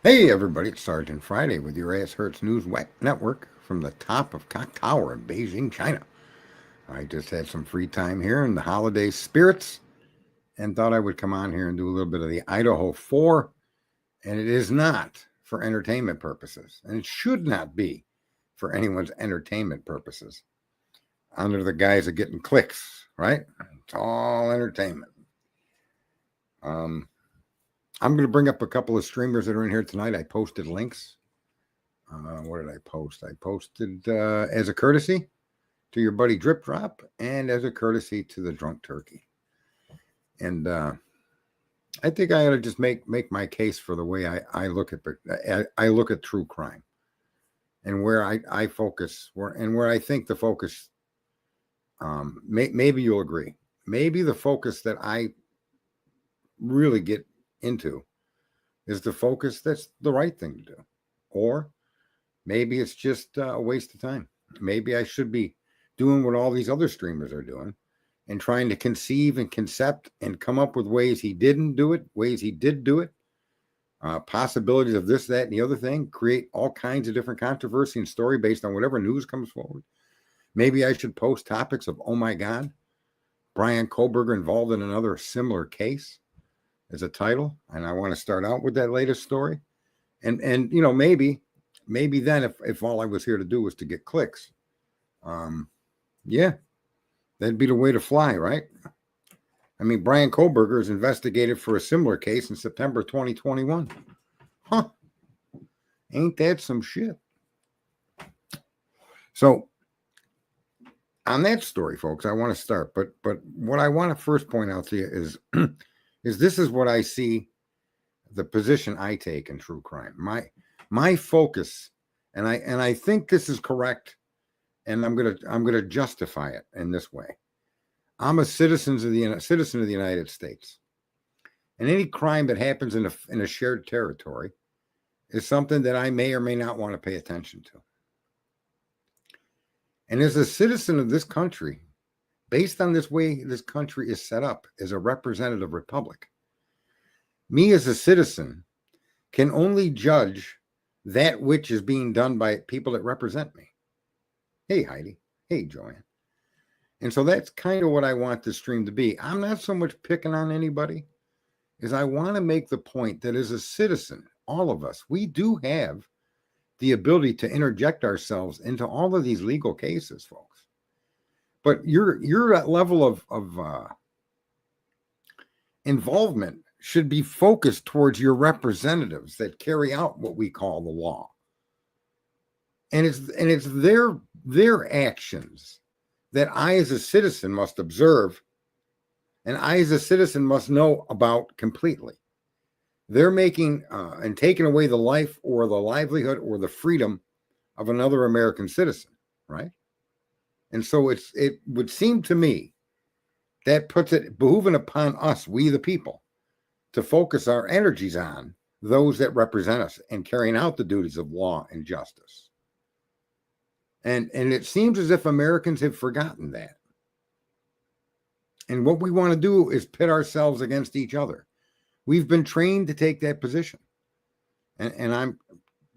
Hey everybody, it's Sergeant Friday with your Ass Hurts News Network from the top of Clock Tower in Beijing, China. I just had some free time here in the holiday spirits and thought I would come on here and do a little bit of the Idaho 4. And it is not for entertainment purposes, and it should not be for anyone's entertainment purposes. Under the guise of getting clicks, right? It's all entertainment. I'm going to bring up a couple of streamers that are in here tonight. I posted links. What did I post? I posted as a courtesy to your buddy Drip Drop and as a courtesy to the Drunk Turkey. And I think I ought to just make my case for the way I look at true crime and where I focus where I think the focus. Maybe you'll agree. Maybe the focus that I really get into is the focus that's the right thing to do, or maybe it's just a waste of time. Maybe I should be doing what all these other streamers are doing and trying to conceive and concept and come up with ways he didn't do it, ways he did do it, possibilities of this, that, and the other thing, create all kinds of different controversy and story based on whatever news comes forward. Maybe I should post topics of, oh my God, Brian Kohlberger involved in another similar case as a title. And I want to start out with that latest story. And maybe then if all I was here to do was to get clicks, yeah, that'd be the way to fly, right? I mean, Brian Kohlberger is investigated for a similar case in September 2021. Huh. Ain't that some shit? So on that story, folks, I want to start. But what I want to first point out to you is this is what I see, the position I take in true crime. My focus, and I think this is correct, and I'm gonna justify it in this way. I'm a citizen of the United States, and any crime that happens in a shared territory is something that I may or may not want to pay attention to. And as a citizen of this country, based on this way this country is set up as a representative republic, me as a citizen can only judge that which is being done by people that represent me. Hey, Heidi. Hey, Joanne. And so that's kind of what I want this stream to be. I'm not so much picking on anybody as I want to make the point that as a citizen, all of us, we do have the ability to interject ourselves into all of these legal cases, folks. But your level of involvement should be focused towards your representatives that carry out what we call the law. And it's their actions that I as a citizen must observe and I as a citizen must know about completely. They're making and taking away the life or the livelihood or the freedom of another American citizen, right? And so it would seem to me that puts it behooving upon us, we the people, to focus our energies on those that represent us and carrying out the duties of law and justice. And it seems as if Americans have forgotten that. And what we want to do is pit ourselves against each other. We've been trained to take that position. And I'm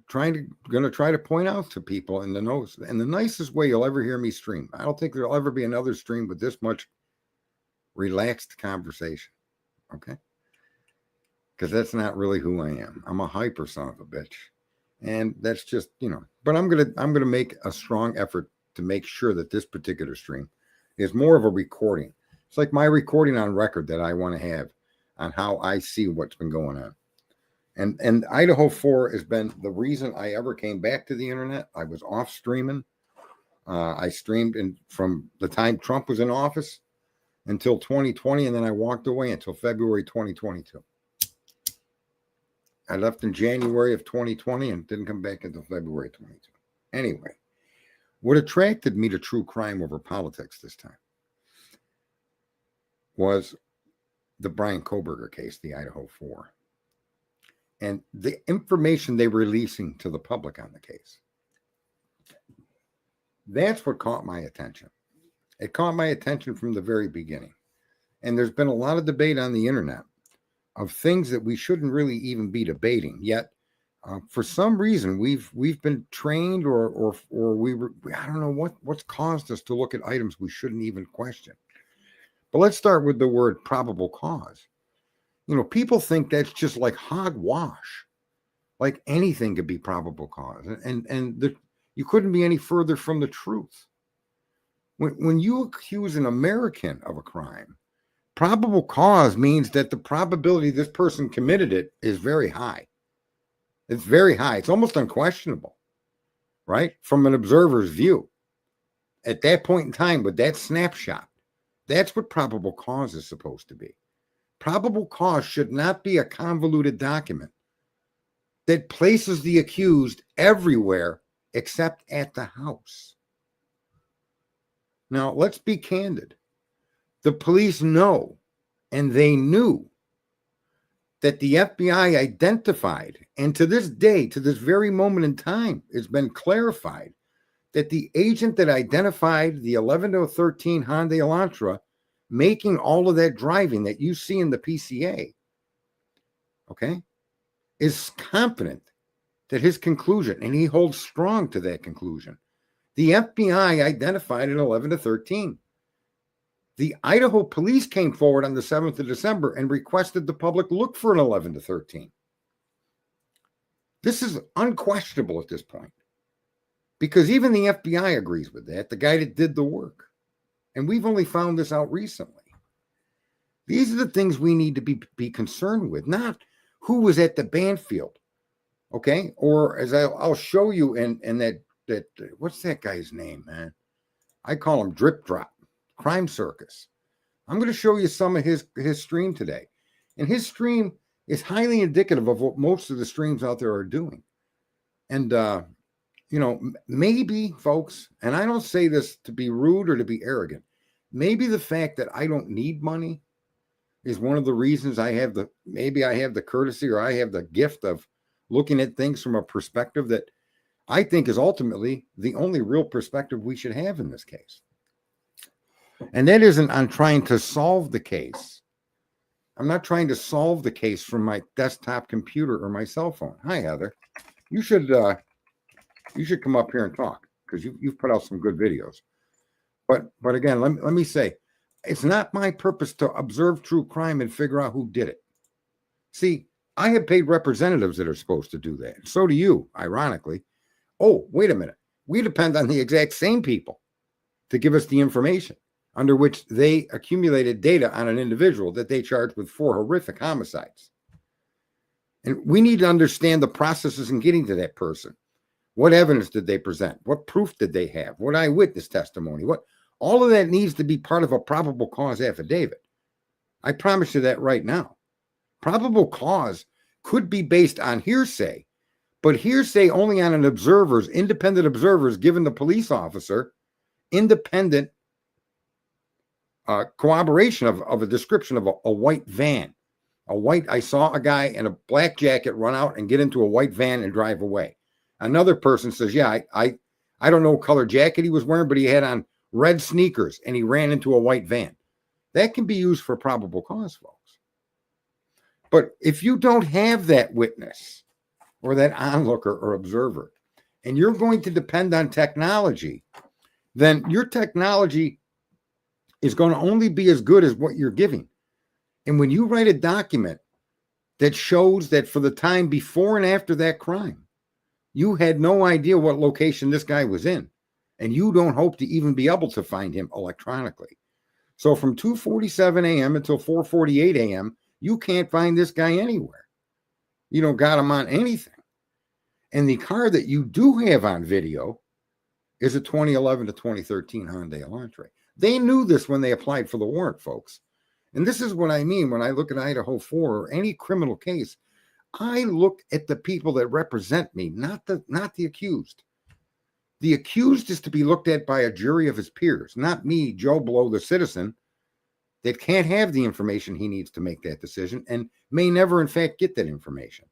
going to try to point out to people in the nicest way you'll ever hear me stream. I don't think there'll ever be another stream with this much relaxed conversation. Okay? Because that's not really who I am. I'm a hyper son of a bitch. And that's just, but I'm gonna make a strong effort to make sure that this particular stream is more of a recording. It's like my recording on record that I want to have on how I see what's been going on. And Idaho4 has been the reason I ever came back to the internet. I was off streaming. I streamed from the time Trump was in office until 2020, and then I walked away until February 2022. I left in January of 2020 and didn't come back until February 22. Anyway, what attracted me to true crime over politics this time was the Brian Kohlberger case, the Idaho4, and the information they were releasing to the public on the case. That's what caught my attention. It caught my attention from the very beginning. And there's been a lot of debate on the internet of things that we shouldn't really even be debating. Yet For some reason, we've been trained, or I don't know what's caused us to look at items we shouldn't even question. But let's start with the word probable cause. People think that's just like hogwash, like anything could be probable cause, and you couldn't be any further from the truth. When you accuse an American of a crime, probable cause means that the probability this person committed it is very high. It's very high. It's almost unquestionable, right? From an observer's view. At that point in time, with that snapshot, that's what probable cause is supposed to be. Probable cause should not be a convoluted document that places the accused everywhere except at the house. Now, let's be candid. The police know, and they knew, that the FBI identified, and to this day, to this very moment in time, it's been clarified that the agent that identified the 11-13 Hyundai Elantra making all of that driving that you see in the PCA, okay, is confident that his conclusion, and he holds strong to that conclusion, the FBI identified an 11-13. The Idaho police came forward on the 7th of December and requested the public look for an 11-13. This is unquestionable at this point, because even the FBI agrees with that, the guy that did the work. And we've only found this out recently. These are the things we need to be concerned with, not who was at the band field, okay? Or as I'll show you in that what's that guy's name, man? I call him Drip Drop. Crime Circus. I'm going to show you some of his stream today. And his stream is highly indicative of what most of the streams out there are doing. And, maybe, folks, and I don't say this to be rude or to be arrogant, maybe the fact that I don't need money is one of the reasons I have the courtesy, or I have the gift of looking at things from a perspective that I think is ultimately the only real perspective we should have in this case. And that isn't on trying to solve the case. I'm not trying to solve the case from my desktop computer or my cell phone. Hi, Heather. You should come up here and talk, because you've put out some good videos. But again, let me say, it's not my purpose to observe true crime and figure out who did it. See, I have paid representatives that are supposed to do that. So do you, ironically. Oh, wait a minute. We depend on the exact same people to give us the information under which they accumulated data on an individual that they charged with 4 horrific homicides. And we need to understand the processes in getting to that person. What evidence did they present? What proof did they have? What eyewitness testimony? All of that needs to be part of a probable cause affidavit. I promise you that right now. Probable cause could be based on hearsay, but hearsay only on independent observers given the police officer independent corroboration of a description of a white van. I saw a guy in a black jacket run out and get into a white van and drive away. Another person says, yeah, I don't know what color jacket he was wearing, but he had on red sneakers and he ran into a white van. That can be used for probable cause, folks. But if you don't have that witness or that onlooker or observer, and you're going to depend on technology, then your technology is going to only be as good as what you're giving. And when you write a document that shows that for the time before and after that crime, you had no idea what location this guy was in, and you don't hope to even be able to find him electronically. So from 2:47 a.m. until 4:48 a.m., you can't find this guy anywhere. You don't got him on anything. And the car that you do have on video is a 2011 to 2013 Hyundai Elantra. They knew this when they applied for the warrant, folks. And this is what I mean when I look at Idaho4 or any criminal case. I look at the people that represent me, not the accused. The accused is to be looked at by a jury of his peers, not me, Joe Blow, the citizen, that can't have the information he needs to make that decision and may never, in fact, get that information.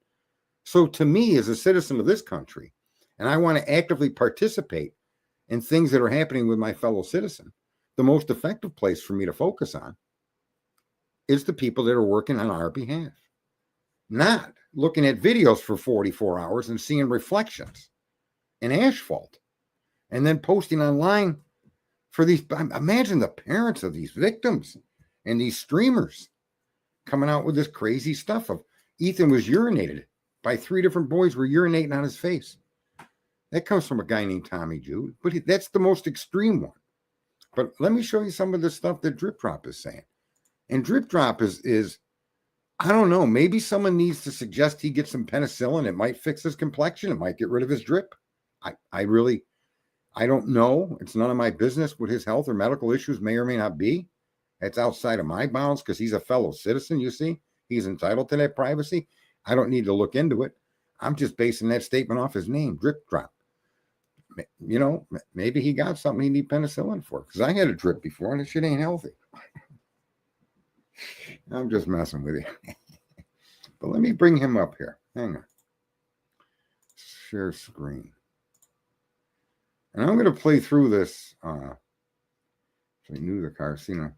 So to me, as a citizen of this country, and I want to actively participate in things that are happening with my fellow citizen, the most effective place for me to focus on is the people that are working on our behalf. not looking at videos for 44 hours and seeing reflections in asphalt and then posting online for these. Imagine the parents of these victims and these streamers coming out with this crazy stuff of Ethan was urinated by 3 different boys were urinating on his face. That comes from a guy named Tommy Jude, but that's the most extreme one. But let me show you some of the stuff that Drip Drop is saying. And Drip Drop is I don't know, maybe someone needs to suggest he get some penicillin. It might fix his complexion. It might get rid of his drip. I don't know. It's none of my business what his health or medical issues may or may not be. It's outside of my bounds because he's a fellow citizen, you see. He's entitled to that privacy. I don't need to look into it. I'm just basing that statement off his name, Drip Drop. You know, maybe he got something he need penicillin for because I had a drip before and this shit ain't healthy. I'm just messing with you. But let me bring him up here. Hang on. Share screen. And I'm going to play through this. So he knew the car. See now.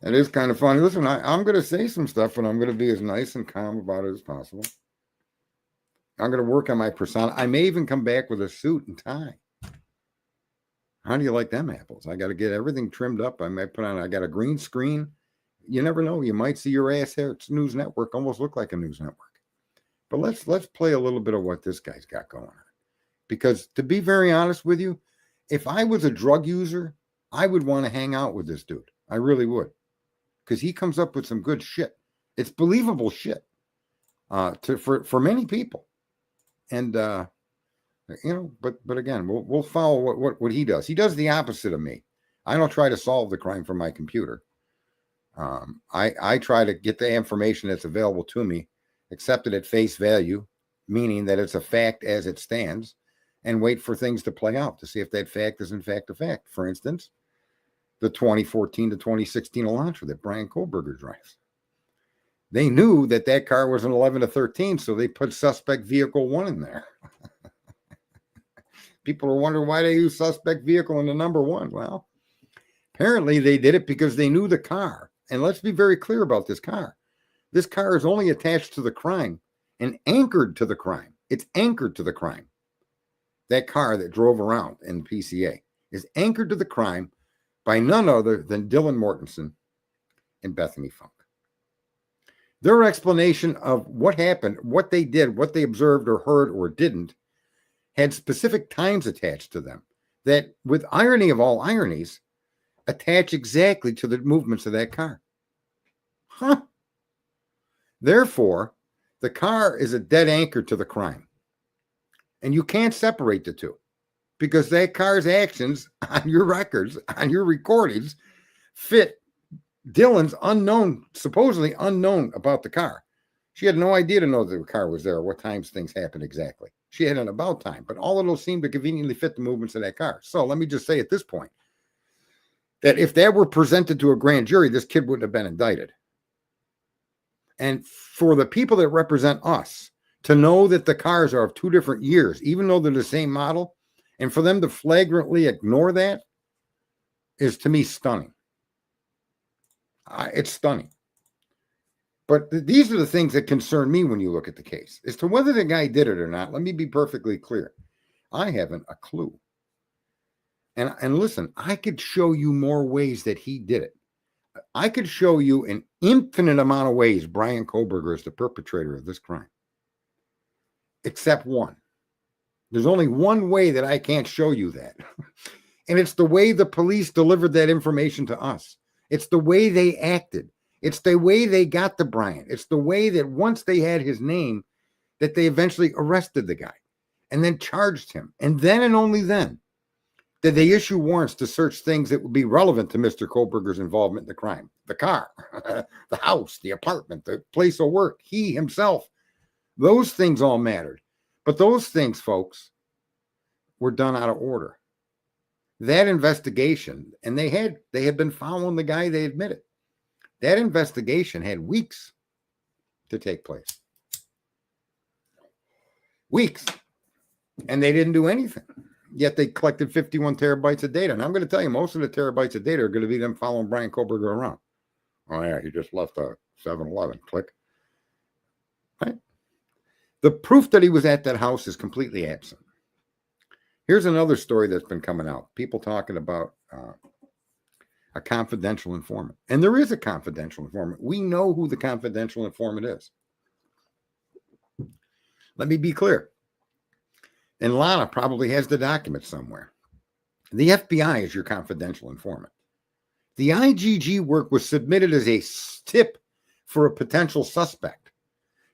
It is kind of funny. Listen, I'm going to say some stuff, and I'm going to be as nice and calm about it as possible. I'm going to work on my persona. I may even come back with a suit and tie. How do you like them apples? I got to get everything trimmed up. I got a green screen. You never know. You might see your ass here. It's News Network. Almost look like a news network. But let's play a little bit of what this guy's got going on. Because to be very honest with you, if I was a drug user, I would want to hang out with this dude. I really would. Because he comes up with some good shit. It's believable shit for many people. And, you know, but again, we'll follow what he does. He does the opposite of me. I don't try to solve the crime from my computer. I try to get the information that's available to me, accept it at face value, meaning that it's a fact as it stands, and wait for things to play out to see if that fact is in fact a fact. For instance, the 2014 to 2016 Elantra that Brian Kohlberger drives. They knew that car was an 11 to 13, so they put suspect vehicle 1 in there. People are wondering why they use suspect vehicle in the number 1. Well, apparently they did it because they knew the car. And let's be very clear about this car. This car is only attached to the crime and anchored to the crime. It's anchored to the crime. That car that drove around in PCA is anchored to the crime by none other than Dylan Mortensen and Bethany Funk. Their explanation of what happened, what they did, what they observed or heard or didn't, had specific times attached to them that, with irony of all ironies, attach exactly to the movements of that car. Therefore, the car is a dead anchor to the crime. And you can't separate the two because that car's actions on your records, on your recordings, fit Dylan's supposedly unknown about the car. She had no idea to know that the car was there or what times things happened exactly. She had an about time, but all of those seemed to conveniently fit the movements of that car. So let me just say at this point that if that were presented to a grand jury, this kid wouldn't have been indicted. And for the people that represent us to know that the cars are of 2 different years, even though they're the same model, and for them to flagrantly ignore that is, to me, stunning. It's stunning. But these are the things that concern me when you look at the case. As to whether the guy did it or not, let me be perfectly clear. I haven't a clue. And listen, I could show you more ways that he did it. I could show you an infinite amount of ways Brian Kohlberger is the perpetrator of this crime. Except one. There's only one way that I can't show you that. And it's the way the police delivered that information to us. It's the way they acted. It's the way they got to Brian. It's the way that once they had his name, that they eventually arrested the guy and then charged him. And then and only then did they issue warrants to search things that would be relevant to Mr. Kohlberger's involvement in the crime. The car, the house, the apartment, the place of work, he himself. Those things all mattered. But those things, folks, were done out of order. That investigation, and they had been following the guy, they admitted. That investigation had weeks to take place. Weeks. And they didn't do anything. Yet they collected 51 terabytes of data. And I'm going to tell you, most of the terabytes of data are going to be them following Brian Koberger around. Oh, yeah, he just left a 7-Eleven. Click. Right? The proof that he was at that house is completely absent. Here's another story that's been coming out. People talking about a confidential informant. And there is a confidential informant. We know who the confidential informant is. Let me be clear. And Lana probably has the document somewhere. The FBI is your confidential informant. The IGG work was submitted as a tip for a potential suspect.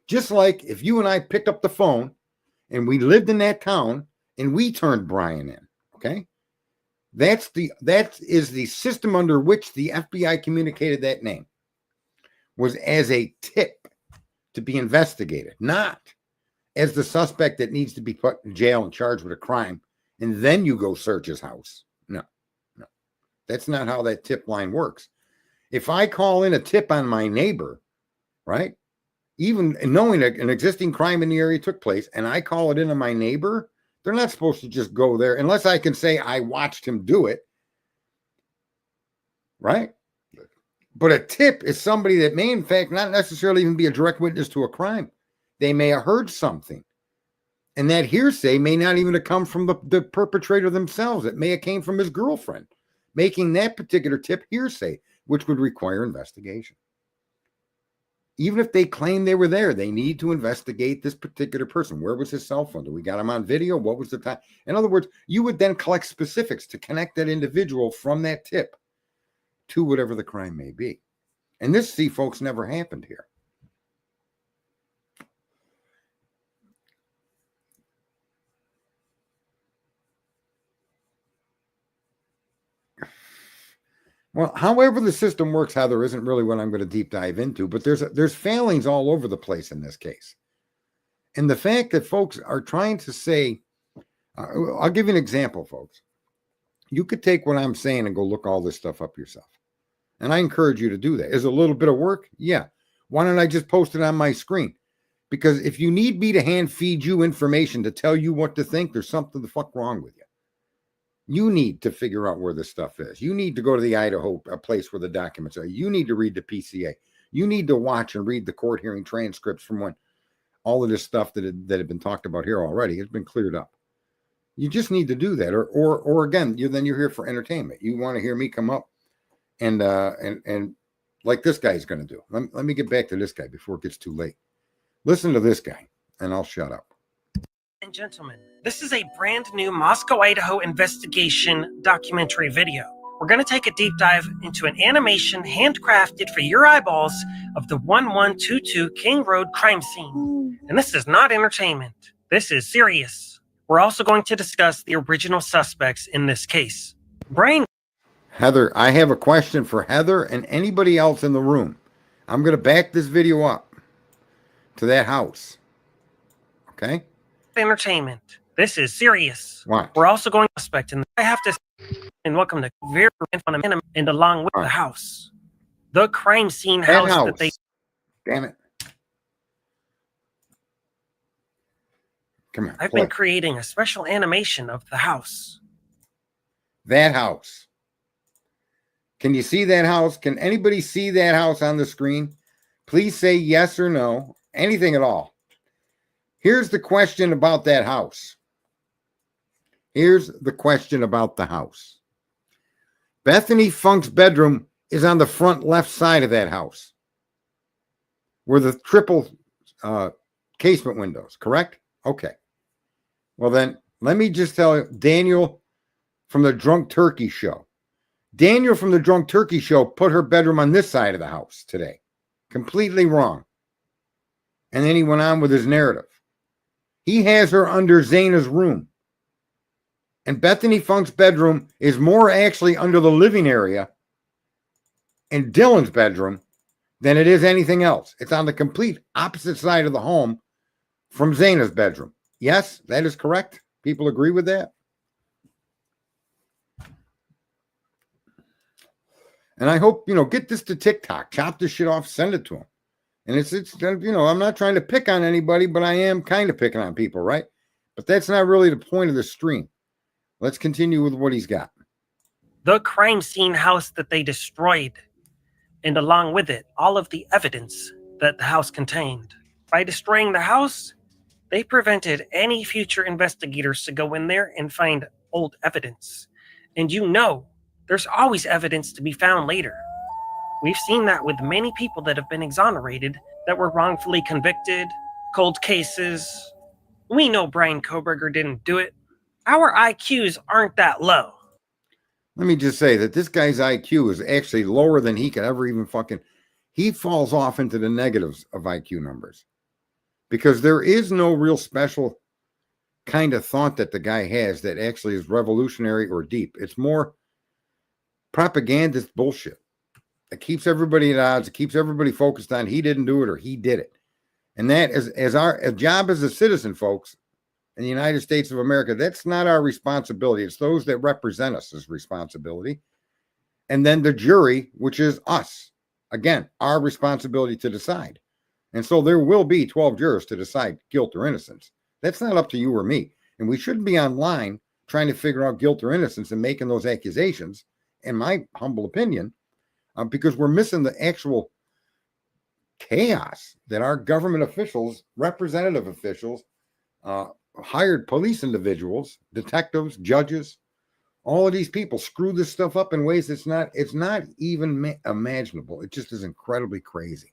Just like if you and I picked up the phone and we lived in that town and we turned Brian in, okay? That is the system under which the FBI communicated that name, was as a tip to be investigated, not as the suspect that needs to be put in jail and charged with a crime, and then you go search his house. No. That's not how that tip line works. If I call in a tip on my neighbor, right, even knowing an existing crime in the area took place, and I call it in on my neighbor, they're not supposed to just go there unless I can say I watched him do it, right? But a tip is somebody that may, in fact, not necessarily even be a direct witness to a crime. They may have heard something. And that hearsay may not even have come from the perpetrator themselves. It may have came from his girlfriend, making that particular tip hearsay, which would require investigation. Even if they claim they were there, they need to investigate this particular person. Where was his cell phone? Do we got him on video? What was the time? In other words, you would then collect specifics to connect that individual from that tip to whatever the crime may be. And this, see, folks, never happened here. Well, however the system works, Heather, isn't really what I'm going to deep dive into, but there's failings all over the place in this case. And the fact that folks are trying to say, I'll give you an example, folks. You could take what I'm saying and go look all this stuff up yourself. And I encourage you to do that. Is it a little bit of work? Yeah. Why don't I just post it on my screen? Because if you need me to hand feed you information to tell you what to think, there's something the fuck wrong with you. You need to figure out where this stuff is. You need to go to the Idaho, a place where the documents are. You need to read the PCA. You need to watch and read the court hearing transcripts from when all of this stuff that had been talked about here already has been cleared up. You just need to do that. Or again, you're here for entertainment. You want to hear me come up and like this guy's going to do. Let me get back to this guy before it gets too late. Listen to this guy, and I'll shut up. And gentlemen, this is a brand new Moscow, Idaho investigation documentary video. We're going to take a deep dive into an animation handcrafted for your eyeballs of the 1122 King Road crime scene. And this is not entertainment. This is serious. We're also going to discuss the original suspects in this case. Heather, I have a question for Heather and anybody else in the room. I'm going to back this video up to that house. Okay? Entertainment. This is serious. What? We're also going to suspect, and I have to and welcome to Verifiable and along with the house. The crime scene house that they... Damn it. Come on. I've been creating a special animation of the house. That house. Can you see that house? Can anybody see that house on the screen? Please say yes or no. Anything at all. Here's the question about that house. Here's the question about the house. Bethany Funk's bedroom is on the front left side of that house, where the triple casement windows, correct? Okay. Well, then, let me just tell you, Daniel from the Drunk Turkey Show. Daniel from the Drunk Turkey Show put her bedroom on this side of the house today. Completely wrong. And then he went on with his narrative. He has her under Zaina's room. And Bethany Funk's bedroom is more actually under the living area in Dylan's bedroom than it is anything else. It's on the complete opposite side of the home from Zaina's bedroom. Yes, that is correct. People agree with that. And I hope, get this to TikTok, chop this shit off, send it to them. And it's I'm not trying to pick on anybody, but I am kind of picking on people, right? But that's not really the point of the stream. Let's continue with what he's got. The crime scene house that they destroyed, and along with it, all of the evidence that the house contained. By destroying the house, they prevented any future investigators to go in there and find old evidence. And you know, there's always evidence to be found later. We've seen that with many people that have been exonerated, that were wrongfully convicted, cold cases. We know Brian Koberger didn't do it. Our IQs aren't that low. Let me just say that this guy's IQ is actually lower than he could ever even he falls off into the negatives of IQ numbers. Because there is no real special kind of thought that the guy has that actually is revolutionary or deep. It's more propagandist bullshit. It keeps everybody at odds. It keeps everybody focused on he didn't do it or he did it. And that is as our job as a citizen, folks, in the United States of America, that's not our responsibility. It's those that represent us as responsibility. And then the jury, which is us. Again, our responsibility to decide. And so there will be 12 jurors to decide guilt or innocence. That's not up to you or me. And we shouldn't be online trying to figure out guilt or innocence and making those accusations, in my humble opinion, because we're missing the actual chaos that our government officials, representative officials, hired police individuals, detectives, judges, all of these people screw this stuff up in ways it's not even imaginable. It just is incredibly crazy.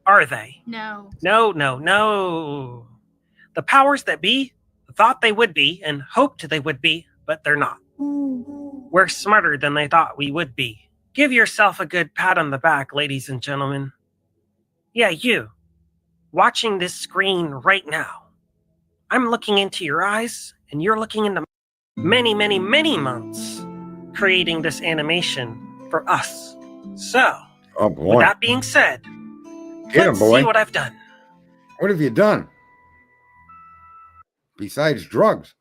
Are they? No. No. The powers that be thought they would be and hoped they would be, but they're not. We're smarter than they thought we would be. Give yourself a good pat on the back, ladies and gentlemen. Yeah, you, watching this screen right now. I'm looking into your eyes, and you're looking into many, many, many months creating this animation for us. So, Oh boy. with that being said, Get him, let's boy. see what I've done. What have you done? Besides drugs.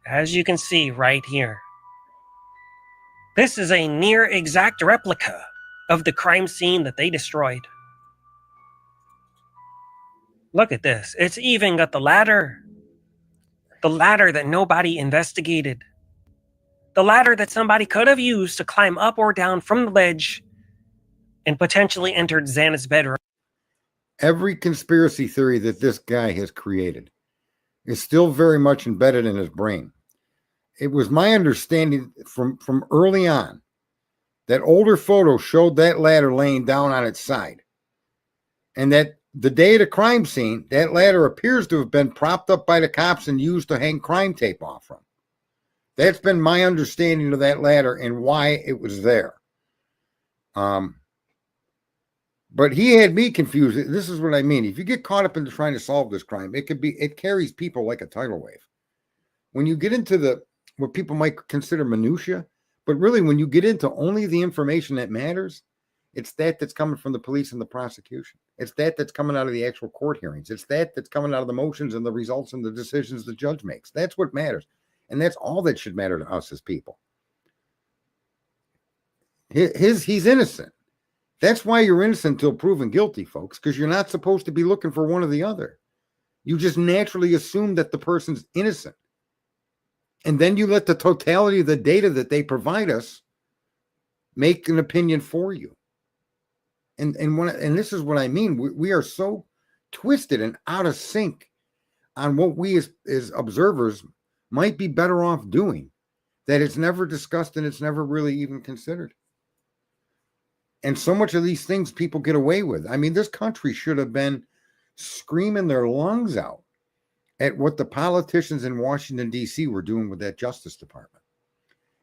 As you can see right here, this is a near exact replica of the crime scene that they destroyed. Look at this. It's even got the ladder. The ladder that nobody investigated. The ladder that somebody could have used to climb up or down from the ledge and potentially entered Xana's bedroom. Every conspiracy theory that this guy has created is still very much embedded in his brain. It was my understanding from early on that older photos showed that ladder laying down on its side. And that the day of the crime scene, that ladder appears to have been propped up by the cops and used to hang crime tape off from. That's been my understanding of that ladder and why it was there. But he had me confused. This is what I mean. If you get caught up in trying to solve this crime, it carries people like a tidal wave. When you get into what people might consider minutia, but really when you get into only the information that matters, it's that's coming from the police and the prosecution. It's that's coming out of the actual court hearings. It's that's coming out of the motions and the results and the decisions the judge makes. That's what matters. And that's all that should matter to us as people. He's innocent. That's why you're innocent until proven guilty, folks, because you're not supposed to be looking for one or the other. You just naturally assume that the person's innocent. And then you let the totality of the data that they provide us make an opinion for you. And this is what I mean. We are so twisted and out of sync on what we as observers might be better off doing, that it's never discussed and it's never really even considered. And so much of these things people get away with. I mean, this country should have been screaming their lungs out at what the politicians in Washington, D.C. were doing with that Justice Department.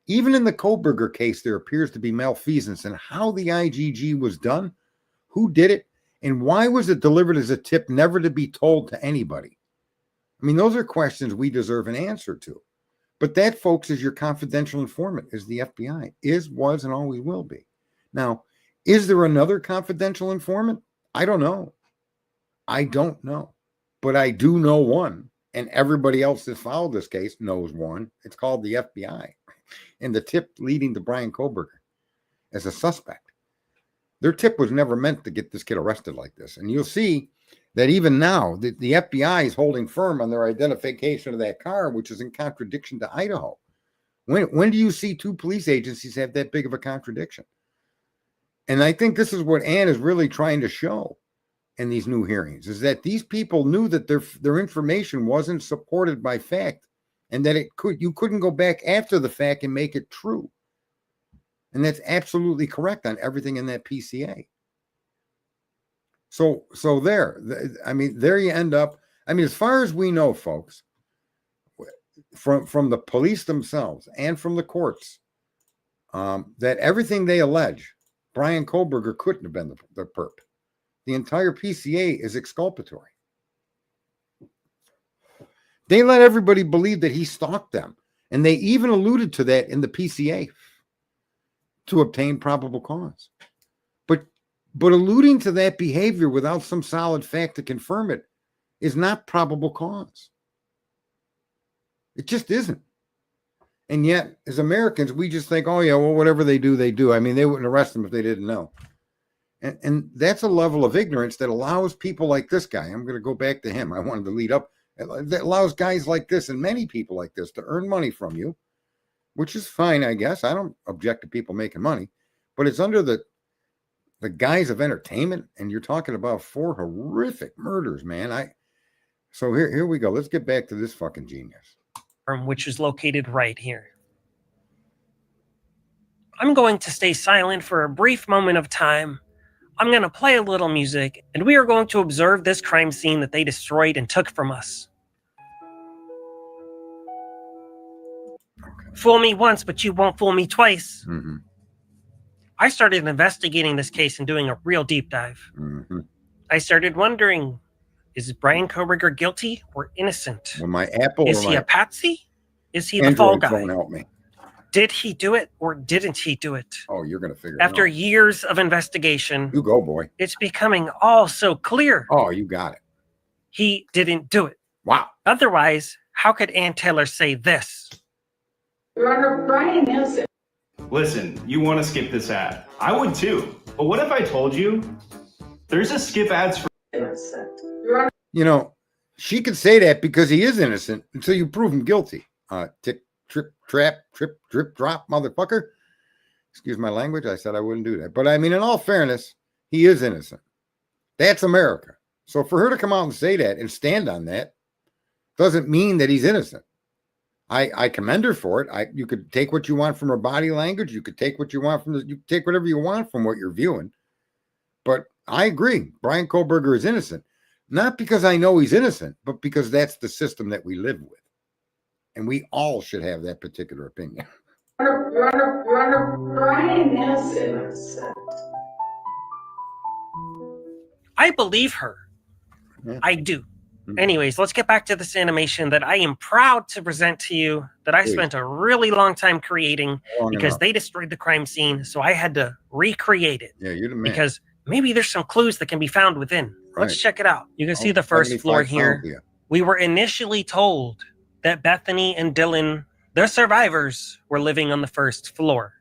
Even in the Koberger case, there appears to be malfeasance in how the IGG was done, who did it, and why was it delivered as a tip never to be told to anybody? I mean, those are questions we deserve an answer to. But that, folks, is your confidential informant, is the FBI. Is, was, and always will be. Now, is there another confidential informant? I don't know. But I do know one, and everybody else that's followed this case knows one. It's called the FBI, and the tip leading to Brian Koberger as a suspect. Their tip was never meant to get this kid arrested like this. And you'll see that even now the FBI is holding firm on their identification of that car, which is in contradiction to Idaho. When do you see two police agencies have that big of a contradiction? And I think this is what Ann is really trying to show in these new hearings, is that these people knew that their information wasn't supported by fact, and that you couldn't go back after the fact and make it true. And that's absolutely correct on everything in that PCA. So there you end up. I mean, as far as we know, folks, from the police themselves and from the courts, that everything they allege, Brian Kohlberger couldn't have been the perp. The entire PCA is exculpatory. They let everybody believe that he stalked them, and they even alluded to that in the PCA to obtain probable cause. But alluding to that behavior without some solid fact to confirm it is not probable cause. It just isn't. And yet, as Americans, we just think, oh, yeah, well, whatever they do, they do. I mean, they wouldn't arrest them if they didn't know. And that's a level of ignorance that allows people like this guy, I'm going to go back to him, I wanted to lead up, that allows guys like this and many people like this to earn money from you, which is fine, I guess. I don't object to people making money, but it's under the guise of entertainment, and you're talking about 4 horrific murders, man. So here we go. Let's get back to this fucking genius. Which is located right here. I'm going to stay silent for a brief moment of time. I'm going to play a little music, and we are going to observe this crime scene that they destroyed and took from us. Okay. Fool me once, but you won't fool me twice. Mm-hmm. I started investigating this case and doing a real deep dive. Mm-hmm. I started wondering, is Brian Kohlberger guilty or innocent? Well, my Apple is he a patsy? Is he the Android fall guy? Phone help me. Did he do it or didn't he do it? Oh, you're going to figure it out. After years of investigation, you go, boy. It's becoming all so clear. Oh, you got it. He didn't do it. Wow. Otherwise, how could Ann Taylor say this? Your Honor, Brian is. Listen, you want to skip this ad. I would too. But what if I told you there's a skip ads for Innocent. Your Honor. You know, she could say that because he is innocent until you prove him guilty. Tick, trip, trap, trip, drip, drop, motherfucker. Excuse my language. I said I wouldn't do that. But I mean, in all fairness, he is innocent. That's America. So for her to come out and say that and stand on that doesn't mean that he's innocent. I commend her for it. You could take what you want from her body language. You could take what you want you take whatever you want from what you're viewing. But I agree. Brian Kohlberger is innocent. Not because I know he's innocent, but because that's the system that we live with. And we all should have that particular opinion. Your Honor, Brian is innocent. I believe her. Yeah. I do. Mm-hmm. Anyways, let's get back to this animation that I am proud to present to you, that I spent a really long time creating because they destroyed the crime scene, so I had to recreate it. Yeah, you're the man. Because maybe there's some clues that can be found within. Let's check it out. You can see the first floor here. We were initially told that Bethany and Dylan, the survivors, were living on the first floor.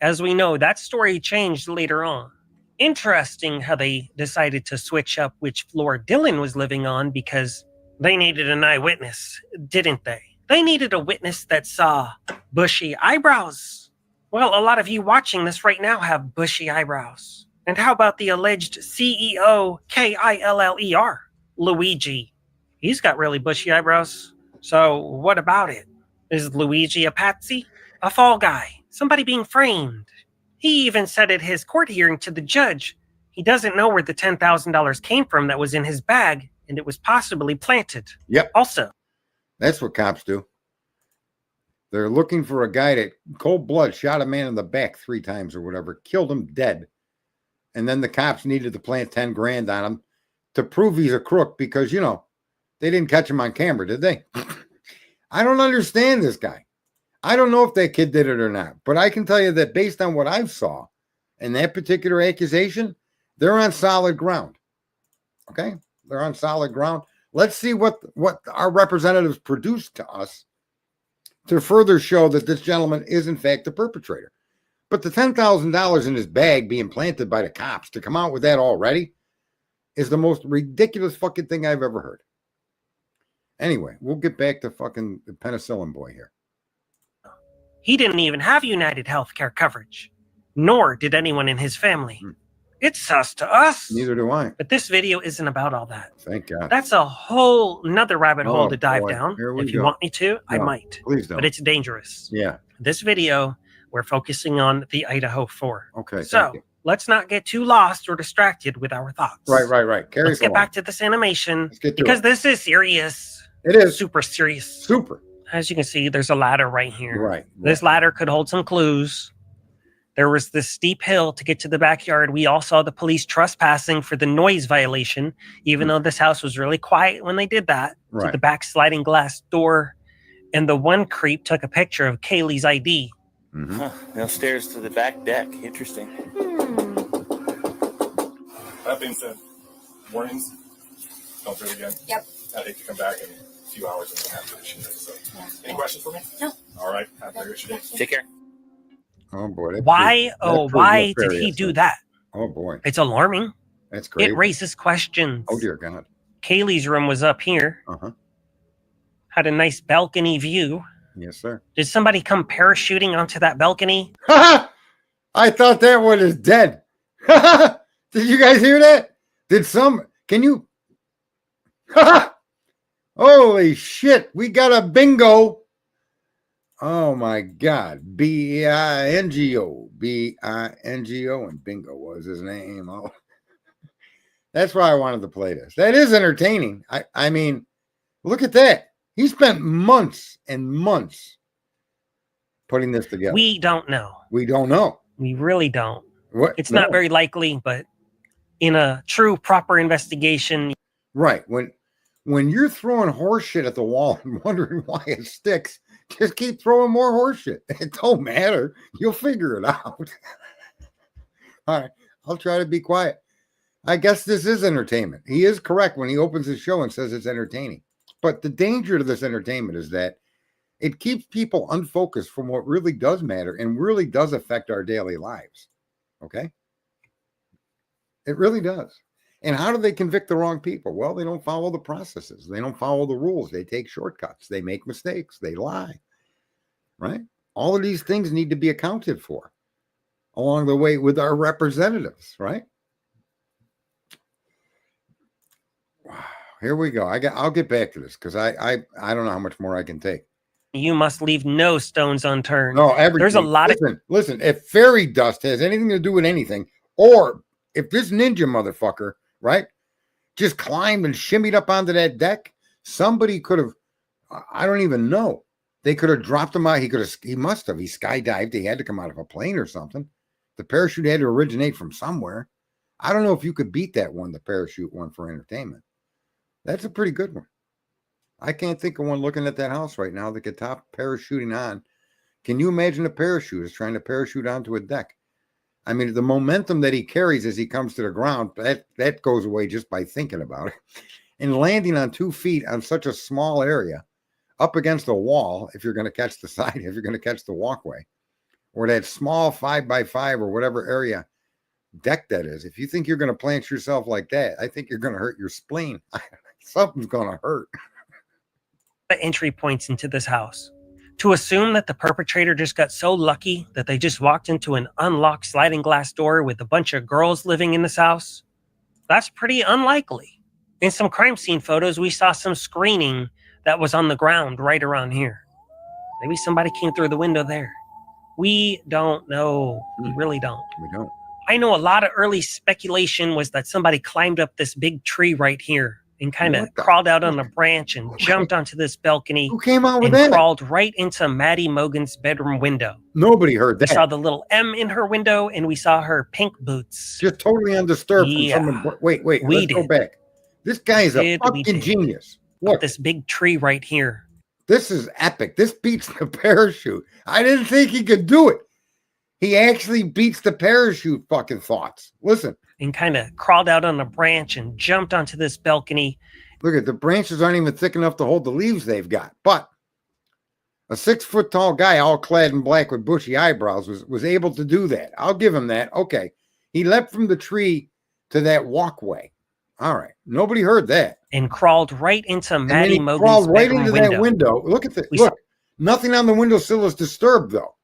As we know, that story changed later on. Interesting how they decided to switch up which floor Dylan was living on, because they needed an eyewitness, didn't they? They needed a witness that saw bushy eyebrows. Well, a lot of you watching this right now have bushy eyebrows. And how about the alleged CEO Killer, Luigi? He's got really bushy eyebrows. So what about it? Is Luigi a patsy? A fall guy? Somebody being framed? He even said at his court hearing to the judge, he doesn't know where the $10,000 came from that was in his bag, and it was possibly planted. Yep. Also, that's what cops do. They're looking for a guy that cold blood shot a man in the back 3 times or whatever, killed him dead. And then the cops needed to plant 10 grand on him to prove he's a crook because, you know, they didn't catch him on camera, did they? I don't understand this guy. I don't know if that kid did it or not, but I can tell you that based on what I saw in that particular accusation, they're on solid ground. Okay? They're on solid ground. Let's see what our representatives produced to us to further show that this gentleman is in fact the perpetrator. But the $10,000 in his bag being planted by the cops, to come out with that already, is the most ridiculous fucking thing I've ever heard. Anyway, we'll get back to fucking the penicillin boy here. He didn't even have United Healthcare coverage, nor did anyone in his family. It's sus to us. Neither do I. But this video isn't about all that. Thank God. That's a whole nother rabbit hole to dive boy. down. Here we If you go. want me to, I No, might. Please don't. But it's dangerous. Yeah. This video, we're focusing on the Idaho4. Okay. So thank you. let's not get too lost or distracted with our thoughts. Right. Carry Let's get back to this animation Let's get to because it. this is serious. It is Super serious. super. As you can see, there's a ladder right here. Right. This ladder could hold some clues. There was this steep hill to get to the backyard. We all saw the police trespassing for the noise violation, even though this house was really quiet when they did that. To Right. the back sliding glass door. And the one creep took a picture of Kaylee's ID. Mhm. Huh, no stairs to the back deck. Interesting. That being said, warnings, don't do it again. Yep. I think to come back in a few hours and we'll have to issue it. So, any questions for me? No. All right. Have a good day. Take care. Oh boy. Why did he do that? Oh boy. It's alarming. That's great. It raises questions. Oh dear God. Kaylee's room was up here. Uh-huh. Had a nice balcony view. Yes, sir. Did somebody come parachuting onto that balcony? I thought that one is dead. Did you guys hear that? Can you? Holy shit. We got a bingo. Oh my God. B-I-N-G-O. B-I-N-G-O. And bingo was his name. Oh. That's why I wanted to play this. That is entertaining. I mean, look at that. He spent months and months putting this together. We don't know. We don't know. We really don't. What? It's No. not very likely, but in a true, proper investigation, Right. When you're throwing horse shit at the wall and wondering why it sticks, just keep throwing more horse shit. It don't matter. You'll figure it out. All right. I'll try to be quiet. I guess this is entertainment. He is correct when he opens his show and says it's entertaining. But the danger to this entertainment is that it keeps people unfocused from what really does matter and really does affect our daily lives. Okay? It really does. And how do they convict the wrong people? Well, they don't follow the processes. They don't follow the rules. They take shortcuts. They make mistakes. They lie. Right? All of these things need to be accounted for along the way with our representatives, right? Here we go. I'll get back to this because I don't know how much more I can take. you must leave no stones unturned. No, everything. There's a lot of listen. If fairy dust has anything to do with anything, or if this ninja motherfucker, right, just climbed and shimmied up onto that deck, somebody could have. I don't even know. They could have dropped him out. He must have. He skydived. He had to come out of a plane or something. The parachute had to originate from somewhere. I don't know if you could beat that one, the parachute one for entertainment. That's a pretty good one. I can't think of one looking at that house right now that could top parachuting on. Can you imagine a parachutist trying to parachute onto a deck? I mean, the momentum that he carries as he comes to the ground, that goes away just by thinking about it. And landing on 2 feet on such a small area, up against a wall, if you're going to catch the side, if you're going to catch the walkway, or that small 5x5 or whatever area deck that is, if you think you're going to plant yourself like that, I think you're going to hurt your spleen. Something's going to hurt. entry points into this house. To assume that the perpetrator just got so lucky that they just walked into an unlocked sliding glass door with a bunch of girls living in this house, that's pretty unlikely. In some crime scene photos, we saw some screening that was on the ground right around here. Maybe somebody came through the window there. We don't know. We really don't. We don't. I know a lot of early speculation was that somebody climbed up this big tree right here and kind of crawled out on a branch and jumped onto this balcony. Who came out with and that? crawled right into Maddie Mogan's bedroom window. Nobody heard We that. saw the little M in her window, and we saw her pink boots. Just totally undisturbed. Yeah. From someone. Wait. We Let's go did. back. This guy is a We fucking did. genius. Up Look, this big tree right here. this is epic. This beats the parachute. I didn't think he could do it. He actually beats the parachute fucking thoughts. Listen, And kind of crawled out on a branch and jumped onto this balcony. look at the branches aren't even thick enough to hold the leaves they've got. But a 6 foot tall guy, all clad in black with bushy eyebrows, was able to do that. I'll give him that. Okay. He leapt from the tree to that walkway. All right. Nobody heard that. and crawled right into And then Maddie he Mogan's crawled right bedroom into window. that window. Look at this. We Look, nothing on the windowsill is disturbed, though.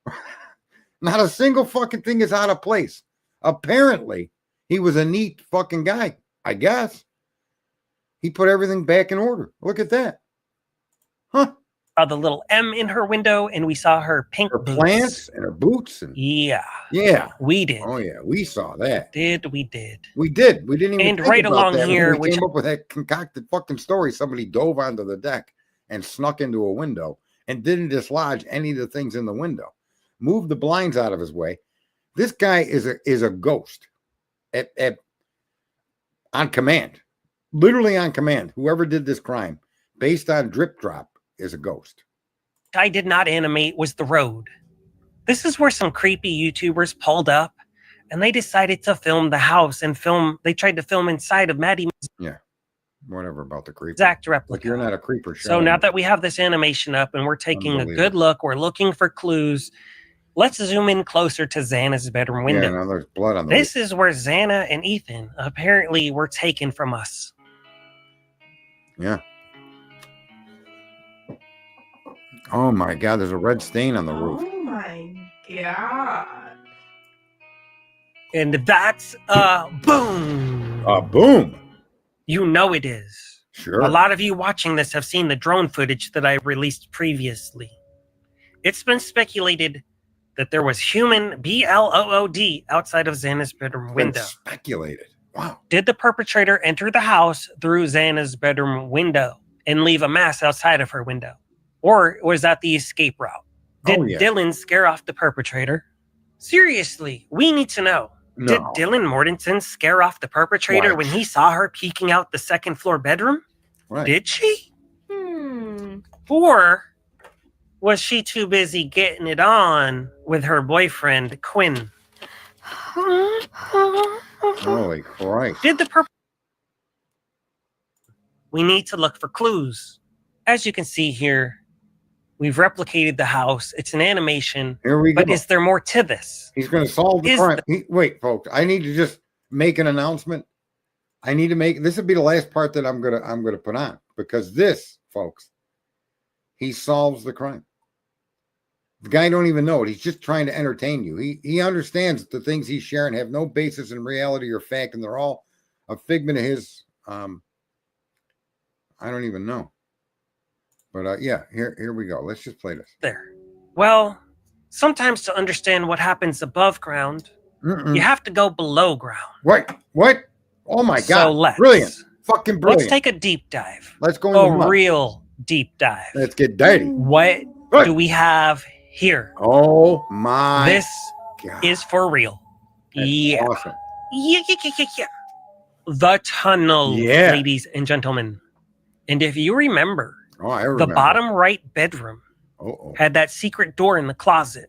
Not a single fucking thing is out of place. Apparently, he was a neat fucking guy, I guess. He put everything back in order. Look at that. Huh. Saw the little M in her window, and we saw her pink Her boots. plants and her boots. And Yeah, we did. Oh, yeah. We saw that. We did. We did. We didn't even And think right about along that until here, we which came up with that concocted fucking story. Somebody dove onto the deck and snuck into a window and didn't dislodge any of the things in the window. Moved the blinds out of his way. This guy is a ghost on command. Literally on command. Whoever did this crime, based on drip drop, is a ghost. I did not animate was the road. This is where some creepy YouTubers pulled up, and they decided to film the house and film. They tried to film inside of Maddie's Yeah. Whatever about the creeper. exact replica. Like you're not a creeper. So now that we have this animation up and we're taking a good Unbelievable. look, we're looking for clues. Let's zoom in closer to Xana's bedroom window. Yeah, now there's blood on the This is where Xana and Ethan apparently were taken from us. Yeah. Oh my God, there's a red stain on the roof. Oh my god. And that's a boom. Boom. You know it is. Sure. A lot of you watching this have seen the drone footage that I released previously. It's been speculated that there was human BLOOD outside of Xana's bedroom window. Speculated. Wow. Did the perpetrator enter the house through Xana's bedroom window and leave a mess outside of her window? Or was that the escape route? Did Dylan scare off the perpetrator? Seriously, we need to know. No. Did Dylan Mortensen scare off the perpetrator when he saw her peeking out the second floor bedroom? Right. Did she? Or was she too busy getting it on with her boyfriend, Quinn? Holy Christ. Did the We need to look for clues. As you can see here, we've replicated the house. It's an animation. Here we go. But is there more to this? He's going to solve the Is crime. Wait, folks. I need to just make an announcement. I need to make this will be the last part that I'm gonna put on, because this, folks, he solves the crime. The guy don't even know it. He's just trying to entertain you. He understands that the things he's sharing have no basis in reality or fact, and they're all a figment of his I don't even know. But yeah, here we go. Let's just play this. There. Well, sometimes to understand what happens above ground, you have to go below ground. What? Oh my God. So let's. Brilliant. Fucking brilliant. Let's take a deep dive. Let's go into a real deep dive. Let's get dirty. What Good. do we have here? Oh my This God. is for real. That's Yeah. awesome. Yeah. The tunnel, Yeah. ladies and gentlemen. And if you remember, Oh, I remember. the bottom right bedroom had that secret door in the closet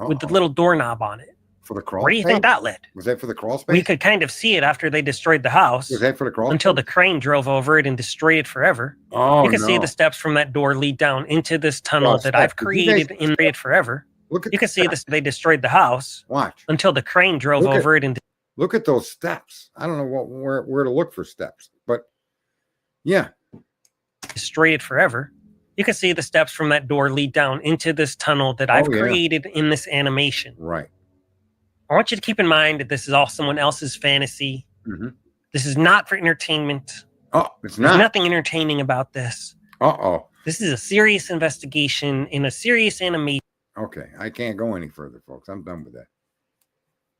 with the little doorknob on it. For the crawl Where do you think that led? Was that for the crawl space? We could kind of see it after they destroyed the house. Was that for the crawl until space? the crane drove over it and destroyed it forever. Oh, you can see no. the steps from that door lead down into this tunnel Oh, that stop. I've Did you created guys- in it forever. Look at You can see this. They destroyed the house. Watch. Until the crane drove Look at- over it and Look at those steps. I don't know where to look for steps, but yeah. destroyed it forever. You can see the steps from that door lead down into this tunnel that I've yeah. created in this animation. Right. I want you to keep in mind that this is all someone else's fantasy. Mhm. This is not for entertainment. Oh, it's There's not. nothing entertaining about this. Uh-oh. This is a serious investigation in a serious animation. Okay. I can't go any further, folks. I'm done with that.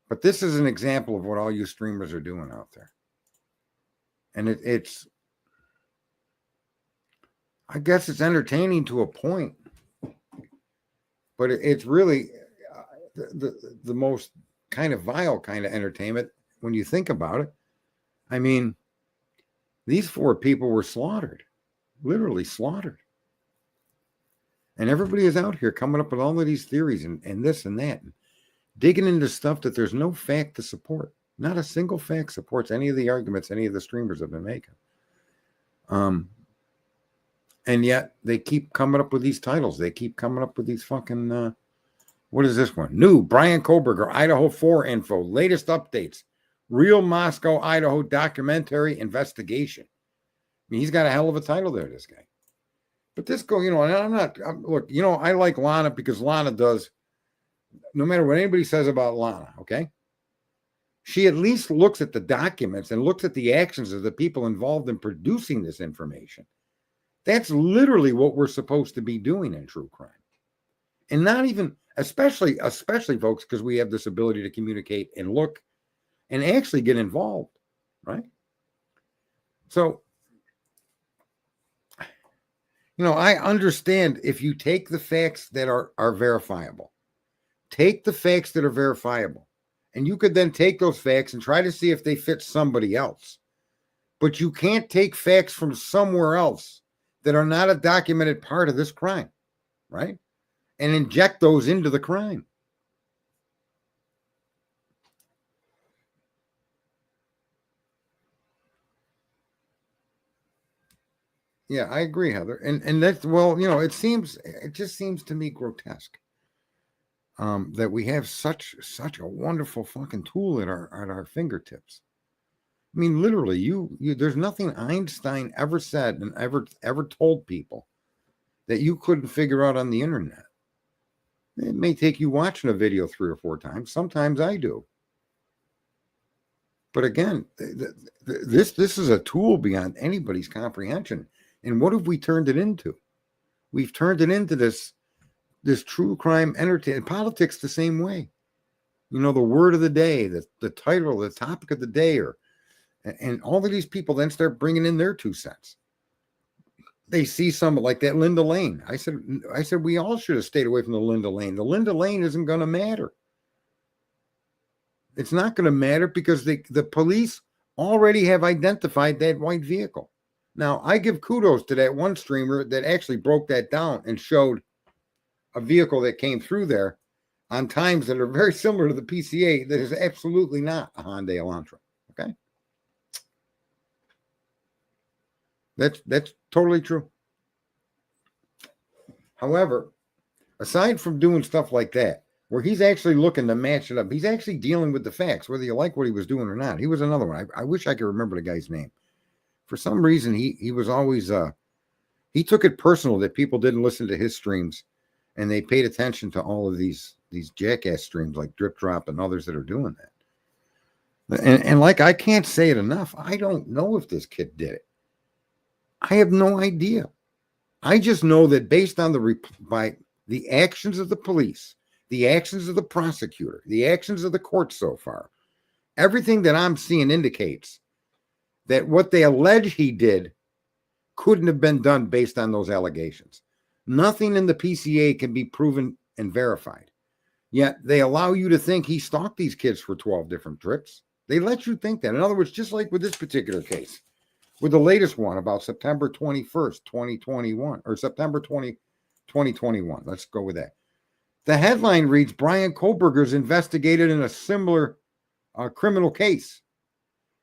But this is an example of what all you streamers are doing out there. And it's I guess it's entertaining to a point, but it's really the most kind of vile kind of entertainment when you think about it. I mean, these 4 people were slaughtered, literally slaughtered. And everybody is out here coming up with all of these theories and this and that, and digging into stuff that there's no fact to support. Not a single fact supports any of the arguments any of the streamers have been making. And yet they keep coming up with these titles. They keep coming up with these fucking, what is this one? New Brian Koberger, Idaho4 info, latest updates. Real Moscow, Idaho documentary investigation. I mean, he's got a hell of a title there, this guy. But this go, and look, I like Lana because Lana does, no matter what anybody says about Lana, okay? She at least looks at the documents and looks at the actions of the people involved in producing this information. That's literally what we're supposed to be doing in true crime. And not even, especially folks, because we have this ability to communicate and look and actually get involved, right? So, I understand if you take the facts that are verifiable, take the facts that are verifiable, and you could then take those facts and try to see if they fit somebody else. But you can't take facts from somewhere else that are not a documented part of this crime, right? And inject those into the crime. Yeah, I agree, Heather. And that's, well, it just seems to me grotesque that we have such a wonderful fucking tool at our fingertips. I mean, literally, there's nothing Einstein ever said and ever told people that you couldn't figure out on the internet. It may take you watching a video 3 or 4 times. Sometimes I do. But again, this is a tool beyond anybody's comprehension. And what have we turned it into? We've turned it into this true crime entertainment. Politics the same way. The word of the day, the title, the topic of the day, and all of these people then start bringing in their 2 cents. They see some like that Linda Lane. I said we all should have stayed away from the Linda Lane. The Linda Lane isn't going to matter. It's not going to matter because the police already have identified that white vehicle. Now, I give kudos to that one streamer that actually broke that down and showed a vehicle that came through there on times that are very similar to the PCA that is absolutely not a Hyundai Elantra. Okay? That's totally true. However, aside from doing stuff like that, where he's actually looking to match it up, he's actually dealing with the facts, whether you like what he was doing or not. He was another one. I wish I could remember the guy's name. For some reason, he was always, he took it personal that people didn't listen to his streams and they paid attention to all of these jackass streams like Drip Drop and others that are doing that. And like, I can't say it enough. I don't know if this kid did it. I have no idea. I just know that based on by the actions of the police, the actions of the prosecutor, the actions of the court so far, everything that I'm seeing indicates that what they allege he did couldn't have been done based on those allegations. Nothing in the PCA can be proven and verified. Yet they allow you to think he stalked these kids for 12 different trips. They let you think that. In other words, just like with this particular case, with the latest one about September 21st, 2021, or September 2021. Let's go with that. The headline reads, Brian Kohlberger's investigated in a similar criminal case.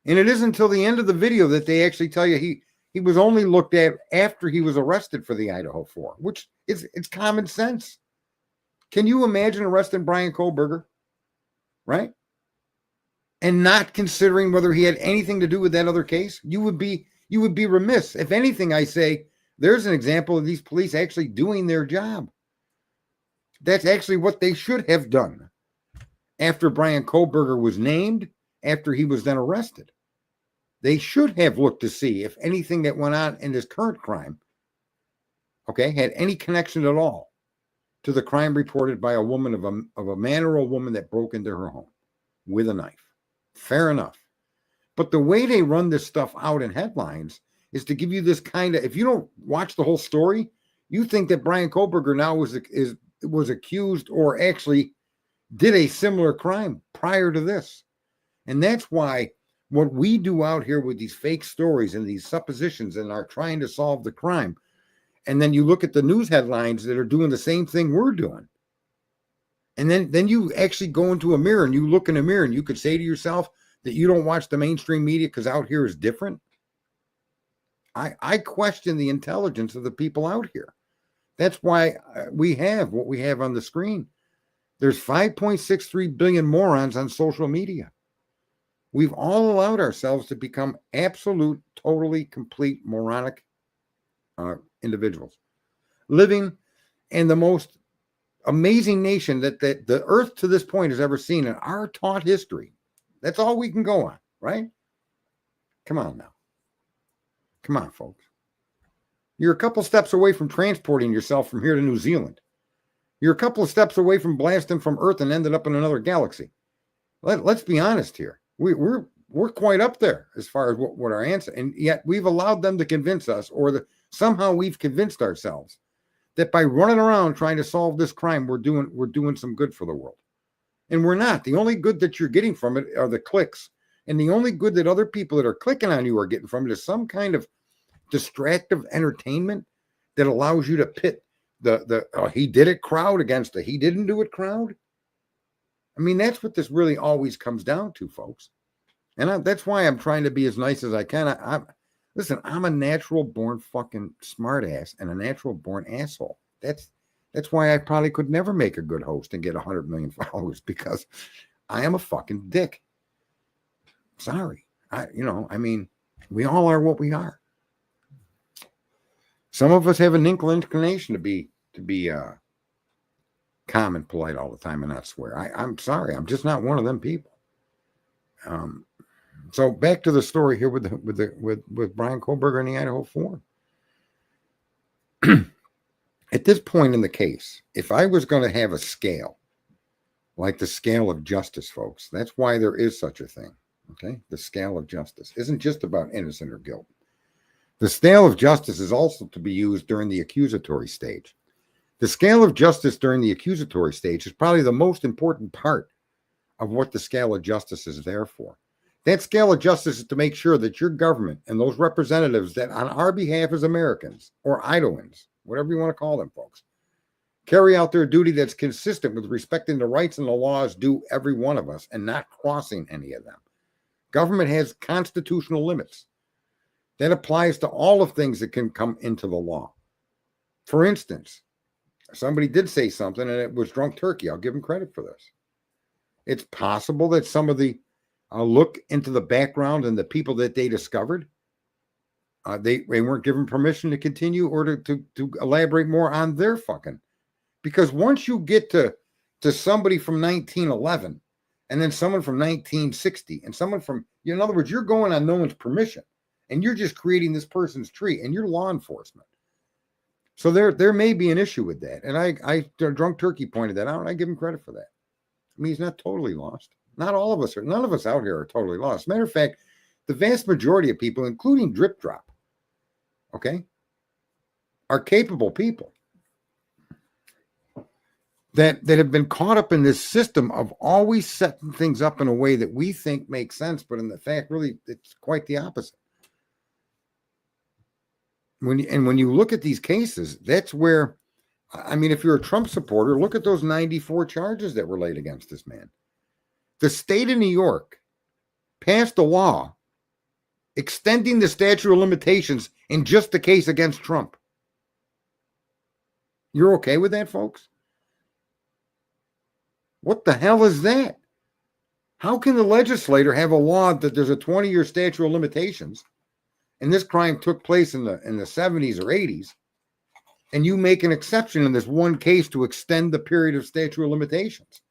And it isn't until the end of the video that they actually tell you he was only looked at after he was arrested for the Idaho4, which it's common sense. Can you imagine arresting Brian Kohlberger, right? And not considering whether he had anything to do with that other case? You would be remiss. If anything, I say there's an example of these police actually doing their job. That's actually what they should have done after Brian Kohlberger was named, after he was then arrested. They should have looked to see if anything that went on in this current crime, okay, had any connection at all to the crime reported by a woman of a man or a woman that broke into her home with a knife. Fair enough. But the way they run this stuff out in headlines is to give you this kind of, if you don't watch the whole story, you think that Brian Kohlberger now was accused or actually did a similar crime prior to this. And that's why what we do out here with these fake stories and these suppositions and are trying to solve the crime, and then you look at the news headlines that are doing the same thing we're doing, and then you actually go into a mirror and you look in a mirror and you could say to yourself that you don't watch the mainstream media because out here is different. I question the intelligence of the people out here. That's why we have what we have on the screen. There's 5.63 billion morons on social media. We've all allowed ourselves to become absolute, totally, complete, moronic individuals, living in the most amazing nation that the earth to this point has ever seen in our taught history. That's all we can go on, right? Come on now. Come on, folks. You're a couple steps away from transporting yourself from here to New Zealand. You're a couple of steps away from blasting from Earth and ended up in another galaxy. Let's be honest here. We're quite up there as far as what our answer, and yet we've allowed them to convince us, or somehow we've convinced ourselves that by running around trying to solve this crime, we're doing some good for the world. And we're not. The only good that you're getting from it are the clicks. And the only good that other people that are clicking on you are getting from it is some kind of distractive entertainment that allows you to pit the he did it crowd against the he didn't do it crowd. I mean, that's what this really always comes down to, folks. And that's why I'm trying to be as nice as I can. Listen, I'm a natural born fucking smartass and a natural born asshole. That's why I probably could never make a good host and get 100 million followers, because I am a fucking dick. Sorry. I mean, we all are what we are. Some of us have an inclination to be calm and polite all the time and not swear. I'm sorry. I'm just not one of them people. So back to the story here with Brian Kohlberger and the Idaho4. At this point in the case, if I was going to have a scale, like the scale of justice, folks, that's why there is such a thing. Okay, the scale of justice isn't just about innocent or guilt. The scale of justice is also to be used during the accusatory stage. The scale of justice during the accusatory stage is probably the most important part of what the scale of justice is there for. That scale of justice is to make sure that your government and those representatives that on our behalf as Americans or Idahoans, whatever you want to call them, folks, carry out their duty that's consistent with respecting the rights and the laws due every one of us and not crossing any of them. Government has constitutional limits. That applies to all of things that can come into the law. For instance, somebody did say something and it was drunk turkey. I'll give them credit for this. It's possible that some of the look into the background and the people that they discovered, they weren't given permission to continue or to elaborate more on their fucking. Because once you get to somebody from 1911 and then someone from 1960 and someone from, in other words, you're going on no one's permission and you're just creating this person's tree and you're law enforcement. So there may be an issue with that. And I drunk turkey pointed that out and I give him credit for that. I mean, he's not totally lost. Not all of us are, none of us out here are totally lost. Matter of fact, the vast majority of people, including Drip Drop, okay, are capable people that have been caught up in this system of always setting things up in a way that we think makes sense, but in the fact, really, it's quite the opposite. When you look at these cases, that's where, I mean, if you're a Trump supporter, look at those 94 charges that were laid against this man. The state of New York passed a law extending the statute of limitations in just the case against Trump. You're okay with that, folks? What the hell is that? How can the legislator have a law that there's a 20-year statute of limitations and this crime took place in the 70s or 80s, and you make an exception in this one case to extend the period of statute of limitations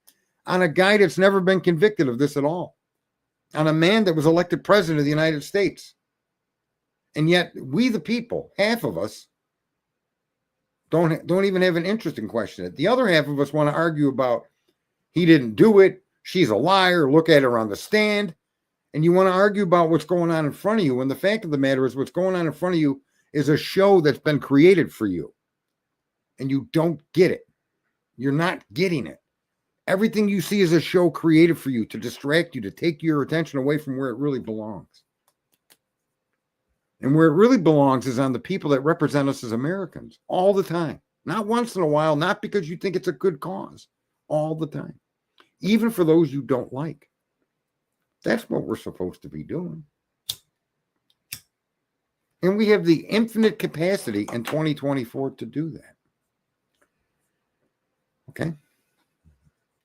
on a guy that's never been convicted of this at all, on a man that was elected president of the United States? And yet we, the people, half of us don't even have an interest in questioning it. The other half of us want to argue about he didn't do it, she's a liar, look at her on the stand. And you want to argue about what's going on in front of you, when the fact of the matter is what's going on in front of you is a show that's been created for you. And you don't get it. You're not getting it. Everything you see is a show created for you to distract you, to take your attention away from where it really belongs. And where it really belongs is on the people that represent us as Americans all the time. Not once in a while, not because you think it's a good cause, all the time. Even for those you don't like. That's what we're supposed to be doing. And we have the infinite capacity in 2024 to do that. Okay?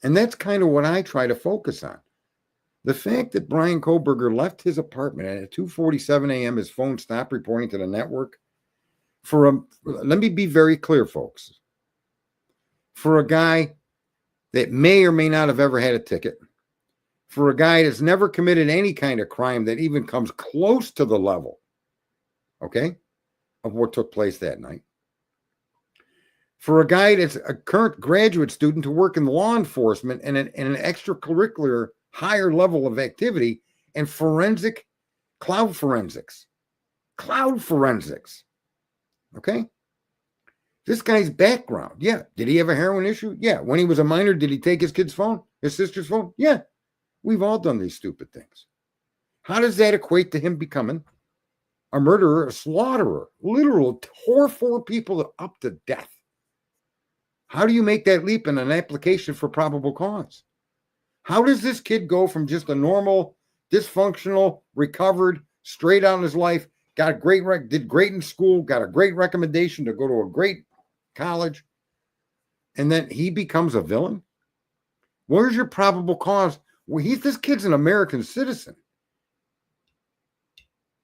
And that's kind of what I try to focus on. The fact that Brian Koberger left his apartment and at 2:47 a.m. his phone stopped reporting to the network let me be very clear, folks. For a guy that may or may not have ever had a ticket, for a guy that's never committed any kind of crime that even comes close to the level, okay, of what took place that night, for a guy that's a current graduate student to work in law enforcement and an extracurricular higher level of activity and cloud forensics, okay? This guy's background, yeah. Did he have a heroin issue? Yeah. When he was a minor, did he take his kid's phone, his sister's phone? Yeah. We've all done these stupid things. How does that equate to him becoming a murderer, a slaughterer, literal, tore 4 people up to death? How do you make that leap in an application for probable cause? How does this kid go from just a normal, dysfunctional, recovered, straight out in his life, got a great did great in school, got a great recommendation to go to a great college, and then he becomes a villain? Where's your probable cause? Well, this kid's an American citizen.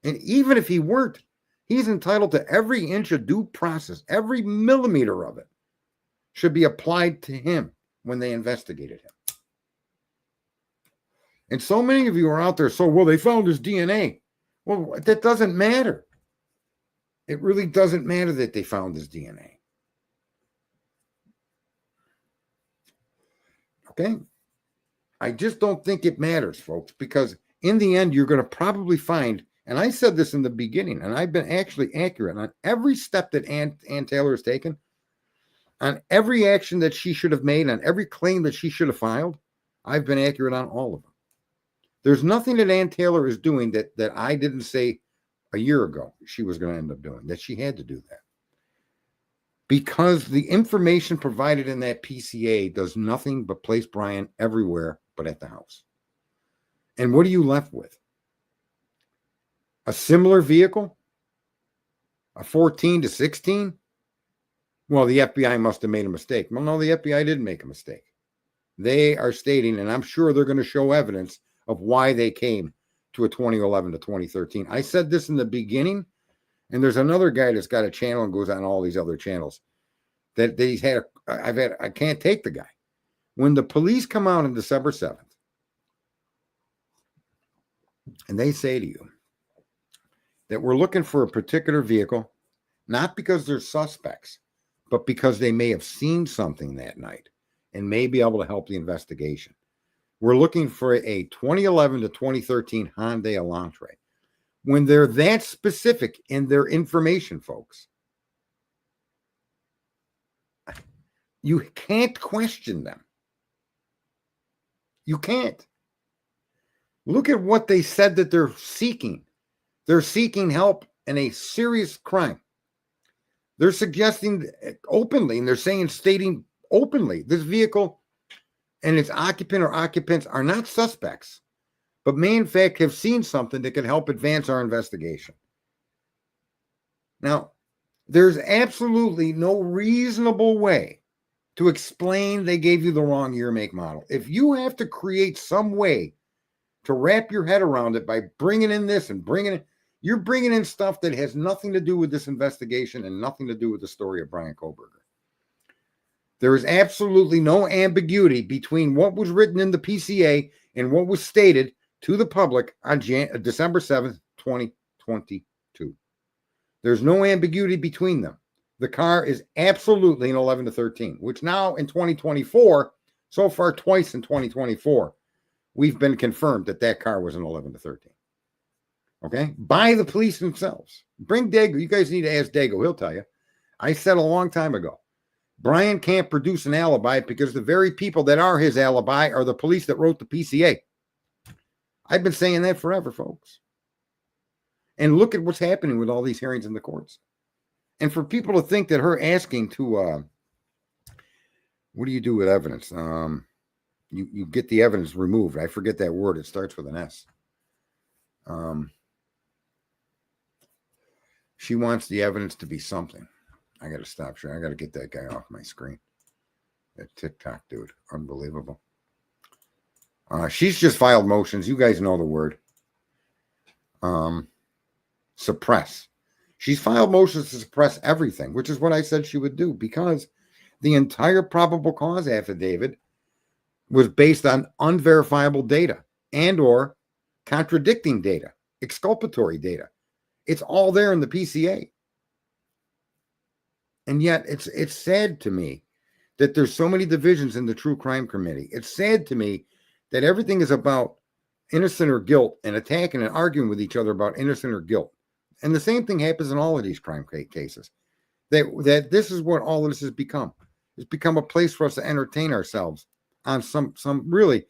And even if he weren't, he's entitled to every inch of due process, every millimeter of it should be applied to him when they investigated him. And so many of you are out there, well, they found his DNA. Well, that doesn't matter. It really doesn't matter that they found his DNA. Okay? I just don't think it matters, folks, because in the end, you're going to probably find, and I said this in the beginning, and I've been actually accurate on every step that Ann Taylor has taken, on every action that she should have made, on every claim that she should have filed. I've been accurate on all of them. There's nothing that Ann Taylor is doing that I didn't say a year ago she was going to end up doing, that she had to do that. Because the information provided in that PCA does nothing but place Brian everywhere but at the house. And what are you left with? A similar vehicle? A 14 to 16? Well, the FBI must have made a mistake. Well, no, the FBI didn't make a mistake. They are stating, and I'm sure they're going to show evidence of why they came to a 2011 to 2013. I said this in the beginning, and there's another guy that's got a channel and goes on all these other channels that he's had. I can't take the guy. When the police come out on December 7th, and they say to you that we're looking for a particular vehicle, not because they're suspects, but because they may have seen something that night and may be able to help the investigation. We're looking for a 2011 to 2013 Hyundai Elantra. When they're that specific in their information, folks, you can't question them. You can't. Look at what they said that they're seeking. They're seeking help in a serious crime. They're suggesting openly, and they're stating openly, this vehicle and its occupant or occupants are not suspects, but may in fact have seen something that could help advance our investigation. Now, there's absolutely no reasonable way to explain they gave you the wrong year, make, model. If you have to create some way to wrap your head around it by bringing in this and you're bringing in stuff that has nothing to do with this investigation and nothing to do with the story of Brian Koberger. There is absolutely no ambiguity between what was written in the PCA and what was stated to the public on December 7th, 2022. There's no ambiguity between them. The car is absolutely an 11 to 13, which now in 2024, so far twice in 2024, we've been confirmed that car was an 11 to 13. Okay? By the police themselves. Bring Dago. You guys need to ask Dago. He'll tell you. I said a long time ago, Brian can't produce an alibi because the very people that are his alibi are the police that wrote the PCA. I've been saying that forever, folks. And look at what's happening with all these hearings in the courts. And for people to think that her asking to, what do you do with evidence? You get the evidence removed. I forget that word. It starts with an S. She wants the evidence to be something. I got to stop sharing. I got to get that guy off my screen. That TikTok dude. Unbelievable. She's just filed motions. You guys know the word. Suppress. She's filed motions to suppress everything, which is what I said she would do, because the entire probable cause affidavit was based on unverifiable data and or contradicting data, exculpatory data. It's all there in the PCA. And yet it's sad to me that there's so many divisions in the True Crime Committee. It's sad to me that everything is about innocent or guilt and attacking and arguing with each other about innocent or guilt. And the same thing happens in all of these crime cases. That this is what all of this has become. It's become a place for us to entertain ourselves on some really,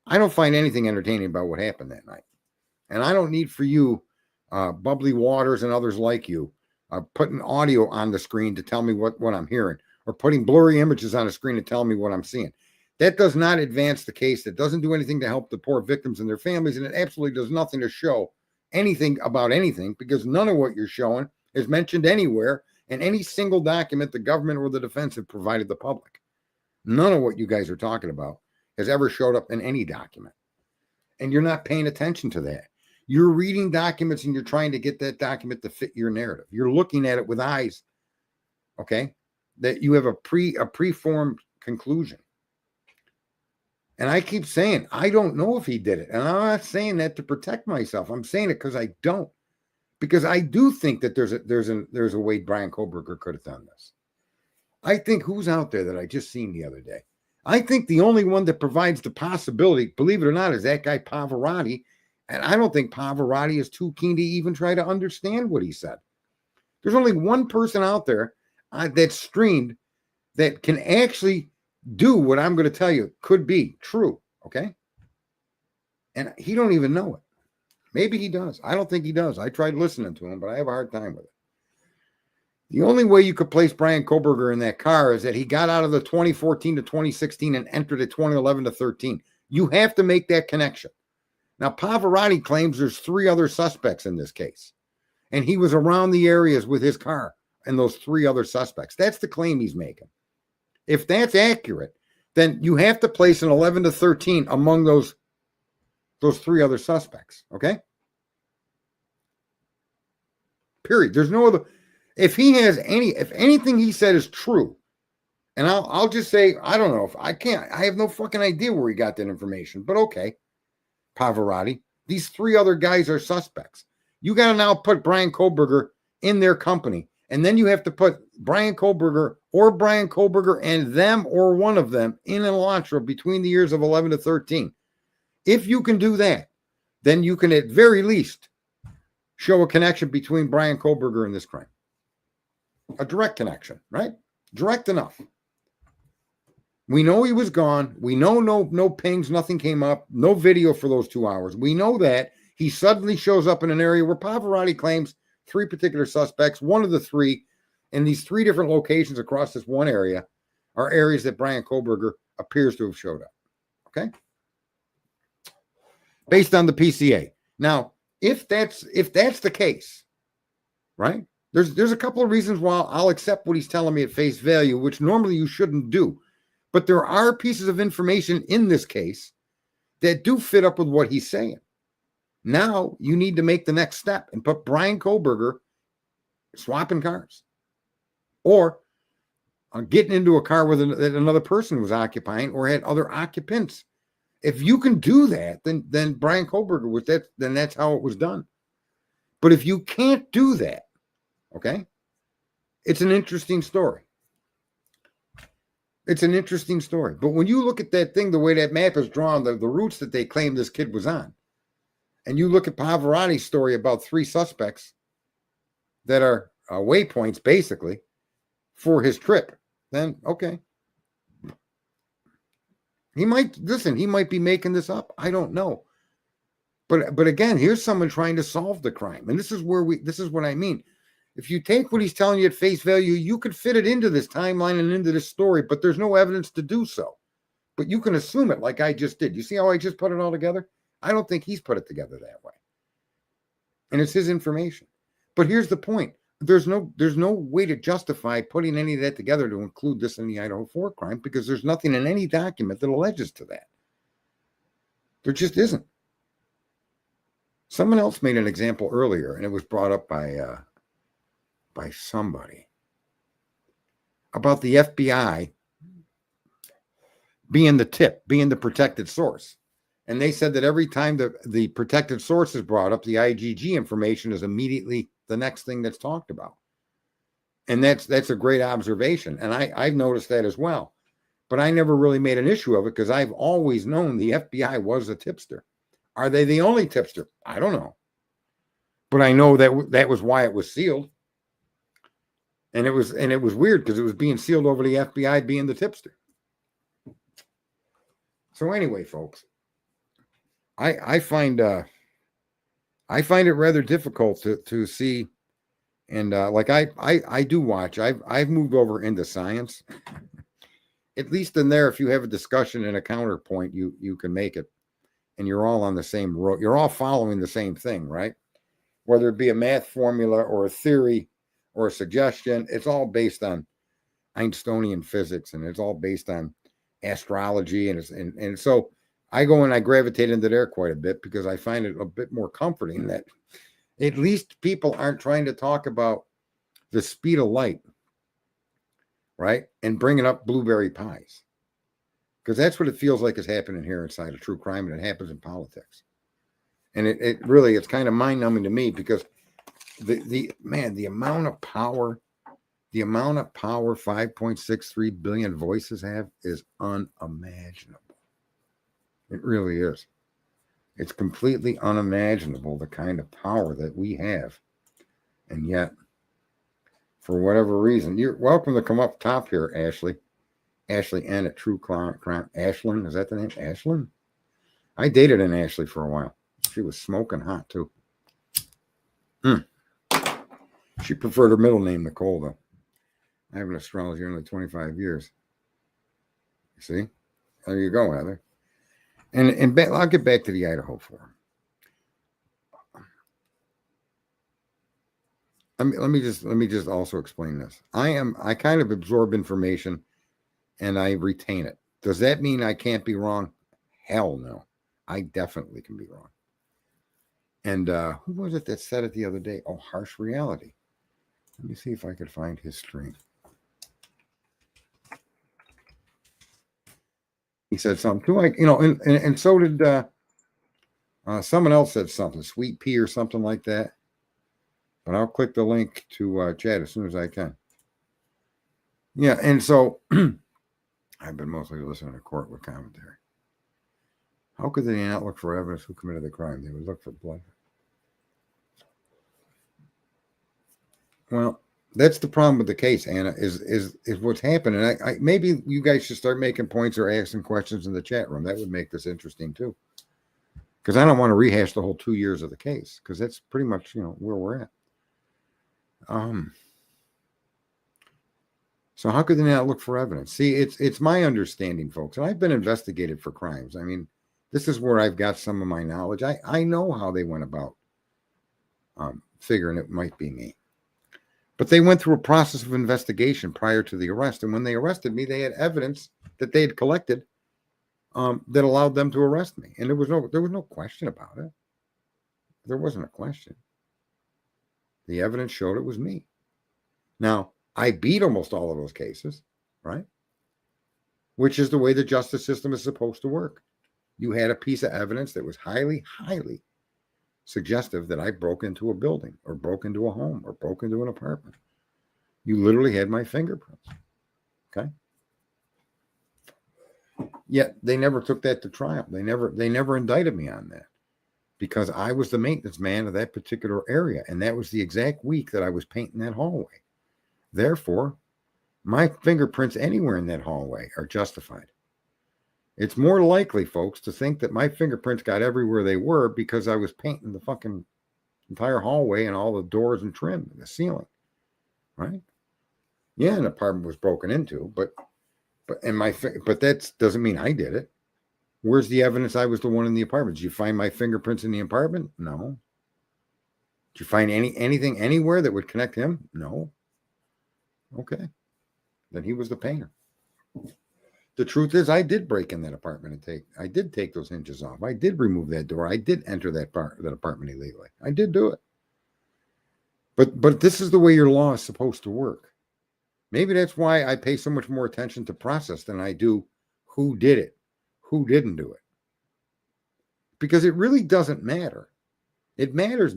I don't find anything entertaining about what happened that night. And I don't need for you, Bubbly Waters and others like you, putting audio on the screen to tell me what I'm hearing, or putting blurry images on the screen to tell me what I'm seeing. That does not advance the case. That doesn't do anything to help the poor victims and their families, and it absolutely does nothing to show anything about anything, because none of what you're showing is mentioned anywhere in any single document the government or the defense have provided the public. None of what you guys are talking about has ever showed up in any document. And you're not paying attention to that. You're reading documents and you're trying to get that document to fit your narrative. You're looking at it with eyes, okay, that you have a preformed conclusion. And I keep saying, I don't know if he did it. And I'm not saying that to protect myself. I'm saying it because I don't. Because I do think that there's a way Brian Koberger could have done this. I think who's out there that I just seen the other day? I think the only one that provides the possibility, believe it or not, is that guy Pavarotti. And I don't think Pavarotti is too keen to even try to understand what he said. There's only one person out there that's streamed that can actually do what I'm going to tell you could be true, okay? And he don't even know it. Maybe he does. I don't think he does. I tried listening to him, but I have a hard time with it. The only way you could place Brian Koberger in that car is that he got out of the 2014 to 2016 and entered at 2011 to 13. You have to make that connection. Now, Pavarotti claims there's 3 other suspects in this case, and he was around the areas with his car and those 3 other suspects. That's the claim he's making. If that's accurate, then you have to place an 11 to 13 among those 3 other suspects, okay? Period. There's no other. If anything he said is true, and I'll just say, I don't know if I have no fucking idea where he got that information, but okay. Pavarotti, these 3 other guys are suspects. You got to now put Brian Koberger in their company, and then you have to put Brian Koberger and them or one of them in an Elantra between the years of 11 to 13. If you can do that, then you can at very least show a connection between Brian Koberger and this crime. A direct connection, right? Direct enough. We know he was gone. We know no pings, nothing came up, no video for those 2 hours. We know that he suddenly shows up in an area where Pavarotti claims 3 particular suspects. One of the 3 in these 3 different locations across this one area are areas that Brian Koberger appears to have showed up. Okay? Based on the PCA. Now, if that's the case, right? There's a couple of reasons why I'll accept what he's telling me at face value, which normally you shouldn't do. But there are pieces of information in this case that do fit up with what he's saying. Now you need to make the next step and put Brian Koberger swapping cars, or getting into a car that another person was occupying or had other occupants. If you can do that, then Brian Koberger was that. Then that's how it was done. But if you can't do that, okay, it's an interesting story. It's an interesting story. But when you look at that thing, the way that map is drawn, the routes that they claim this kid was on, and you look at Pavarotti's story about 3 suspects that are waypoints, basically, for his trip, then, okay. He might be making this up. I don't know. But again, here's someone trying to solve the crime. And this is what I mean. If you take what he's telling you at face value, you could fit it into this timeline and into this story, but there's no evidence to do so. But you can assume it like I just did. You see how I just put it all together? I don't think he's put it together that way. And it's his information. But here's the point. There's no way to justify putting any of that together to include this in the Idaho 4 crime, because there's nothing in any document that alleges to that. There just isn't. Someone else made an example earlier, and it was brought up by somebody about the FBI being the tip, being the protected source. And they said that every time the protected source is brought up, the IgG information is immediately the next thing that's talked about. And that's a great observation. And I've noticed that as well. But I never really made an issue of it because I've always known the FBI was a tipster. Are they the only tipster? I don't know. But I know that was why it was sealed. And it was weird because it was being sealed over the FBI being the tipster. So anyway, folks, I find it rather difficult to see, and like I do watch. I've moved over into science. At least in there, if you have a discussion and a counterpoint, you can make it, and you're all on the same road. You're all following the same thing, right? Whether it be a math formula or a theory or a suggestion, it's all based on Einsteinian physics, and it's all based on astrology, and so I go and I gravitate into there quite a bit because I find it a bit more comforting that at least people aren't trying to talk about the speed of light, right? And bringing up blueberry pies, because that's what it feels like is happening here inside of true crime, and it happens in politics. And it really, it's kind of mind numbing to me because the amount of power 5.63 billion voices have is unimaginable. It really is. It's completely unimaginable, the kind of power that we have. And yet, for whatever reason, you're welcome to come up top here, Ashley. Ashley N at True Crime. Ashlyn, is that the name? Ashlyn? I dated an Ashley for a while. She was smoking hot, too. She preferred her middle name, Nicole, though. I have an astrologer nearly 25 years. You see? There you go, Heather. And I'll get back to the Idaho4. Let me just also explain this. I kind of absorb information and I retain it. Does that mean I can't be wrong? Hell no. I definitely can be wrong. And who was it that said it the other day? Oh, Harsh Reality. Let me see if I could find his stream. He said something too, like, and so did someone else said something, Sweet Pea or something like that. But I'll click the link to chat as soon as I can. Yeah, and so I've been mostly listening to court with commentary. How could they not look for evidence who committed the crime? They would look for blood. Well, that's the problem with the case, Anna, is what's happening. I maybe you guys should start making points or asking questions in the chat room. That would make this interesting too. Because I don't want to rehash the whole 2 years of the case, because that's pretty much, where we're at. So how could they not look for evidence? See, it's my understanding, folks, and I've been investigated for crimes. I mean, this is where I've got some of my knowledge. I know how they went about figuring it might be me. But they went through a process of investigation prior to the arrest. And when they arrested me, they had evidence that they had collected that allowed them to arrest me. And there was no question about it. There wasn't a question. The evidence showed it was me. Now, I beat almost all of those cases, right? Which is the way the justice system is supposed to work. You had a piece of evidence that was highly, highly suggestive that I broke into a building or broke into a home or broke into an apartment. You literally had my fingerprints. Okay. Yet they never took that to trial. They never indicted me on that because I was the maintenance man of that particular area. And that was the exact week that I was painting that hallway. Therefore, my fingerprints anywhere in that hallway are justified. It's more likely, folks, to think that my fingerprints got everywhere they were because I was painting the fucking entire hallway and all the doors and trim and the ceiling, right? Yeah, an apartment was broken into, but that doesn't mean I did it. Where's the evidence I was the one in the apartment? Did you find my fingerprints in the apartment? No. Did you find anything anywhere that would connect him? No. Okay. Then he was the painter. The truth is, I did break in that apartment and I did take those hinges off. I did remove that door. I did enter that apartment illegally. I did do it. But this is the way your law is supposed to work. Maybe that's why I pay so much more attention to process than I do who did it, who didn't do it. Because it really doesn't matter. It matters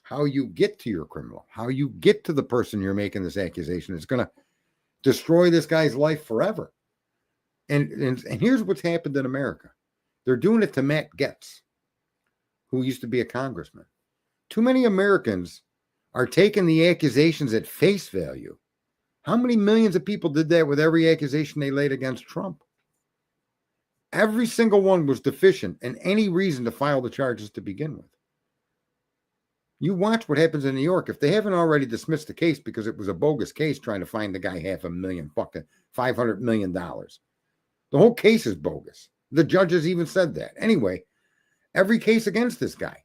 how you get to your criminal, how you get to the person you're making this accusation. It's going to destroy this guy's life forever. And here's what's happened in America. They're doing it to Matt Gaetz, who used to be a congressman. Too many Americans are taking the accusations at face value. How many millions of people did that with every accusation they laid against Trump? Every single one was deficient in any reason to file the charges to begin with. You watch what happens in New York. If they haven't already dismissed the case because it was a bogus case trying to find the guy $500 million. The whole case is bogus. The judges even said that. Anyway, every case against this guy,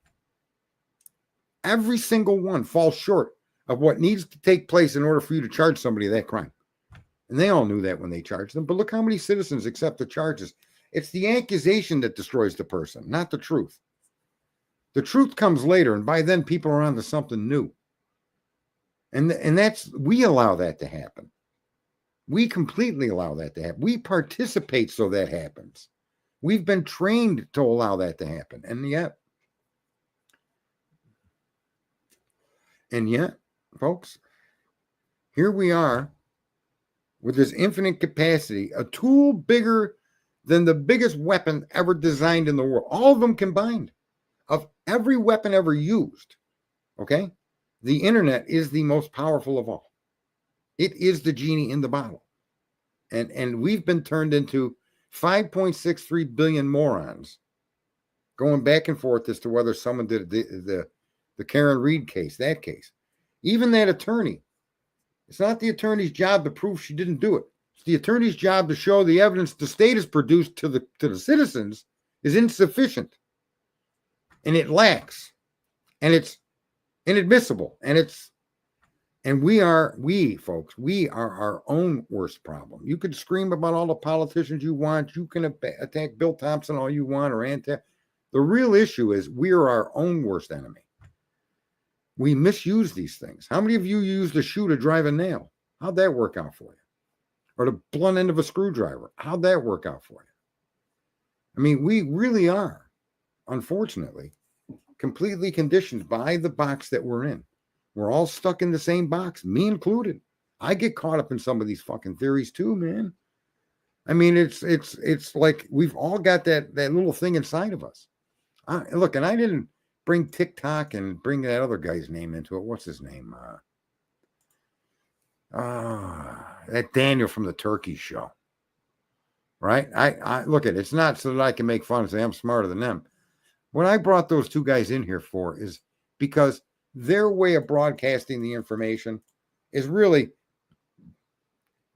every single one falls short of what needs to take place in order for you to charge somebody that crime. And they all knew that when they charged them. But look how many citizens accept the charges. It's the accusation that destroys the person, not the truth. The truth comes later, and by then people are on to something new. And we allow that to happen. We completely allow that to happen. We participate so that happens. We've been trained to allow that to happen. And yet, folks, here we are with this infinite capacity, a tool bigger than the biggest weapon ever designed in the world. All of them combined. Of every weapon ever used, okay? The internet is the most powerful of all. It is the genie in the bottle. And we've been turned into 5.63 billion morons going back and forth as to whether someone did the Karen Reed case, that case. Even that attorney, it's not the attorney's job to prove she didn't do it. It's the attorney's job to show the evidence the state has produced to the citizens is insufficient. And it lacks, and it's inadmissible, and we folks, we are our own worst problem. You could scream about all the politicians you want. You can attack Bill Thompson all you want, or the real issue is we are our own worst enemy. We misuse these things. How many of you used a shoe to drive a nail? How'd that work out for you? Or the blunt end of a screwdriver? How'd that work out for you? I mean, we really are, unfortunately, completely conditioned by the box that we're in. We're all stuck in the same box, me included. I get caught up in some of these fucking theories too, man. I mean, it's like we've all got that little thing inside of us. Look, and I didn't bring TikTok and bring that other guy's name into it. What's his name? That Daniel from the Turkey Show. Right? I look at it. It's not so that I can make fun and say I'm smarter than them. What I brought those two guys in here for is because their way of broadcasting the information is really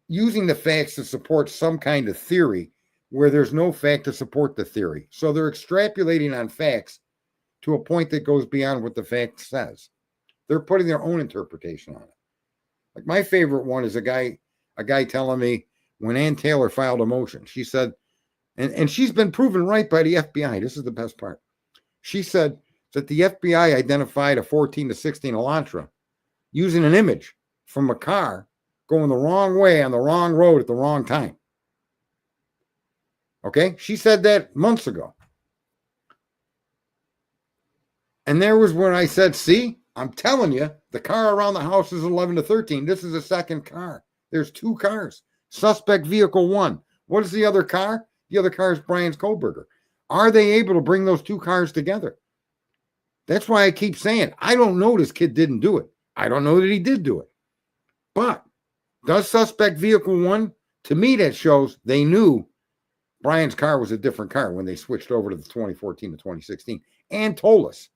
using the facts to support some kind of theory where there's no fact to support the theory. So they're extrapolating on facts to a point that goes beyond what the fact says. They're putting their own interpretation on it. Like my favorite one is a guy telling me when Ann Taylor filed a motion, she said, and she's been proven right by the FBI. This is the best part. She said that the FBI identified a 14 to 16 Elantra using an image from a car going the wrong way on the wrong road at the wrong time. Okay? She said that months ago. And there was when I said, see, I'm telling you, the car around the house is 11 to 13. This is a second car. There's two cars. Suspect vehicle 1. What is the other car? The other car is Brian's Kohlberger. Are they able to bring those two cars together? That's why I keep saying, I don't know this kid didn't do it. I don't know that he did do it. But does suspect vehicle 1? To me, that shows they knew Brian's car was a different car when they switched over to the 2014 to 2016 and told us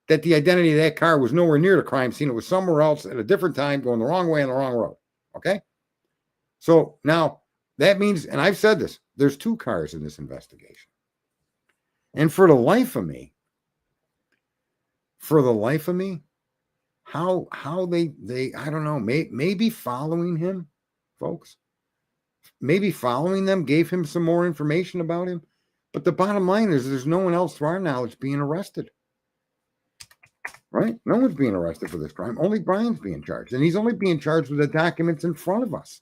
that the identity of that car was nowhere near the crime scene. It was somewhere else at a different time going the wrong way on the wrong road. Okay? So now that means, and I've said this, there's two cars in this investigation. And for the life of me, how they I don't know, maybe following him, folks. maybe following them gave him some more information about him. But the bottom line is there's no one else to our knowledge being arrested. Right? No one's being arrested for this crime. Only Brian's being charged. And he's only being charged with the documents in front of us.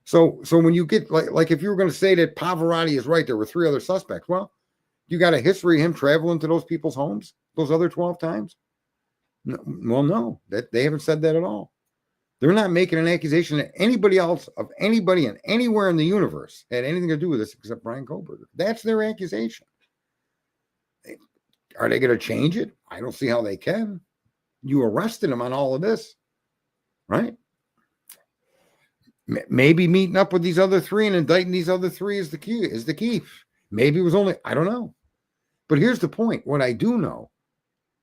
So when you get like if you were going to say that Pavarotti is right, there were 3 other suspects. Well, you got a history of him traveling to those people's homes those other 12 times? No, well, no, that they haven't said that at all. They're not making an accusation that anybody else of anybody and anywhere in the universe had anything to do with this except Brian Koberger. That's their accusation. Are they going to change it? I don't see how they can. You arrested him on all of this, right? Maybe meeting up with these other 3 and indicting these other 3 is the key. Maybe it was only, I don't know. But here's the point. What I do know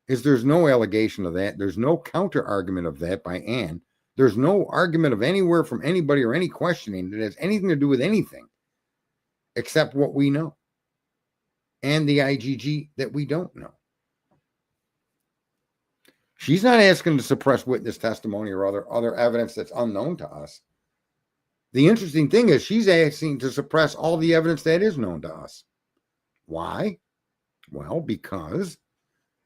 is there's no allegation of that. There's no counter argument of that by Ann. There's no argument of anywhere from anybody or any questioning that has anything to do with anything except what we know and the IGG that we don't know. She's not asking to suppress witness testimony or other evidence that's unknown to us. The interesting thing is she's asking to suppress all the evidence that is known to us. Why? Well, because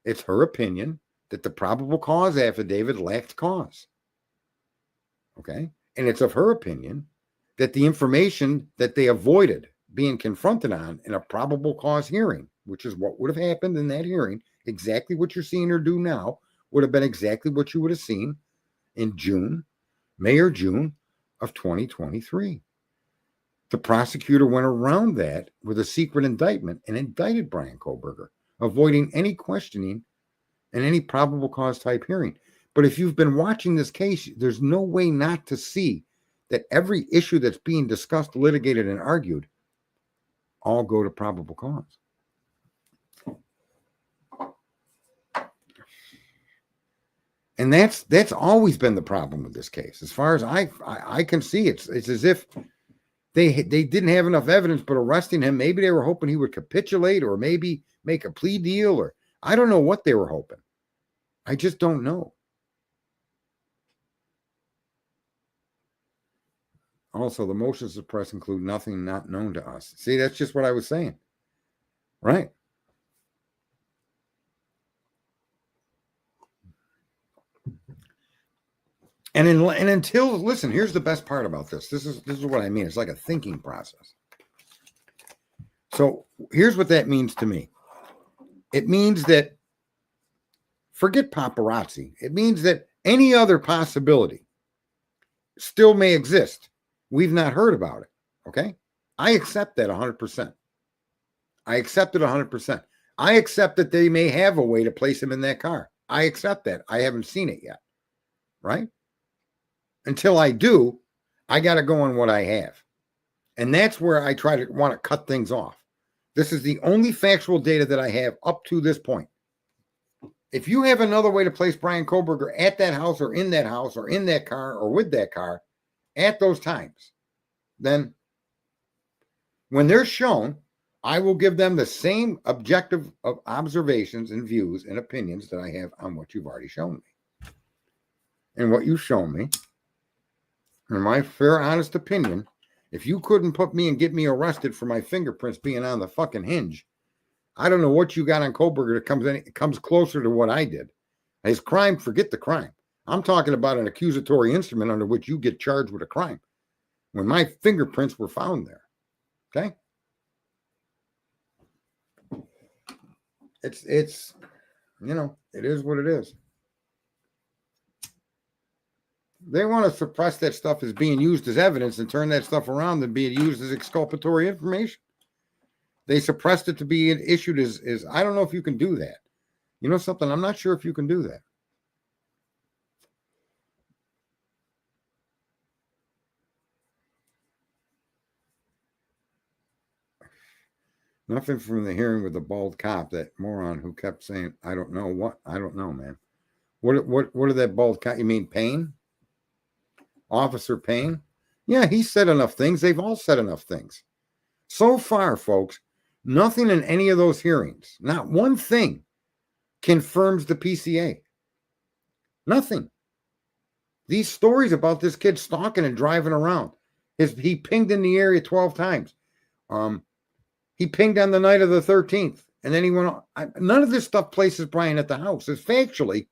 it's her opinion that the probable cause affidavit lacked cause. Okay? And it's of her opinion that the information that they avoided being confronted on in a probable cause hearing, which is what would have happened in that hearing, exactly what you're seeing her do now, would have been exactly what you would have seen in May or June of 2023. The prosecutor went around that with a secret indictment and indicted Brian Koberger, avoiding any questioning and any probable cause type hearing. But if you've been watching this case, there's no way not to see that every issue that's being discussed, litigated, and argued all go to probable cause. And that's always been the problem with this case. As far as I can see, it's as if they didn't have enough evidence, but arresting him, maybe they were hoping he would capitulate or maybe make a plea deal, or I don't know what they were hoping. I just don't know. Also, the motions to suppress include nothing not known to us. See, that's just what I was saying. Right? And until, listen, here's the best part about this. This is what I mean. It's like a thinking process. So here's what that means to me. It means that, forget paparazzi. It means that any other possibility still may exist. We've not heard about it. Okay? I accept that 100%. I accept it 100%. I accept that they may have a way to place him in that car. I accept that. I haven't seen it yet. Right? Until I do, I got to go on what I have. And that's where I want to cut things off. This is the only factual data that I have up to this point. If you have another way to place Brian Koberger at that house or in that car or with that car at those times, then when they're shown, I will give them the same objective of observations and views and opinions that I have on what you've already shown me. And what you've shown me, in my fair, honest opinion, if you couldn't put me and get me arrested for my fingerprints being on the fucking hinge, I don't know what you got on Koberger that comes closer to what I did. His crime, forget the crime. I'm talking about an accusatory instrument under which you get charged with a crime when my fingerprints were found there. Okay? It's it is what it is. They want to suppress that stuff as being used as evidence and turn that stuff around and be used as exculpatory information. They suppressed it to be issued as I don't know if you can do that. You know something? I'm not sure if you can do that. Nothing from the hearing with the bald cop, that moron who kept saying, I don't know what. I don't know, man. What did that bald cop, you mean Payne? Officer Payne? Yeah, he said enough things. They've all said enough things. So far, folks, nothing in any of those hearings, not one thing, confirms the PCA. Nothing. These stories about this kid stalking and driving around, He pinged in the area 12 times. He pinged on the night of the 13th, and then he went on. None of this stuff places Brian at the house. It's factually,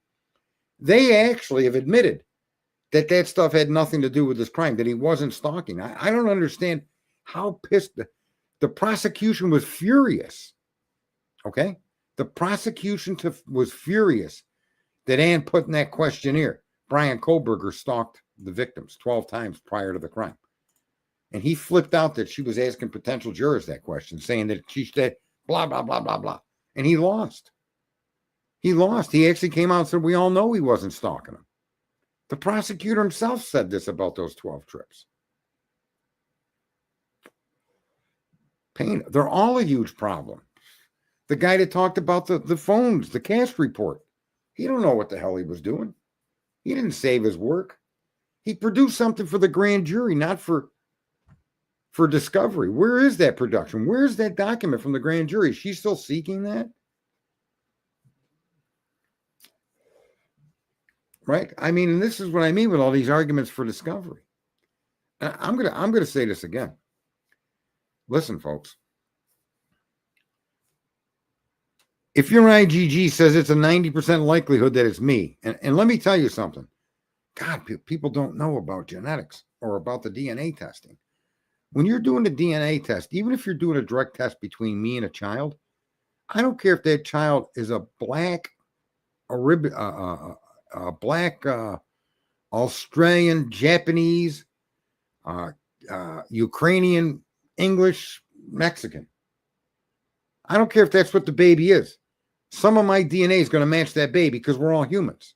they actually have admitted that stuff had nothing to do with this crime, that he wasn't stalking. I don't understand how pissed the prosecution was furious. Okay? The prosecution was furious that Ann put in that questionnaire, Brian Kohlberger stalked the victims 12 times prior to the crime. And he flipped out that she was asking potential jurors that question, saying that she said blah, blah, blah, blah, blah. And he lost. He lost. He actually came out and said, we all know he wasn't stalking them. The prosecutor himself said this about those 12 trips. Pain. They're all a huge problem. The guy that talked about the phones, the cash report, he don't know what the hell he was doing. He didn't save his work. He produced something for the grand jury, not for discovery. Where is that production? Where's that document from the grand jury? Is she still seeking that? Right? I mean, and this is what I mean with all these arguments for discovery. And I'm gonna say this again. Listen, folks. If your IgG says it's a 90% likelihood that it's me, and let me tell you something. God, people don't know about genetics or about the DNA testing. When you're doing a DNA test, even if you're doing a direct test between me and a child, I don't care if that child is a black, Australian, Japanese, Ukrainian, English, Mexican. I don't care if that's what the baby is. Some of my DNA is going to match that baby because we're all humans.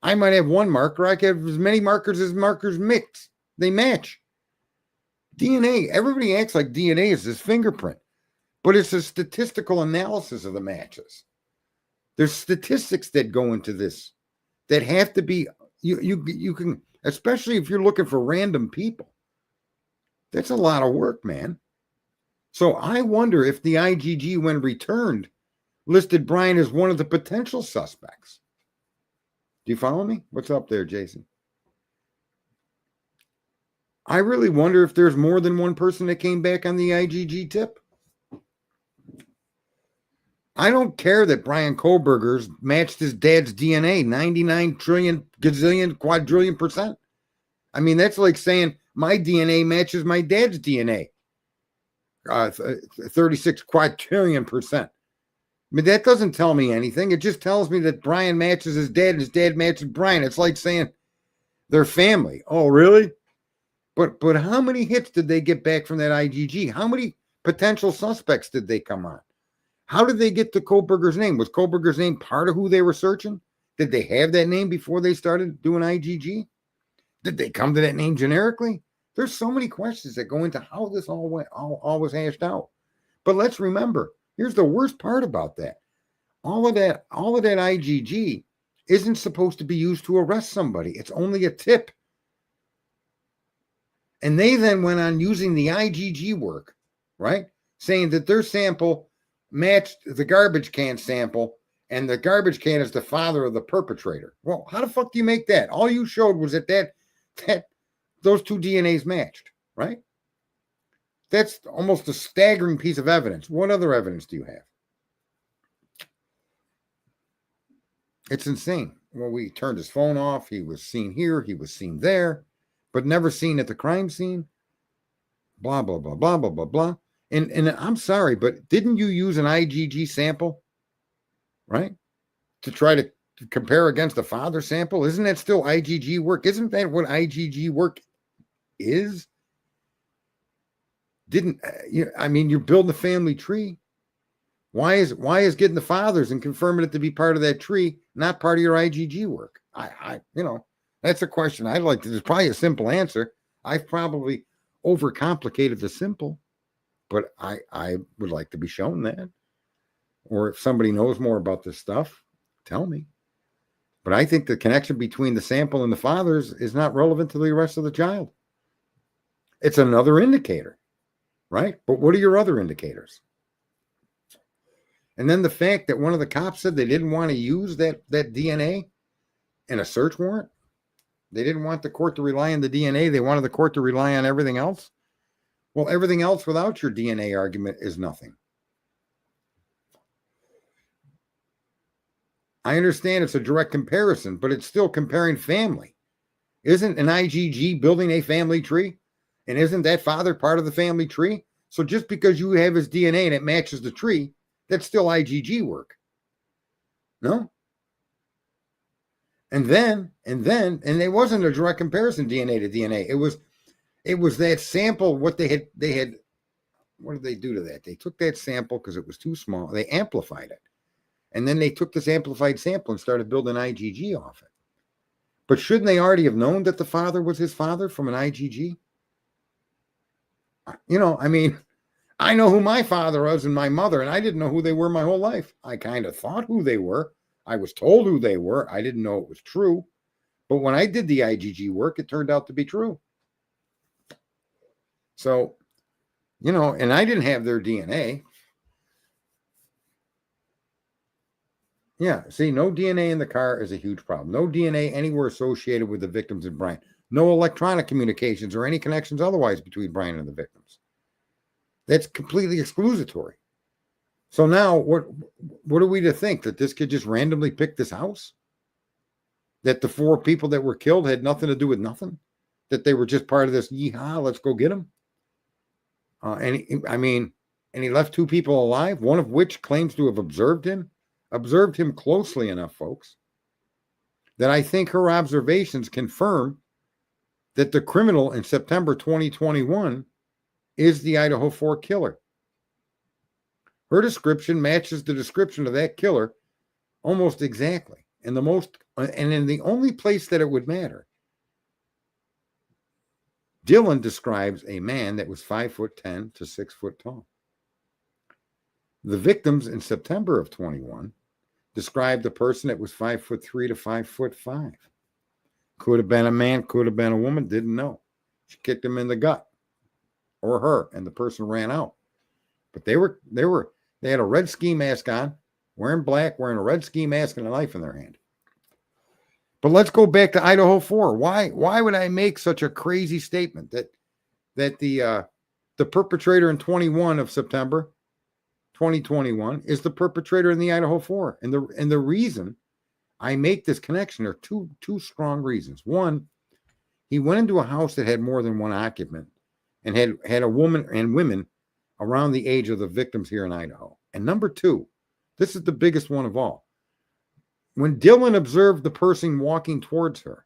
I might have one marker. I can have as many markers as markers mix. They match. DNA, everybody acts like DNA is this fingerprint, but it's a statistical analysis of the matches. There's statistics that go into this that have to be, you can, especially if you're looking for random people. That's a lot of work, man. So I wonder if the IgG, when returned, listed Brian as one of the potential suspects. Do you follow me? What's up there, Jason? I really wonder if there's more than one person that came back on the IgG tip. I don't care that Brian Kohlberger's matched his dad's DNA 99 trillion, gazillion, quadrillion %. I mean, that's like saying my DNA matches my dad's DNA. 36 quadrillion %. I mean, that doesn't tell me anything. It just tells me that Brian matches his dad and his dad matches Brian. It's like saying they're family. Oh, really? But how many hits did they get back from that IgG? How many potential suspects did they come on? How did they get to Kohlberger's name? Was Kohlberger's name part of who they were searching? Did they have that name before they started doing IgG? Did they come to that name generically? There's so many questions that go into how this all was hashed out. But let's remember, here's the worst part about that. All of that IgG isn't supposed to be used to arrest somebody. It's only a tip. And they then went on using the IgG work, right? Saying that their sample matched the garbage can sample, and the garbage can is the father of the perpetrator. Well, how the fuck do you make that? All you showed was that those two DNAs matched, right? That's almost a staggering piece of evidence. What other evidence do you have? It's insane. Well, we turned his phone off. He was seen here. He was seen there, but never seen at the crime scene. Blah, blah, blah, blah, blah, blah, blah. And I'm sorry, but didn't you use an IgG sample, right, to try to compare against the father sample? Isn't that still IgG work? Isn't that what IgG work is? I mean, you're building a family tree. Why is getting the fathers and confirming it to be part of that tree not part of your IgG work? That's a question I'd like to. There's probably a simple answer. I've probably overcomplicated the simple, but I would like to be shown that. Or if somebody knows more about this stuff, tell me. But I think the connection between the sample and the fathers is not relevant to the arrest of the child. It's another indicator, right? But what are your other indicators? And then the fact that one of the cops said they didn't want to use that DNA in a search warrant. They didn't want the court to rely on the DNA. They wanted the court to rely on everything else. Well, everything else without your DNA argument is nothing. I understand it's a direct comparison, but it's still comparing family. Isn't an IgG building a family tree? And isn't that father part of the family tree? So just because you have his DNA and it matches the tree, that's still IgG work. No? And it wasn't a direct comparison DNA to DNA. It was that sample, what they had, what did they do to that? They took that sample because it was too small. They amplified it. And then they took this amplified sample and started building IgG off it. But shouldn't they already have known that the father was his father from an IgG? You know, I mean, I know who my father was and my mother, and I didn't know who they were my whole life. I kind of thought who they were. I was told who they were. I didn't know it was true. But when I did the IgG work, it turned out to be true. So, you know, and I didn't have their DNA. Yeah, see, no DNA in the car is a huge problem. No DNA anywhere associated with the victims and Brian. No electronic communications or any connections otherwise between Brian and the victims. That's completely exclusatory. So now what are we to think? That this kid just randomly picked this house? That the 4 people that were killed had nothing to do with nothing? That they were just part of this, yeehaw, let's go get them? And he left 2 people alive, one of which claims to have observed him closely enough, folks, that I think her observations confirm that the criminal in September 2021 is the Idaho4 killer. Her description matches the description of that killer almost exactly. And in the only place that it would matter, Dylan describes a man that was 5'10" to 6 foot tall. The victims in September of 21 described a person that was 5'3" to 5'5". Could have been a man, could have been a woman, didn't know. She kicked him in the gut, or her, and the person ran out. But they had a red ski mask on, wearing black, wearing a red ski mask and a knife in their hand. But let's go back to Idaho4. Why would I make such a crazy statement that the perpetrator in 21 of September 2021 is the perpetrator in the Idaho4? And the reason I make this connection are two strong reasons. One, he went into a house that had more than one occupant and had a woman and women around the age of the victims here in Idaho. And number 2, this is the biggest one of all. When Dylan observed the person walking towards her,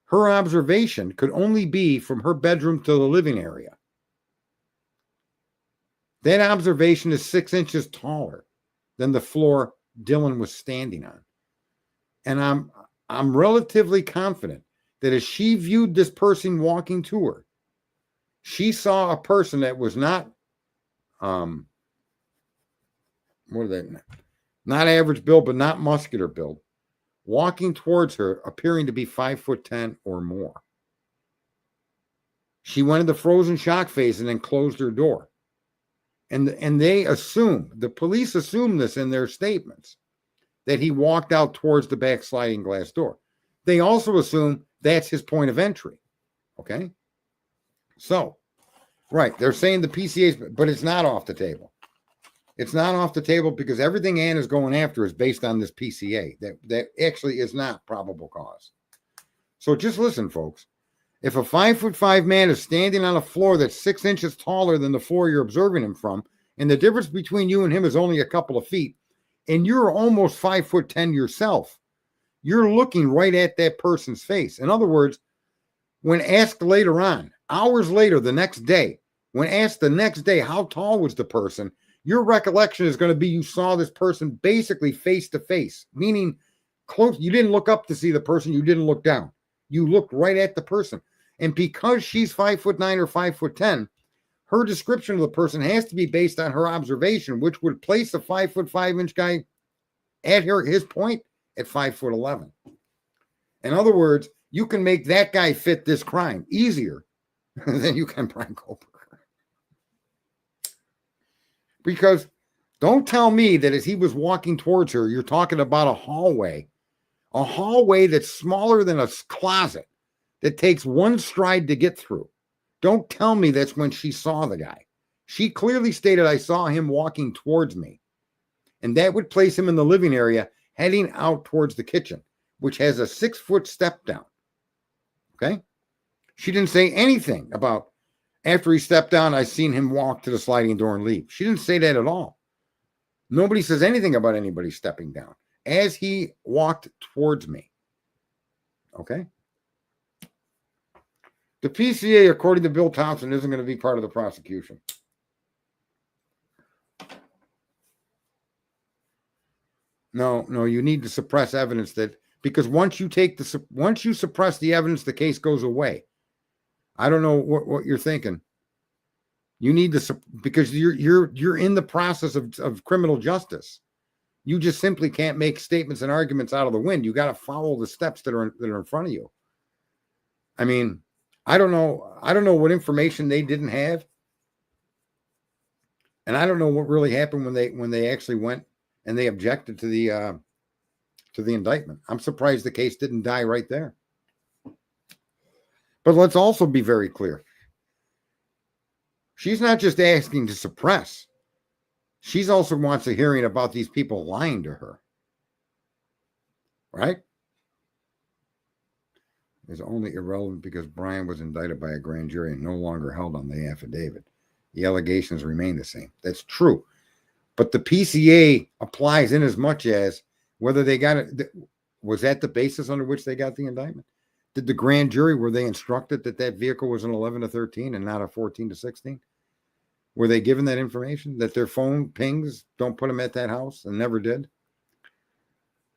her observation could only be from her bedroom to the living area. That observation is 6 inches taller than the floor Dylan was standing on. And I'm relatively confident that as she viewed this person walking to her, she saw a person that was not not average build, but not muscular build, walking towards her, appearing to be 5'10" or more. She went into frozen shock phase and then closed her door. And they assume, the police assume this in their statements, that he walked out towards the back sliding glass door. They also assume that's his point of entry. Okay? So, right, they're saying the PCA's, but it's not off the table. It's not off the table because everything Ann is going after is based on this PCA. That actually is not probable cause. So just listen, folks. If a 5'5" man is standing on a floor that's 6 inches taller than the floor you're observing him from, and the difference between you and him is only a couple of feet, and you're almost 5'10" yourself, you're looking right at that person's face. In other words, when asked later on, hours later, the next day, when asked the next day, how tall was the person, your recollection is going to be you saw this person basically face to face, meaning close. You didn't look up to see the person. You didn't look down. You looked right at the person. And because she's 5'9" or 5'10", her description of the person has to be based on her observation, which would place a 5'5" guy at his point at 5'11". In other words, you can make that guy fit this crime easier than you can Brian Goldberg. Because don't tell me that as he was walking towards her, you're talking about a hallway A hallway that's smaller than a closet that takes one stride to get through. Don't tell me that's when she saw the guy. She clearly stated, I saw him walking towards me. And that would place him in the living area heading out towards the kitchen, which has a 6-foot step down. Okay? She didn't say anything about after he stepped down, I seen him walk to the sliding door and leave. She didn't say that at all. Nobody says anything about anybody stepping down as he walked towards me. Okay? The PCA, according to Bill Thompson, isn't going to be part of the prosecution. No, you need to suppress evidence because once you suppress the evidence, the case goes away. I don't know what you're thinking. You need to, because you're in the process of criminal justice. You just simply can't make statements and arguments out of the wind. You got to follow the steps that are in front of you. I mean, I don't know what information they didn't have, and I don't know what really happened when they actually went and they objected to the indictment. I'm surprised the case didn't die right there. But let's also be very clear. She's not just asking to suppress. She's also wants a hearing about these people lying to her. Right? It's only irrelevant because Brian was indicted by a grand jury and no longer held on the affidavit. The allegations remain the same. That's true. But the PCA applies in as much as whether they got it. Was that the basis under which they got the indictment? Did the grand jury, were they instructed that vehicle was an 11 to 13 and not a 14 to 16? Were they given that information that their phone pings don't put them at that house and never did?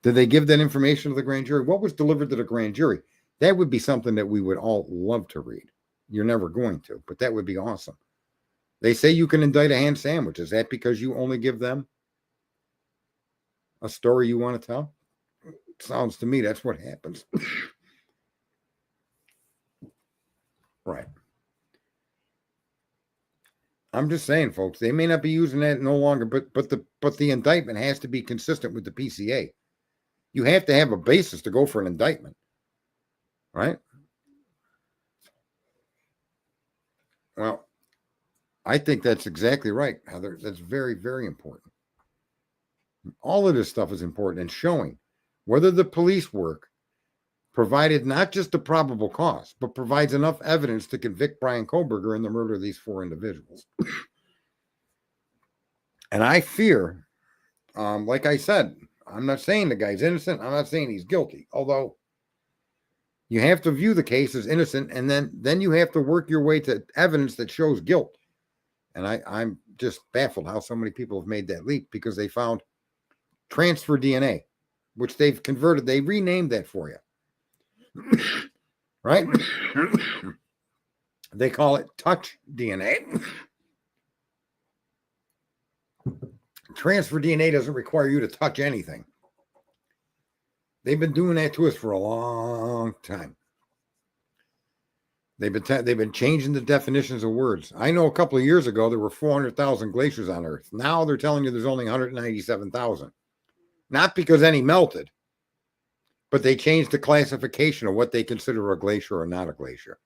Did they give that information to the grand jury? What was delivered to the grand jury? That would be something that we would all love to read. You're never going to, but that would be awesome. They say you can indict a ham sandwich. Is that because you only give them a story you want to tell? Sounds to me that's what happens. Right. I'm just saying, folks, they may not be using that no longer, but the indictment has to be consistent with the PCA. You have to have a basis to go for an indictment. Right? Well, I think that's exactly right, Heather. That's very, very important. All of this stuff is important and showing whether the police work provided not just a probable cause, but provides enough evidence to convict Brian Koberger in the murder of these 4 individuals. And I fear, like I said, I'm not saying the guy's innocent. I'm not saying he's guilty, although you have to view the case as innocent, and then you have to work your way to evidence that shows guilt. And I'm just baffled how so many people have made that leap because they found transfer DNA, which they've converted. They renamed that for you. Right? They call it touch DNA. Transfer DNA doesn't require you to touch anything. They've been doing that to us for a long time. They've been changing the definitions of words. I know a couple of years ago there were 400,000 glaciers on Earth. Now they're telling you there's only 197,000. Not because any melted, but they changed the classification of what they consider a glacier or not a glacier.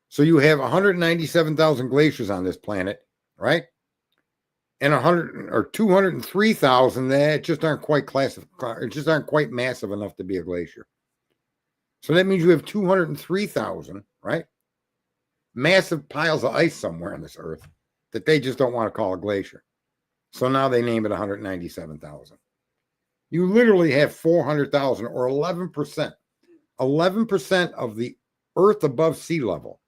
So you have 197,000 glaciers on this planet, right? And 100 or 203,000 that just aren't quite classified, just aren't quite massive enough to be a glacier. So that means you have 203,000, right? Massive piles of ice somewhere on this earth that they just don't want to call a glacier. So now they name it 197,000. You literally have 400,000 or 11%. 11% of the earth above sea level.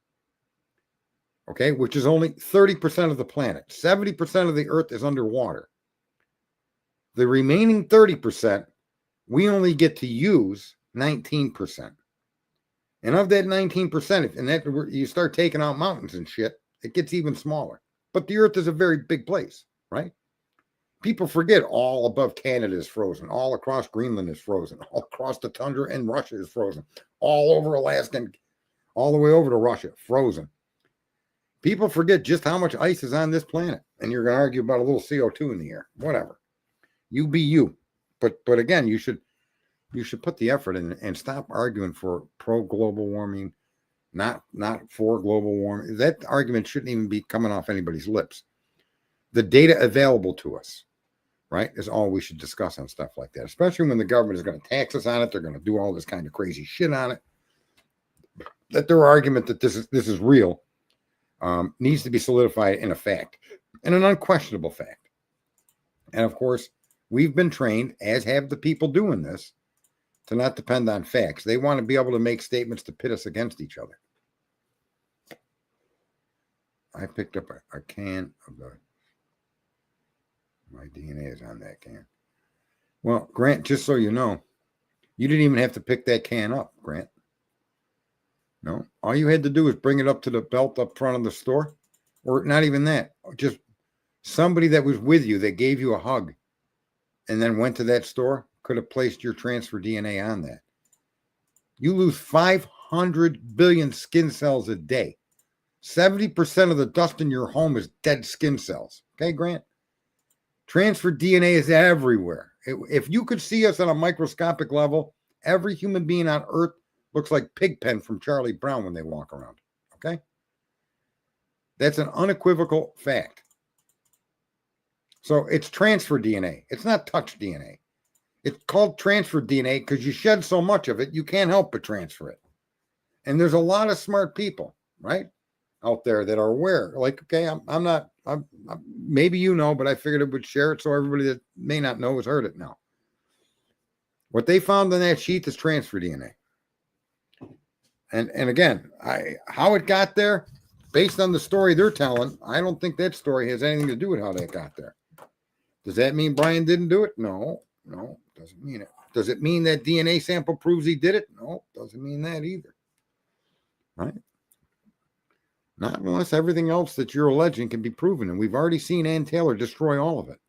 Okay, which is only 30% of the planet. 70% of the earth is underwater. The remaining 30%, we only get to use 19%. And of that 19%, and that you start taking out mountains and shit, it gets even smaller. But the earth is a very big place, right? People forget all above Canada is frozen. All across Greenland is frozen. All across the tundra in Russia is frozen. All over Alaska and all the way over to Russia, frozen. People forget just how much ice is on this planet. And you're going to argue about a little CO2 in the air. Whatever. You be you. But again, you should you should put the effort in and stop arguing for pro global warming, not for global warming. That argument shouldn't even be coming off anybody's lips. The data available to us, right, is all we should discuss on stuff like that, especially when the government is going to tax us on it. They're going to do all this kind of crazy shit on it. That their argument that this is real needs to be solidified in a fact, and an unquestionable fact. And of course, we've been trained, as have the people doing this, to not depend on facts. They want to be able to make statements to pit us against each other. I picked up a can of my DNA is on that can. Well, Grant, just so you know, you didn't even have to pick that can up, Grant. No, all you had to do was bring it up to the belt up front of the store, or not even that. Just somebody that was with you that gave you a hug and then went to that store could have placed your transfer DNA on that. You lose 500 billion skin cells a day. 70% of the dust in your home is dead skin cells. Okay, Grant? Transfer DNA is everywhere. If you could see us on a microscopic level, every human being on Earth looks like Pigpen from Charlie Brown when they walk around. Okay? That's an unequivocal fact. So it's transfer DNA. It's not touch DNA. It's called transfer DNA because you shed so much of it, you can't help but transfer it. And there's a lot of smart people, right, out there that are aware. Like, okay, I'm maybe you know, but I figured it would share it so everybody that may not know has heard it now. What they found on that sheet is transfer DNA. And again, how it got there, based on the story they're telling, I don't think that story has anything to do with how that got there. Does that mean Brian didn't do it? No, doesn't mean it. Does it mean that DNA sample proves he did it? No, doesn't mean that either. Right? Not unless everything else that you're alleging can be proven. And we've already seen Ann Taylor destroy all of it.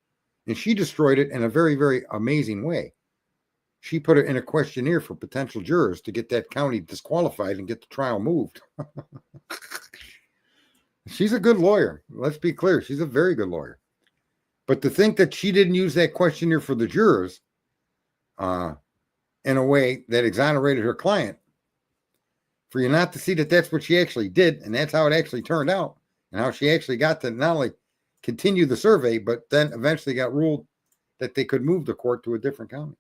And she destroyed it in a very, very amazing way. She put it in a questionnaire for potential jurors to get that county disqualified and get the trial moved. She's a good lawyer. Let's be clear. She's a very good lawyer. But to think that she didn't use that questionnaire for the jurors in a way that exonerated her client, for you not to see that that's what she actually did, and that's how it actually turned out, and how she actually got to not only continue the survey, but then eventually got ruled that they could move the court to a different county.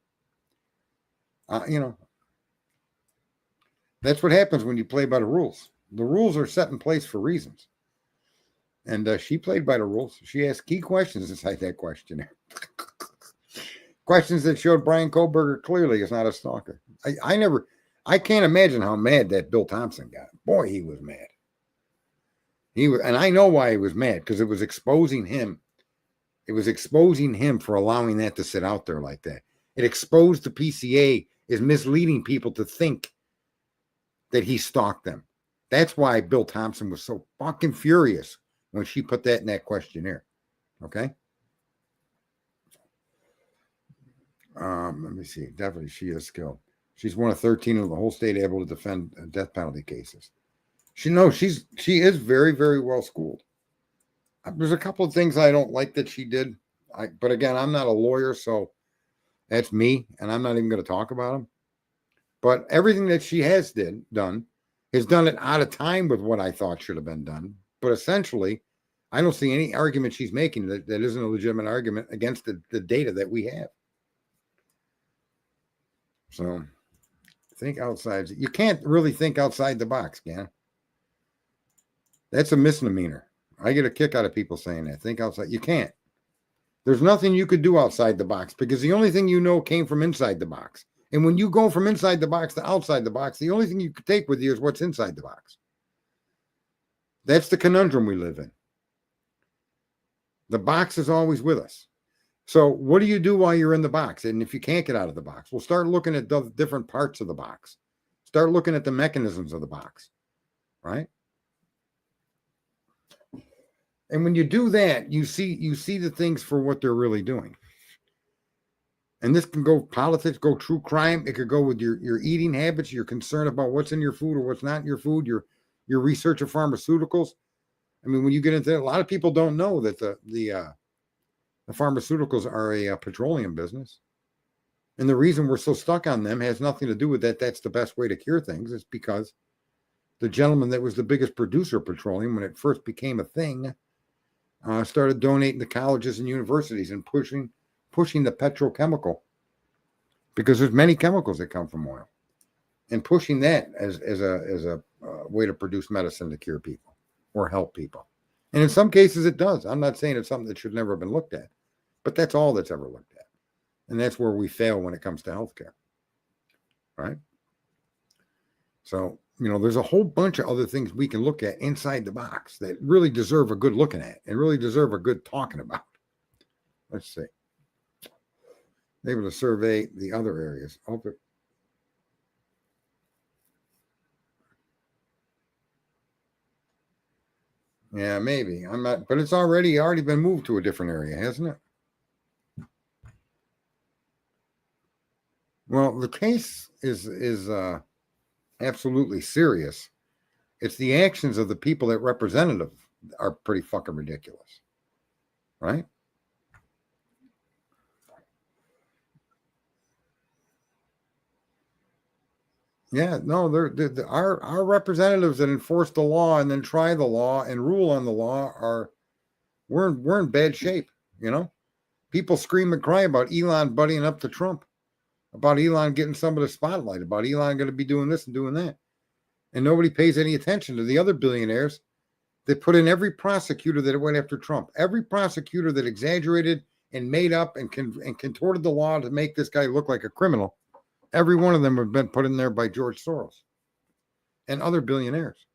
That's what happens when you play by the rules. The rules are set in place for reasons. And she played by the rules. She asked key questions inside that questionnaire. Questions that showed Brian Koberger clearly is not a stalker. I can't imagine how mad that Bill Thompson got. Boy, he was mad. And I know why he was mad, because it was exposing him. It was exposing him for allowing that to sit out there like that. It exposed the PCA as misleading people to think that he stalked them. That's why Bill Thompson was so fucking furious when she put that in that questionnaire. Okay? Let me see. Definitely, she is skilled. She's one of 13 of the whole state able to defend death penalty cases. She is very, very well schooled. There's a couple of things I don't like that she did. But again, I'm not a lawyer, so that's me, and I'm not even going to talk about them. But everything that she has done it out of time with what I thought should have been done. But essentially, I don't see any argument she's making that isn't a legitimate argument against the data that we have. So think outside. You can't really think outside the box, Gan. That's a misdemeanor. I get a kick out of people saying that. Think outside. You can't. There's nothing you could do outside the box, because the only thing you know came from inside the box. And when you go from inside the box to outside the box, the only thing you could take with you is what's inside the box. That's the conundrum we live in. The box is always with us. So what do you do while you're in the box? And if you can't get out of the box, well, start looking at the different parts of the box. Start looking at the mechanisms of the box, right? And when you do that, you see the things for what they're really doing. And this can go politics, go true crime. It could go with your eating habits, your concern about what's in your food or what's not in your food, your research of pharmaceuticals. I mean, when you get into that, a lot of people don't know that the pharmaceuticals are a petroleum business. And the reason we're so stuck on them has nothing to do with that. That's the best way to cure things. It's because the gentleman that was the biggest producer of petroleum when it first became a thing started donating to colleges and universities and pushing the petrochemical, because there's many chemicals that come from oil, and pushing that as a way to produce medicine to cure people or help people. And in some cases it does. I'm not saying it's something that should never have been looked at, but that's all that's ever looked at. And that's where we fail when it comes to healthcare, right? So, there's a whole bunch of other things we can look at inside the box that really deserve a good looking at and really deserve a good talking about. Let's see. Able to survey the other areas. Yeah, maybe. I'm not, but it's already been moved to a different area, hasn't it? Well, the case is absolutely serious. It's the actions of the people that representative are pretty fucking ridiculous, right? Yeah, no, they're our representatives that enforce the law and then try the law and rule on the law we're in bad shape. People scream and cry about Elon buddying up to Trump, about Elon getting some of the spotlight, about Elon going to be doing this and doing that. And nobody pays any attention to the other billionaires that put in every prosecutor that went after Trump, every prosecutor that exaggerated and made up and contorted the law to make this guy look like a criminal. Every one of them have been put in there by George Soros and other billionaires.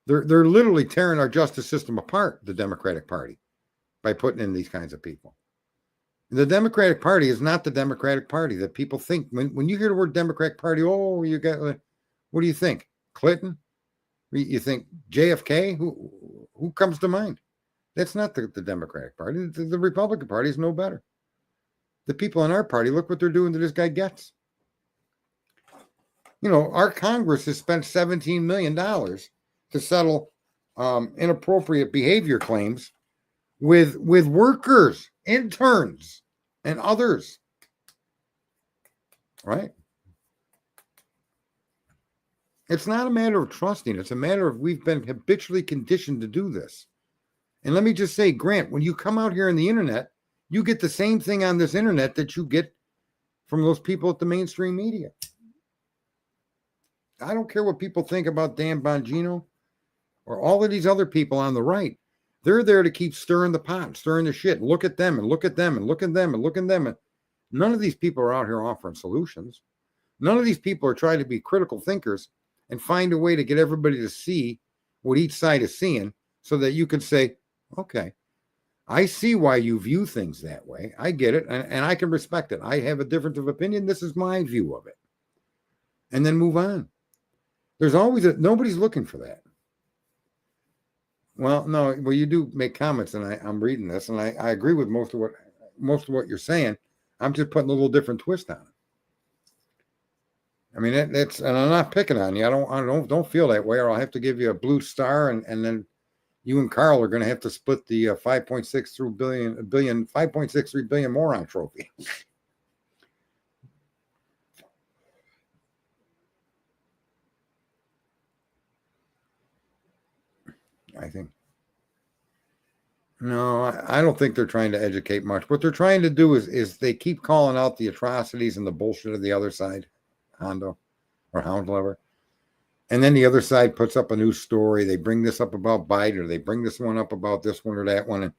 They're literally tearing our justice system apart, the Democratic Party, by putting in these kinds of people. The Democratic Party is not the Democratic Party that people think. When you hear the word Democratic Party, what do you think? Clinton? You think JFK? Who comes to mind? That's not the Democratic Party. The Republican Party is no better. The people in our party, look what they're doing to this guy Getz. Our Congress has spent $17 million to settle inappropriate behavior claims with workers, interns, and others, right? It's not a matter of trusting. It's a matter of we've been habitually conditioned to do this. And let me just say, Grant, when you come out here on the internet, you get the same thing on this internet that you get from those people at the mainstream media. I don't care what people think about Dan Bongino or all of these other people on the right. They're there to keep stirring the pot, stirring the shit. Look at them and look at them and look at them and look at them. And none of these people are out here offering solutions. None of these people are trying to be critical thinkers and find a way to get everybody to see what each side is seeing so that you can say, okay, I see why you view things that way. I get it, and I can respect it. I have a difference of opinion. This is my view of it. And then move on. There's always nobody's looking for that. Well, no, you do make comments, and I'm reading this, and I agree with most of what you're saying. I'm just putting a little different twist on it. I mean, that's, and I'm not picking on you. I don't feel that way, or I'll have to give you a blue star, and then you and Carl are going to have to split the 5.63 billion moron trophy. I think. No, I don't think they're trying to educate much. What they're trying to do is they keep calling out the atrocities and the bullshit of the other side, Hondo or Houndlover. And then the other side puts up a new story. They bring this up about Biden, or they bring this one up about this one or that one.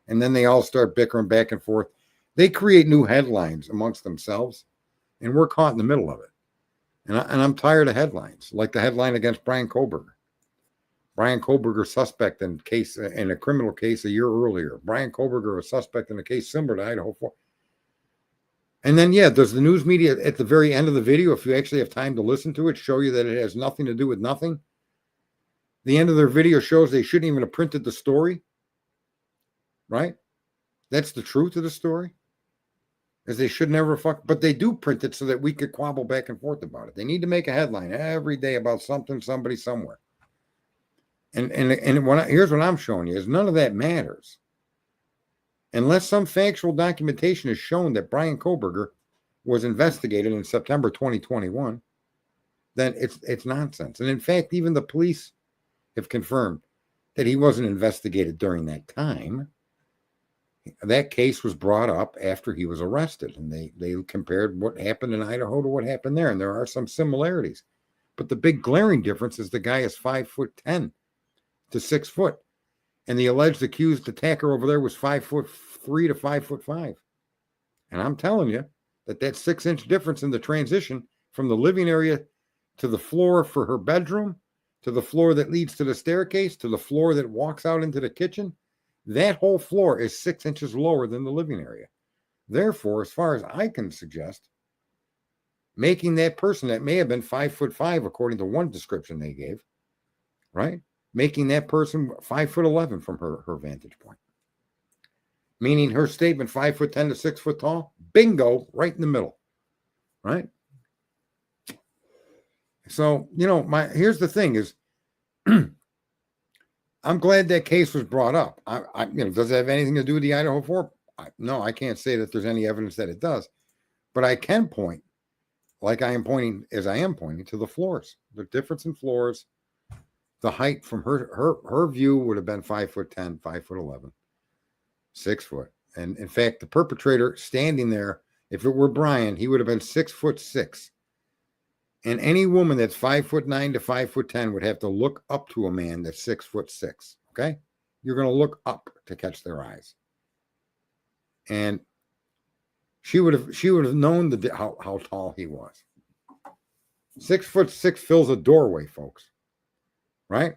And then they all start bickering back and forth. They create new headlines amongst themselves, and we're caught in the middle of it. And I'm tired of headlines, like the headline against Brian Koberger. Brian Koberger suspect in a criminal case a year earlier. Brian Koberger a suspect in a case similar to Idaho4. And then, does the news media at the very end of the video, if you actually have time to listen to it, show you that it has nothing to do with nothing? The end of their video shows they shouldn't even have printed the story, right? That's the truth of the story, is they should never but they do print it so that we could quabble back and forth about it. They need to make a headline every day about something, somebody, somewhere. And here's what I'm showing you is none of that matters. Unless some factual documentation has shown that Brian Koberger was investigated in September 2021, then it's nonsense. And in fact, even the police have confirmed that he wasn't investigated during that time. That case was brought up after he was arrested, and they compared what happened in Idaho to what happened there, and there are some similarities. But the big glaring difference is the guy is 5'10" to 6 foot, and the alleged accused attacker over there was 5'3" to 5'5". And I'm telling you that 6-inch difference in the transition from the living area to the floor for her bedroom, to the floor that leads to the staircase, to the floor that walks out into the kitchen, that whole floor is 6 inches lower than the living area. Therefore, as far as I can suggest, making that person that may have been 5'5", according to one description they gave, right? Making that person 5'11" from her vantage point. Meaning her statement 5'10" to 6 foot tall, bingo, right in the middle, right? So, here's the thing is, I'm glad that case was brought up. Does it have anything to do with the Idaho4? No, I can't say that there's any evidence that it does, but I can point, like I am pointing to the floors. The difference in floors, the height from her view would have been 5'10", 5'11", 6 foot. And in fact, the perpetrator standing there, if it were Brian, he would have been 6'6". And any woman that's 5'9" to 5'10" would have to look up to a man that's 6'6". Okay, you're going to look up to catch their eyes, and she would have known how tall he was. 6'6" fills a doorway, folks. Right?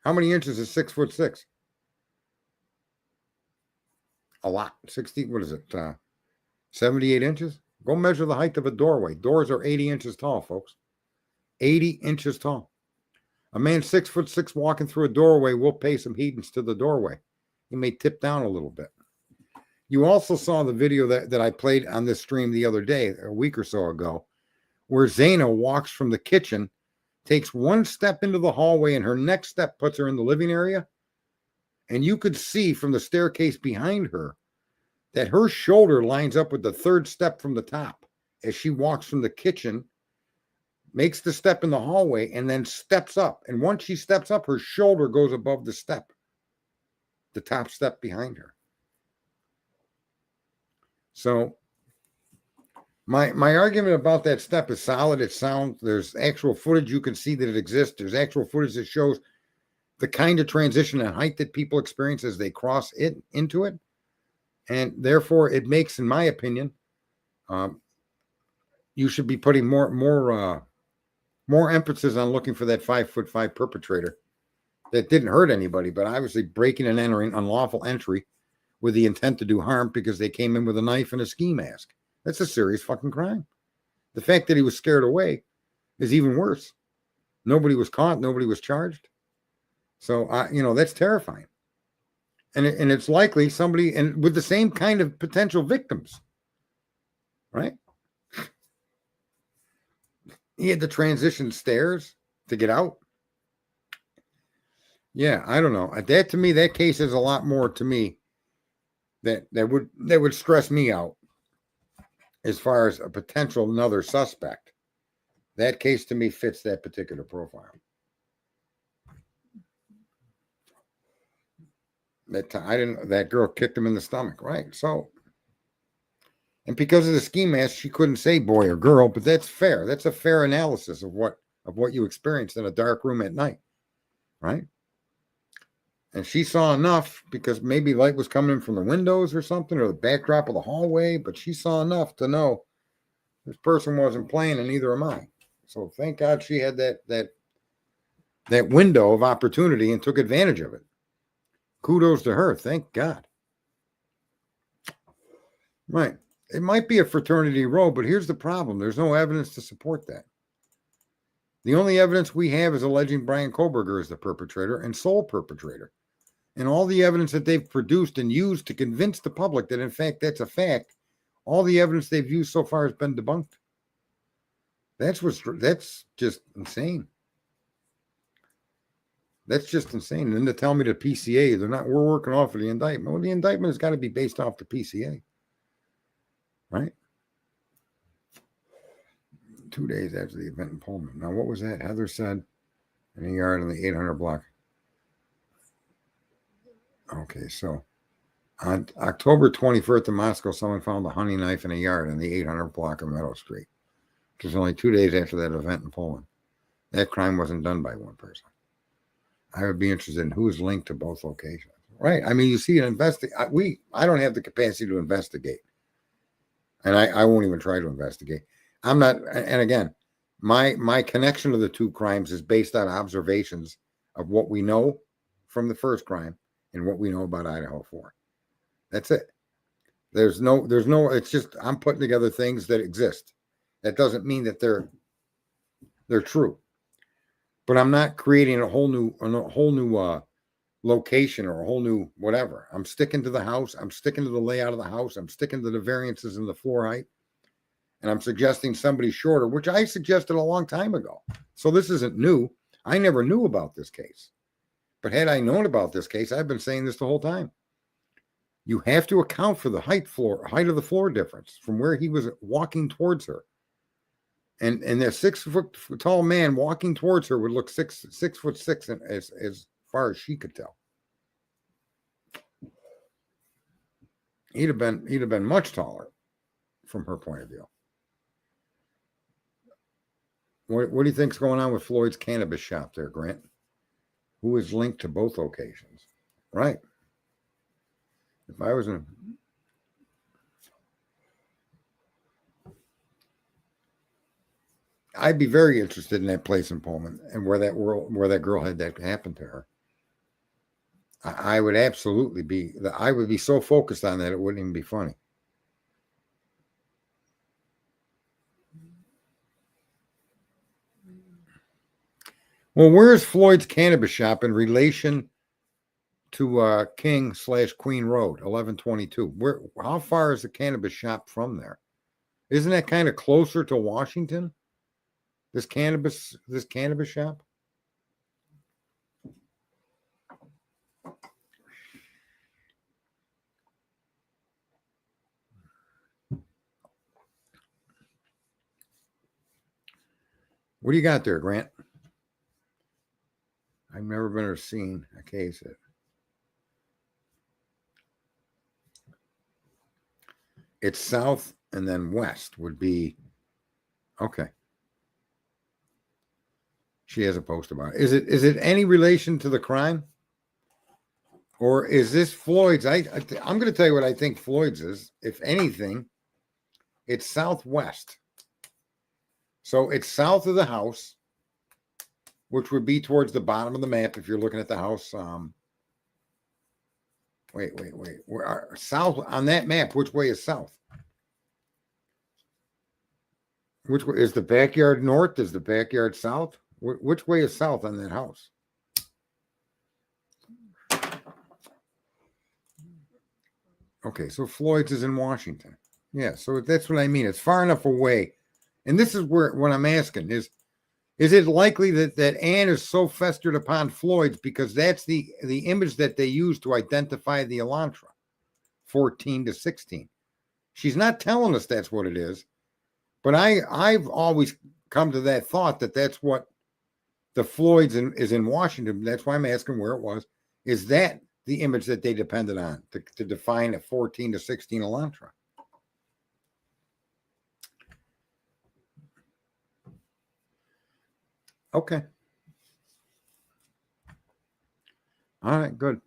How many inches is 6'6"? A lot. 60. What is it? 78 inches. Go measure the height of a doorway. Doors are 80 inches tall, folks. 80 inches tall. A man 6'6" walking through a doorway will pay some heedance to the doorway. He may tip down a little bit. You also saw the video that I played on this stream the other day, a week or so ago, where Zaina walks from the kitchen, takes one step into the hallway, and her next step puts her in the living area. And you could see from the staircase behind her that her shoulder lines up with the third step from the top as she walks from the kitchen, makes the step in the hallway, and then steps up. And once she steps up, her shoulder goes above the step, the top step behind her. So my argument about that step is solid. It's sound. There's actual footage. You can see that it exists. There's actual footage that shows the kind of transition and height that people experience as they cross it into it. And therefore, it makes, in my opinion, you should be putting more emphasis on looking for that 5'5" perpetrator that didn't hurt anybody, but obviously breaking and entering, unlawful entry with the intent to do harm because they came in with a knife and a ski mask. That's a serious fucking crime. The fact that he was scared away is even worse. Nobody was caught. Nobody was charged. So, that's terrifying. And it's likely somebody and with the same kind of potential victims, right? He had to transition stairs to get out. Yeah, I don't know. That to me, that case is a lot more to me that would stress me out as far as a potential another suspect. That case to me fits that particular profile. That girl kicked him in the stomach, right? So, and because of the ski mask, she couldn't say boy or girl, but that's fair. That's a fair analysis of what you experienced in a dark room at night, right? And she saw enough because maybe light was coming in from the windows or something, or the backdrop of the hallway, but she saw enough to know this person wasn't playing, and neither am I. So thank God she had that window of opportunity and took advantage of it. Kudos to her. Thank God. Right. It might be a fraternity row, but here's the problem. There's no evidence to support that. The only evidence we have is alleging Brian Koberger is the perpetrator and sole perpetrator. And all the evidence that they've produced and used to convince the public that, in fact, that's a fact, all the evidence they've used so far has been debunked. That's just insane. That's just insane. And then to tell me the PCA, we're working off of the indictment. Well, the indictment has got to be based off the PCA, right? 2 days after the event in Pullman. Now, what was that? Heather said in a yard in the 800 block. Okay, so on October 21st in Moscow, someone found a hunting knife in a yard in the 800 block of Meadow Street, which was only 2 days after that event in Pullman. That crime wasn't done by one person. I would be interested in who is linked to both locations, right? I mean, you see, I don't have the capacity to investigate, and I won't even try to investigate. I'm not, and again, my connection to the two crimes is based on observations of what we know from the first crime and what we know about Idaho4. That's it. There's no, it's just, I'm putting together things that exist. That doesn't mean that they're true. But I'm not creating a whole new location or a whole new whatever. I'm sticking to the house. I'm sticking to the layout of the house. I'm sticking to the variances in the floor height. And I'm suggesting somebody shorter, which I suggested a long time ago. So this isn't new. I never knew about this case. But had I known about this case, I've been saying this the whole time. You have to account for the height of the floor difference from where he was walking towards her. And that 6 foot tall man walking towards her would look 6'6" as far as she could tell. He'd have been much taller from her point of view. What do you think's going on with Floyd's cannabis shop there, Grant? Who is linked to both locations? Right. If I was in I'd be very interested in that place in Pullman and where that girl had that happen to her. I would absolutely be. I would be so focused on that it wouldn't even be funny. Well, where's Floyd's cannabis shop in relation to King/Queen Road, 1122? How far is the cannabis shop from there? Isn't that kind of closer to Washington? This cannabis shop? What do you got there, Grant? I've never been or seen a case that it's south and then west would be okay. She has a post about it. Is it any relation to the crime? Or is this Floyd's? I'm going to tell you what I think Floyd's is. If anything, it's southwest. So it's south of the house, which would be towards the bottom of the map if you're looking at the house. Wait. South on that map, which way is south? Which way is the backyard north? Is the backyard south? Which way is south on that house? Okay, so Floyd's is in Washington. Yeah, so that's what I mean. It's far enough away. And this is what I'm asking is it likely that Ann is so festered upon Floyd's because that's the image that they use to identify the Elantra, 14 to 16. She's not telling us that's what it is, but I've always come to that thought that that's what the Floyd's is in Washington. That's why I'm asking where it was. Is that the image that they depended on to define a 14 to 16 Elantra? Okay. All right, good.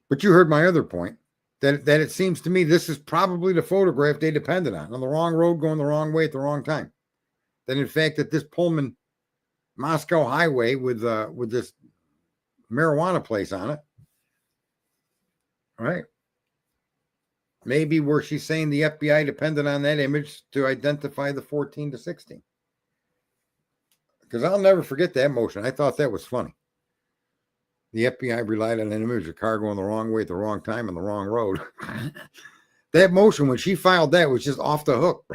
But you heard my other point that it seems to me this is probably the photograph they depended on the wrong road going the wrong way at the wrong time. That in fact that this Pullman Moscow highway with this marijuana place on it, right? Maybe where she's saying the FBI depended on that image to identify the 14 to 16. Because I'll never forget that motion. I thought that was funny. The FBI relied on an image of a car going the wrong way at the wrong time on the wrong road. That motion, when she filed that, was just off the hook.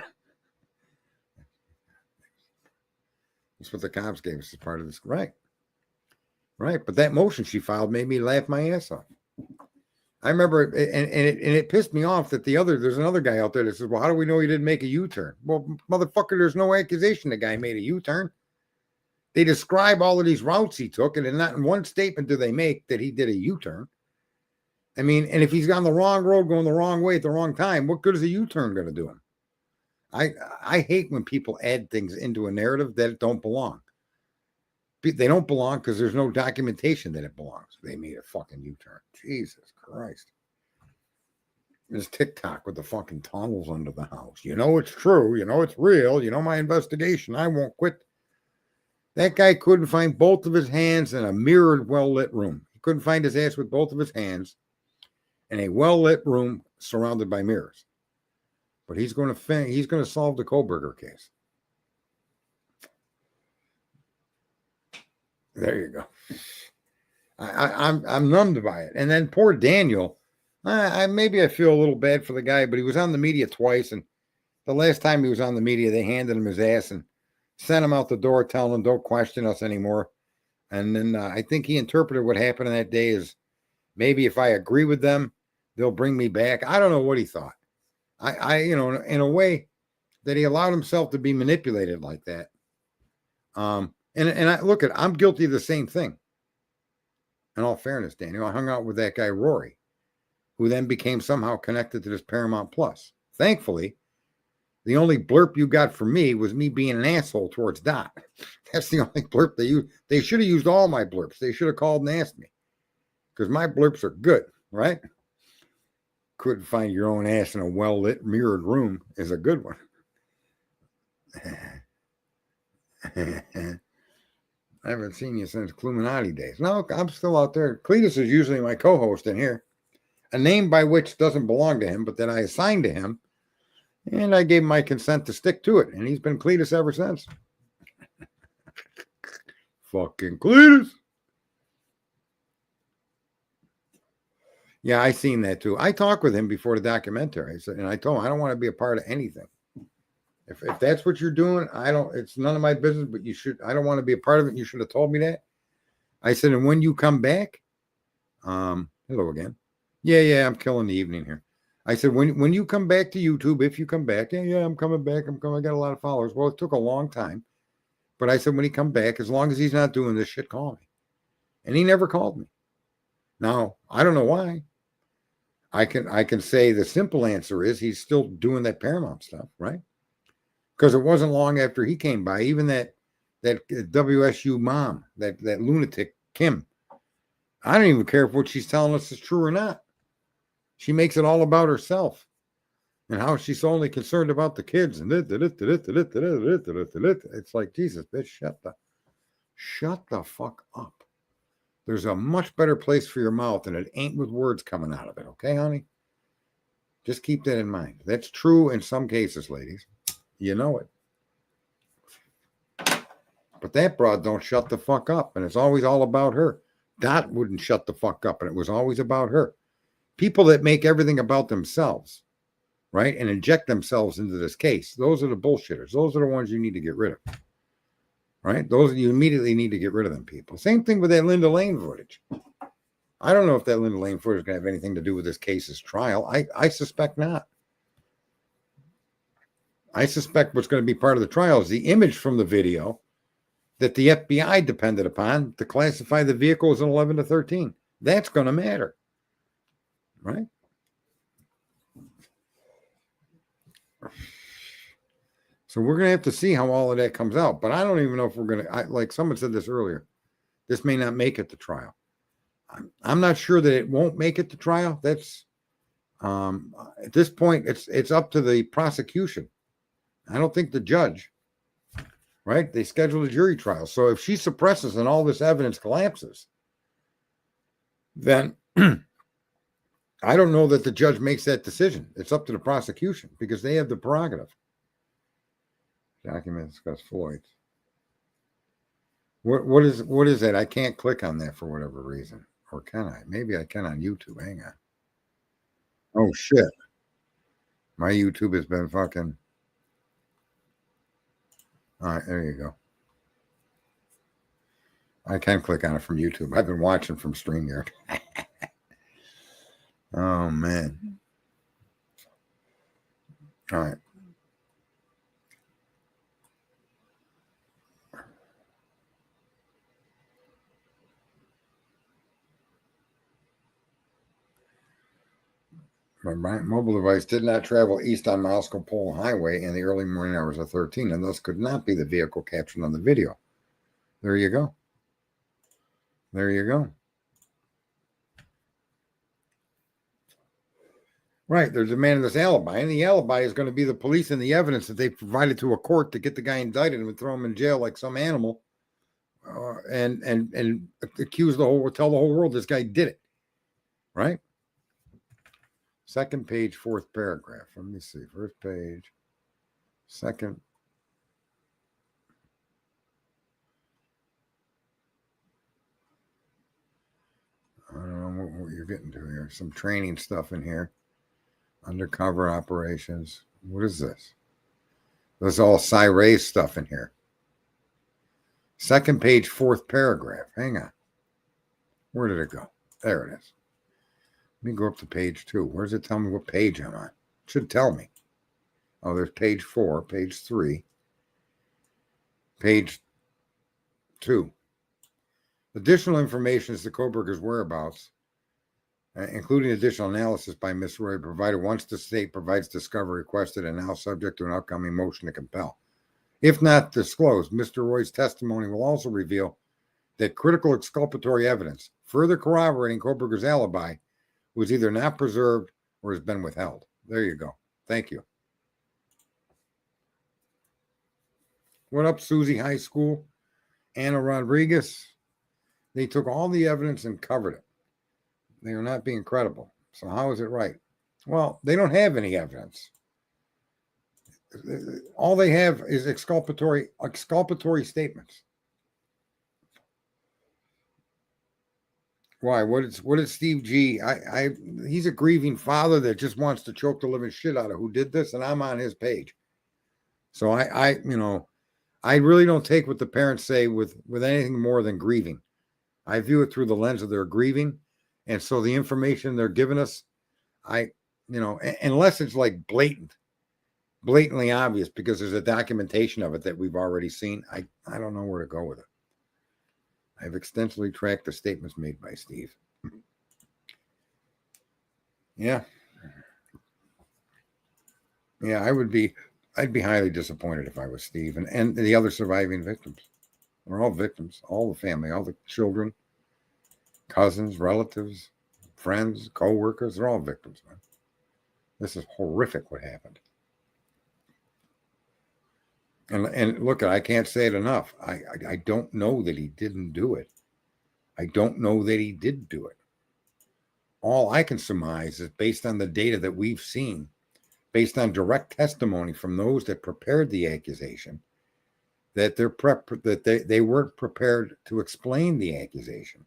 That's what the cops gave us as part of this. Right. Right. But that motion she filed made me laugh my ass off. I remember it, and it pissed me off that there's another guy out there that says, well, how do we know he didn't make a U-turn? Well, motherfucker, there's no accusation the guy made a U-turn. They describe all of these routes he took, and not in one statement do they make that he did a U-turn. I mean, and if he's on the wrong road going the wrong way at the wrong time, what good is a U-turn going to do him? I hate when people add things into a narrative that don't belong. They don't belong because there's no documentation that it belongs. They made a fucking U-turn. Jesus Christ. There's TikTok with the fucking tunnels under the house. You know it's true. You know it's real. You know my investigation. I won't quit. That guy couldn't find both of his hands in a mirrored, well-lit room. He couldn't find his ass with both of his hands in a well-lit room surrounded by mirrors. But he's going to solve the Koberger case. There you go. I'm numbed by it. And then poor Daniel, maybe I feel a little bad for the guy, but he was on the media twice, and the last time he was on the media, they handed him his ass and sent him out the door, telling him don't question us anymore. And then I think he interpreted what happened on that day as maybe if I agree with them, they'll bring me back. I don't know what he thought. I in a way that he allowed himself to be manipulated like that. And I look I'm guilty of the same thing. In all fairness, Daniel, I hung out with that guy, Rory, who then became somehow connected to this Paramount Plus. Thankfully, the only blurb you got from me was me being an asshole towards Dot. That's the only blurb they used. They should have used all my blurbs. They should have called and asked me, because my blurbs are good, right? Couldn't find your own ass in a well-lit, mirrored room is a good one. I haven't seen you since Cluminati days. No, I'm still out there. Cletus is usually my co-host in here. A name by which doesn't belong to him, but that I assigned to him. And I gave him my consent to stick to it. And he's been Cletus ever since. Fucking Cletus. Yeah, I seen that too. I talked with him before the documentary. I said, and I told him I don't want to be a part of anything. If that's what you're doing, it's none of my business, but I don't want to be a part of it. You should have told me that. I said, and when you come back, hello again. Yeah, I'm killing the evening here. I said, when you come back to YouTube, if you come back, yeah, I'm coming back. I got a lot of followers. Well, it took a long time. But I said, when he come back, as long as he's not doing this shit, call me. And he never called me. Now, I don't know why. I can say the simple answer is he's still doing that Paramount stuff, right? Because it wasn't long after he came by, even that WSU mom, that lunatic, Kim. I don't even care if what she's telling us is true or not. She makes it all about herself and how she's only concerned about the kids. And it's like, Jesus, bitch, shut the fuck up. There's a much better place for your mouth, and it ain't with words coming out of it. Okay, honey? Just keep that in mind. That's true in some cases, ladies. You know it. But that broad don't shut the fuck up, and it's always all about her. Dot wouldn't shut the fuck up, and it was always about her. People that make everything about themselves, right, and inject themselves into this case, those are the bullshitters. Those are the ones you need to get rid of, right? Those you immediately need to get rid of them people. Same thing with that Linda Lane footage. I don't know if that Linda Lane footage is going to have anything to do with this case's trial. I suspect not. I suspect what's going to be part of the trial is the image from the video that the FBI depended upon to classify the vehicle as an 11 to 13. That's going to matter, right? So we're going to have to see how all of that comes out. But I don't even know if we're going to, like someone said this earlier, this may not make it to trial. I'm not sure that it won't make it to trial. That's, at this point, it's up to the prosecution. I don't think the judge, right? They scheduled a jury trial. So if she suppresses and all this evidence collapses, then I don't know that the judge makes that decision. It's up to the prosecution because they have the prerogative. Document discuss Floyd's. What is that? I can't click on that for whatever reason. Or can I? Maybe I can on YouTube. Hang on. Oh, shit. My YouTube has been fucking... All right, there you go. I can click on it from YouTube. I've been watching from StreamYard. Oh, man. All right. My mobile device did not travel east on Moscow Pole Highway in the early morning hours of 13, and thus could not be the vehicle captured on the video. There you go. There you go. Right, they're demanding this alibi, and the alibi is going to be the police and the evidence that they provided to a court to get the guy indicted and throw him in jail like some animal, and accuse tell the whole world this guy did it. Right. Second page, fourth paragraph. Let me see. First page, second. I don't know what you're getting to here. Some training stuff in here. Undercover operations. What is this? There's all Cy stuff in here. Second page, fourth paragraph. Hang on. Where did it go? There it is. Let me go up to page 2. Where does it tell me what page I'm on? It should tell me. Oh, there's page 4, page 3, page 2. Additional information as to Koberger's whereabouts, including additional analysis by Ms. Roy, provided once the state provides discovery requested and now subject to an upcoming motion to compel. If not disclosed, Mr. Roy's testimony will also reveal that critical exculpatory evidence, further corroborating Koberger's alibi, was either not preserved or has been withheld. There you go. Thank you. What up, Susie High School? Anna Rodriguez. They took all the evidence and covered it. They are not being credible. So how is it right? Well, they don't have any evidence. All they have is exculpatory statements. Why? What is Steve G? He's a grieving father that just wants to choke the living shit out of who did this, and I'm on his page. So I really don't take what the parents say with anything more than grieving. I view it through the lens of their grieving, and so the information they're giving us, unless it's like blatantly obvious because there's a documentation of it that we've already seen, I don't know where to go with it. I've extensively tracked the statements made by Steve. Yeah. Yeah, I'd be highly disappointed if I was Steve and the other surviving victims. They're all victims, all the family, all the children, cousins, relatives, friends, co-workers, they're all victims, man. This is horrific what happened. And look, I can't say it enough. I don't know that he didn't do it. I don't know that he did do it. All I can surmise is based on the data that we've seen, based on direct testimony from those that prepared the accusation, that they weren't prepared to explain the accusation.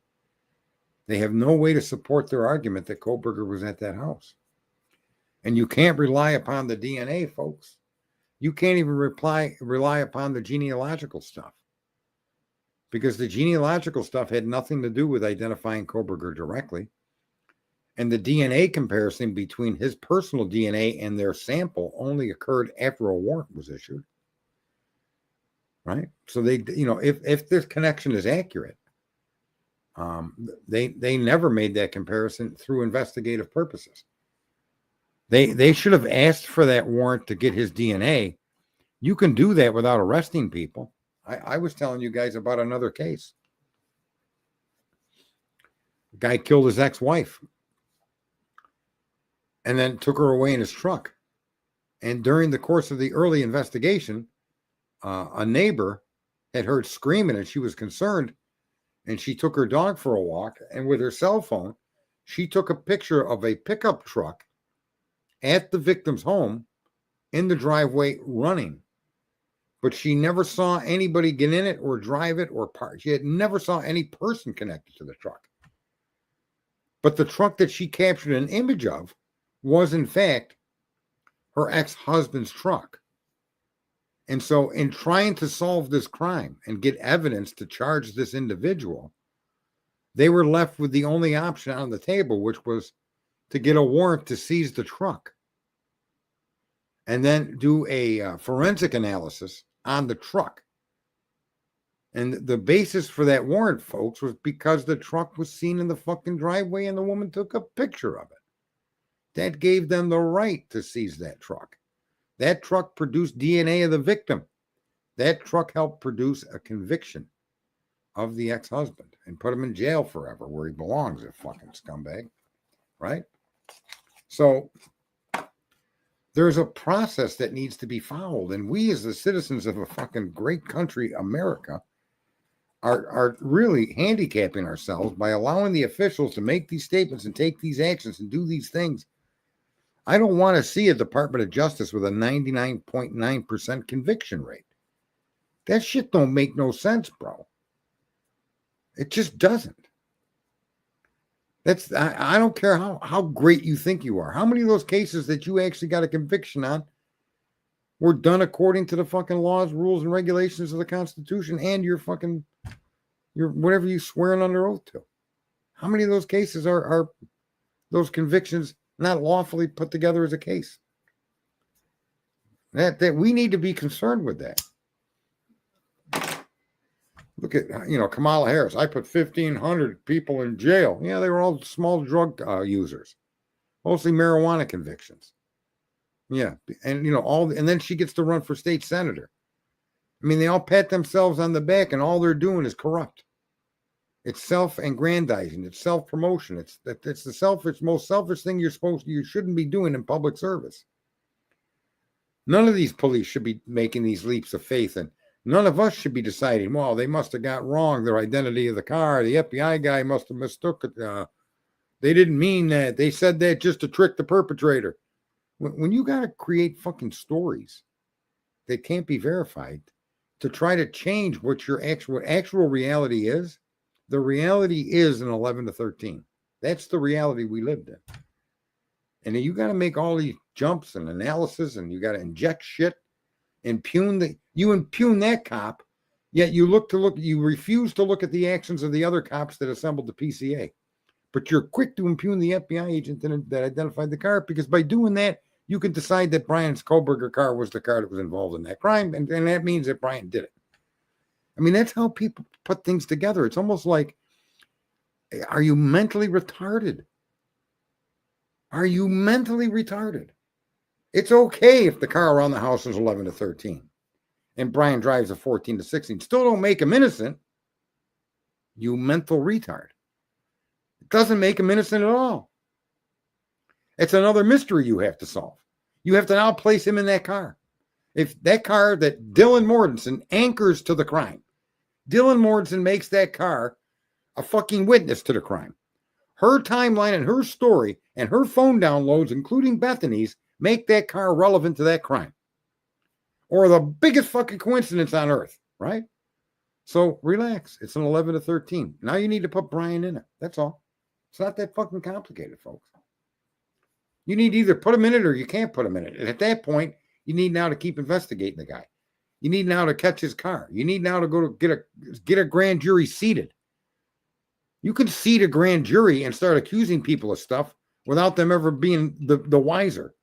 They have no way to support their argument that Koberger was at that house. And you can't rely upon the DNA, folks. You can't even rely upon the genealogical stuff, because the genealogical stuff had nothing to do with identifying Koberger directly. And the DNA comparison between his personal DNA and their sample only occurred after a warrant was issued. Right? So they, if this connection is accurate, they never made that comparison through investigative purposes. They should have asked for that warrant to get his DNA. You can do that without arresting people. I was telling you guys about another case. The guy killed his ex-wife and then took her away in his truck. And during the course of the early investigation, a neighbor had heard screaming and she was concerned, and she took her dog for a walk, and with her cell phone, she took a picture of a pickup truck at the victim's home in the driveway running. But she never saw anybody get in it or drive it or park. She had never saw any person connected to the truck. But the truck that she captured an image of was, in fact, her ex-husband's truck. And so in trying to solve this crime and get evidence to charge this individual, they were left with the only option on the table, which was to get a warrant to seize the truck and then do a forensic analysis on the truck. And the basis for that warrant, folks, was because the truck was seen in the fucking driveway and the woman took a picture of it. That gave them the right to seize that truck. That truck produced DNA of the victim. That truck helped produce a conviction of the ex-husband and put him in jail forever where he belongs, a fucking scumbag. Right? So there's a process that needs to be followed. And we, as the citizens of a fucking great country, America, are really handicapping ourselves by allowing the officials to make these statements and take these actions and do these things. I don't want to see a Department of Justice with a 99.9% conviction rate. That shit don't make no sense, bro. It just doesn't. I don't care how great you think you are. How many of those cases that you actually got a conviction on were done according to the fucking laws, rules, and regulations of the Constitution and your whatever you swearing under oath to? How many of those cases are those convictions not lawfully put together as a case? That we need to be concerned with that. Look at, Kamala Harris. I put 1,500 people in jail. Yeah, they were all small drug users, mostly marijuana convictions. Yeah, and and then she gets to run for state senator. I mean, they all pat themselves on the back, and all they're doing is corrupt. It's self-aggrandizing. It's self-promotion. It's the most selfish thing you shouldn't be doing in public service. None of these police should be making these leaps of faith, and none of us should be deciding, well, they must have got wrong their identity of the car. The FBI guy must have mistook it. They didn't mean that. They said that just to trick the perpetrator. When you got to create fucking stories that can't be verified to try to change what your actual reality is, the reality is an 11 to 13. That's the reality we lived in. And then you got to make all these jumps and analysis, and you got to inject shit, impugn that cop, yet you refuse to look at the actions of the other cops that assembled the PCA. But you're quick to impugn the FBI agent that identified the car, because by doing that, you can decide that Brian's Kohlberger car was the car that was involved in that crime, and that means that Brian did it. I mean, that's how people put things together. It's almost like, are you mentally retarded? Are you mentally retarded? It's okay if the car around the house is 11 to 13 and Brian drives a 14 to 16. Still don't make him innocent, you mental retard. It doesn't make him innocent at all. It's another mystery you have to solve. You have to now place him in that car. If that car that Dylan Mortensen anchors to the crime, Dylan Mortensen makes that car a fucking witness to the crime. Her timeline and her story and her phone downloads, including Bethany's, make that car relevant to that crime. Or the biggest fucking coincidence on earth, right? So relax. It's an 11 to 13. Now you need to put Brian in it. That's all. It's not that fucking complicated, folks. You need to either put him in it or you can't put him in it. And at that point, you need now to keep investigating the guy. You need now to catch his car. You need now to go to get a grand jury seated. You can seat a grand jury and start accusing people of stuff without them ever being the wiser.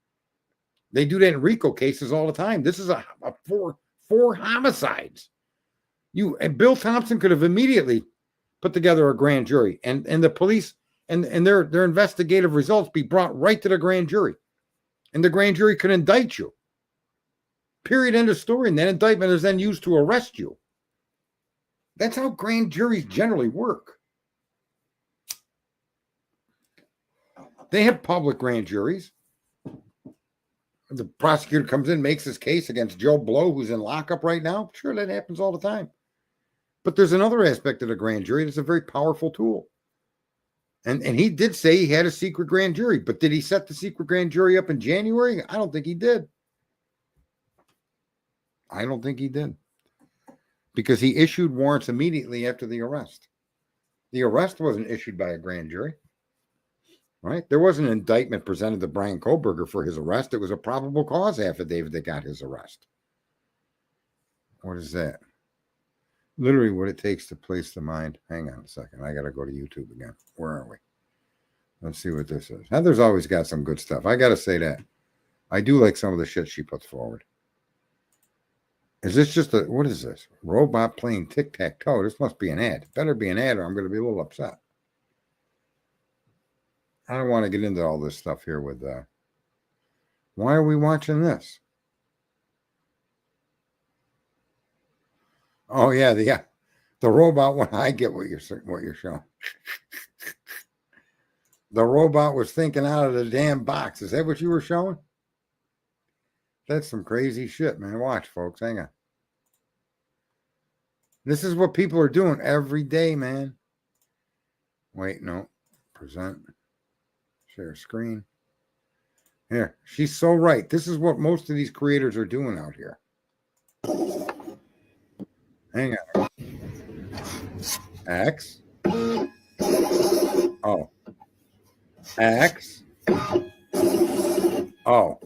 They do that in RICO cases all the time. This is a four homicides. And Bill Thompson could have immediately put together a grand jury, and the police and their investigative results be brought right to the grand jury, and the grand jury could indict you. Period. End of story. And that indictment is then used to arrest you. That's how grand juries generally work. They have public grand juries. The prosecutor comes in, makes his case against Joe Blow, who's in lockup right now. Sure, that happens all the time. But there's another aspect of the grand jury that's a very powerful tool. And he did say he had a secret grand jury, but did he set the secret grand jury up in January? I don't think he did. I don't think he did. Because he issued warrants immediately after the arrest. The arrest wasn't issued by a grand jury. Right? There wasn't an indictment presented to Brian Kohlberger for his arrest. It was a probable cause affidavit that got his arrest. What is that? Literally what it takes to place the mind. Hang on a second. I got to go to YouTube again. Where are we? Let's see what this is. Heather's always got some good stuff. I got to say that. I do like some of the shit she puts forward. Is this just a, what is this? Robot playing tic-tac-toe. This must be an ad. It better be an ad or I'm going to be a little upset. I don't want to get into all this stuff here with, why are we watching this? Oh yeah, the robot one. I get what you're showing. The robot was thinking out of the damn box. Is that what you were showing? That's some crazy shit, man. Watch, folks. Hang on. This is what people are doing every day, man. Wait, no. Present. Share screen. Here. She's so right. This is what most of these creators are doing out here. Hang on. X. Oh. X. Oh.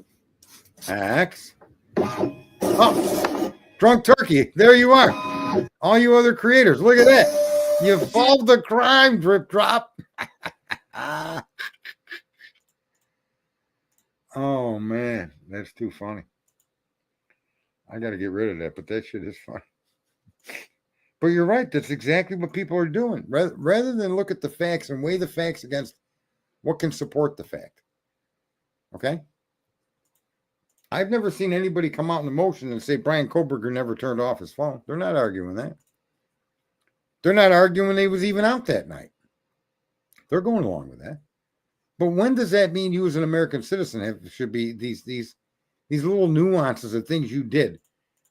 X. Oh. Drunk turkey. There you are. All you other creators. Look at that. You've solved the crime, Drip Drop. Oh, man. That's too funny. I got to get rid of that, but that shit is funny. But you're right. That's exactly what people are doing. Rather than look at the facts and weigh the facts against what can support the fact. Okay? I've never seen anybody come out in the motion and say Brian Koberger never turned off his phone. They're not arguing that. They're not arguing he was even out that night. They're going along with that. But when does that mean you as an American citizen should be these little nuances of things you did?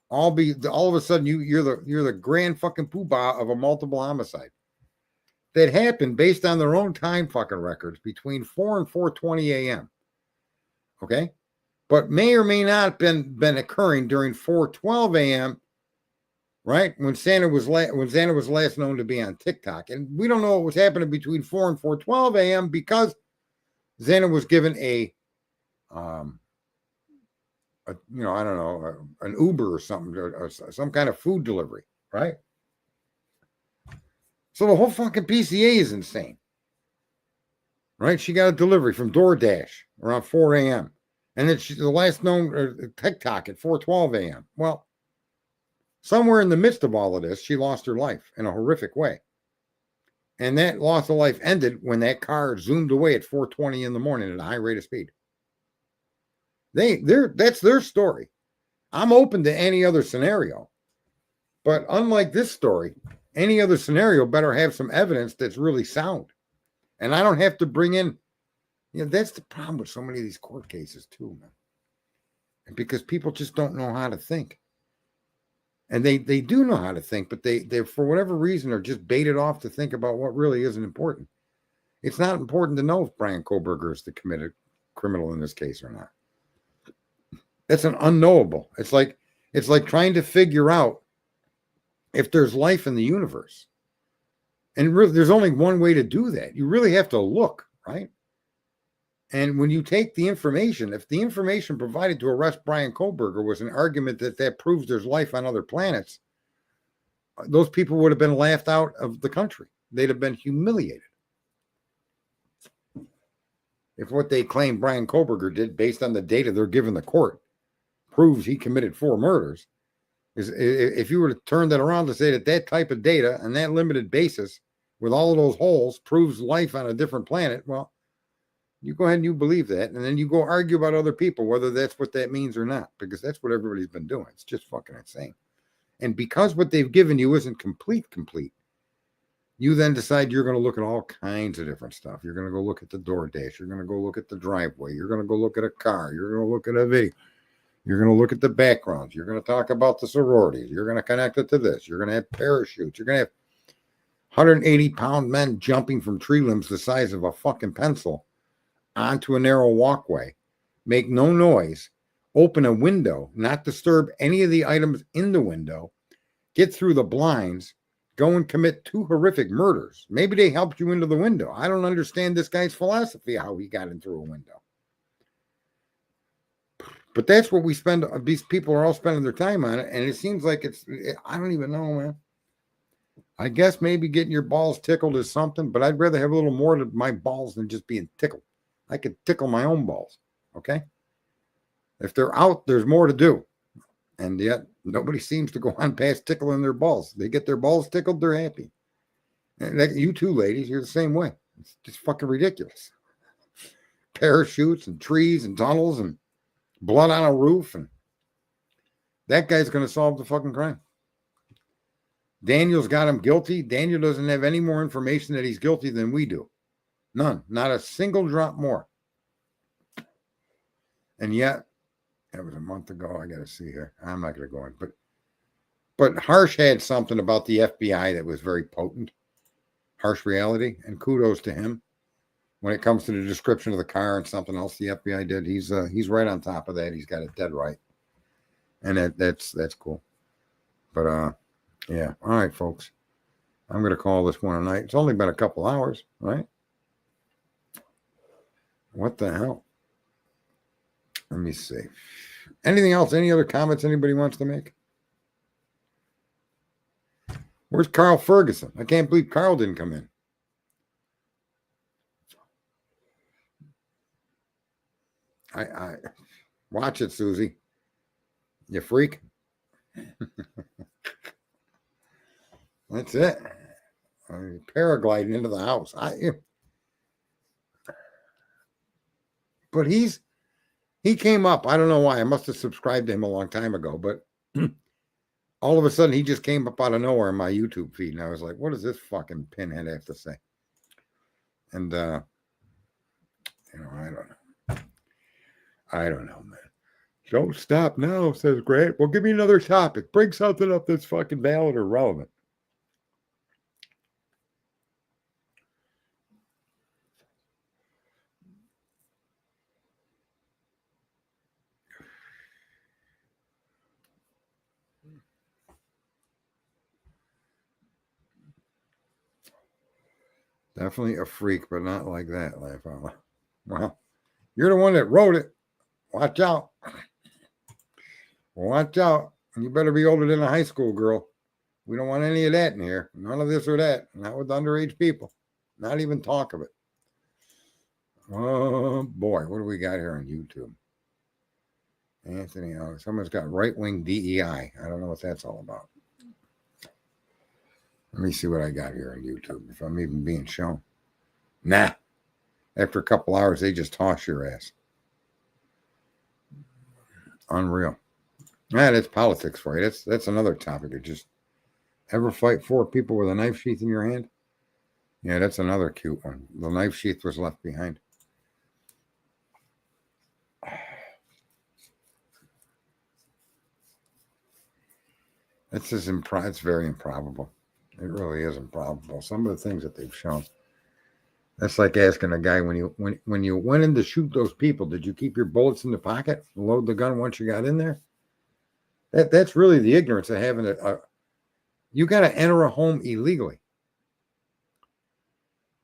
All of a sudden you're the grand fucking poobah of a multiple homicide that happened based on their own time fucking records between 4 and 4:20 a.m. Okay, but may or may not been occurring during 4:12 a.m. Right when Santa was last known to be on TikTok, and we don't know what was happening between 4 and 4:12 a.m. because Xana was given I don't know, an Uber or something, or some kind of food delivery, right? So the whole fucking PCA is insane, right? She got a delivery from DoorDash around 4 a.m. And then the last known TikTok at 4:12 a.m. Well, somewhere in the midst of all of this, she lost her life in a horrific way. And that loss of life ended when that car zoomed away at 4:20 in the morning at a high rate of speed. That's their story. I'm open to any other scenario. But unlike this story, any other scenario better have some evidence that's really sound. And I don't have to bring in, that's the problem with so many of these court cases too, man. Because people just don't know how to think. And they do know how to think, but they for whatever reason are just baited off to think about what really isn't important. It's not important to know if Brian Koberger is the committed criminal in this case or not. That's an unknowable. It's like trying to figure out if there's life in the universe. And really, there's only one way to do that. You really have to look, right? And when you take the information, if the information provided to arrest Brian Koberger was an argument that proves there's life on other planets, those people would have been laughed out of the country. They'd have been humiliated. If what they claim Brian Koberger did, based on the data they're giving the court, proves he committed 4 murders, if you were to turn that around to say that type of data and that limited basis with all of those holes proves life on a different planet, well, you go ahead and you believe that, and then you go argue about other people, whether that's what that means or not, because that's what everybody's been doing. It's just fucking insane. And because what they've given you isn't complete, you then decide you're going to look at all kinds of different stuff. You're going to go look at the DoorDash. You're going to go look at the driveway. You're going to go look at a car. You're going to look at a video. You're going to look at the backgrounds. You're going to talk about the sororities. You're going to connect it to this. You're going to have parachutes. You're going to have 180-pound men jumping from tree limbs the size of a fucking pencil onto a narrow walkway, make no noise, open a window, not disturb any of the items in the window, get through the blinds, go and commit 2 horrific murders. Maybe they helped you into the window. I don't understand this guy's philosophy, how he got in through a window. But that's what we spend. These people are all spending their time on it, and it seems like I don't even know, man. I guess maybe getting your balls tickled is something, but I'd rather have a little more to my balls than just being tickled. I could tickle my own balls, okay? If they're out, there's more to do. And yet, nobody seems to go on past tickling their balls. They get their balls tickled, they're happy. And you too, ladies, you're the same way. It's just fucking ridiculous. Parachutes and trees and tunnels and blood on a roof. And that guy's going to solve the fucking crime. Daniel's got him guilty. Daniel doesn't have any more information that he's guilty than we do. None. Not a single drop more. And yet, that was a month ago. I got to see here. I'm not going to go in. But Harsh had something about the FBI that was very potent. Harsh reality. And kudos to him. When it comes to the description of the car and something else the FBI did, he's right on top of that. He's got it dead right. And that's cool. But, yeah. All right, folks. I'm going to call this one a night. It's only been a couple hours, right? What the hell? Let me see. Anything else? Any other comments anybody wants to make? Where's Carl Ferguson? I can't believe Carl didn't come in. I watch it, Susie. You freak. That's it. Paragliding into the house. But he came up. I don't know why. I must have subscribed to him a long time ago, but all of a sudden he just came up out of nowhere in my YouTube feed. And I was like, what does this fucking pinhead have to say? And, I don't know, man. Don't stop now, says Grant. Well, give me another topic. Bring something up that's fucking valid or relevant. Definitely a freak, but not like that, Laugh Out Loud. Well, you're the one that wrote it. Watch out. Watch out. You better be older than a high school girl. We don't want any of that in here. None of this or that. Not with underage people. Not even talk of it. Oh, boy. What do we got here on YouTube? Anthony, someone's got right-wing DEI. I don't know what that's all about. Let me see what I got here on YouTube, if I'm even being shown. Nah. After a couple hours, they just toss your ass. Unreal. That's politics for you. That's another topic. It just ever fight for people with a knife sheath in your hand? Yeah, that's another cute one. The knife sheath was left behind. It's very improbable. It really is improbable. Some of the things that they've shown. That's like asking a guy when you went in to shoot those people, did you keep your bullets in the pocket and load the gun once you got in there? That's really the ignorance of having you got to enter a home illegally.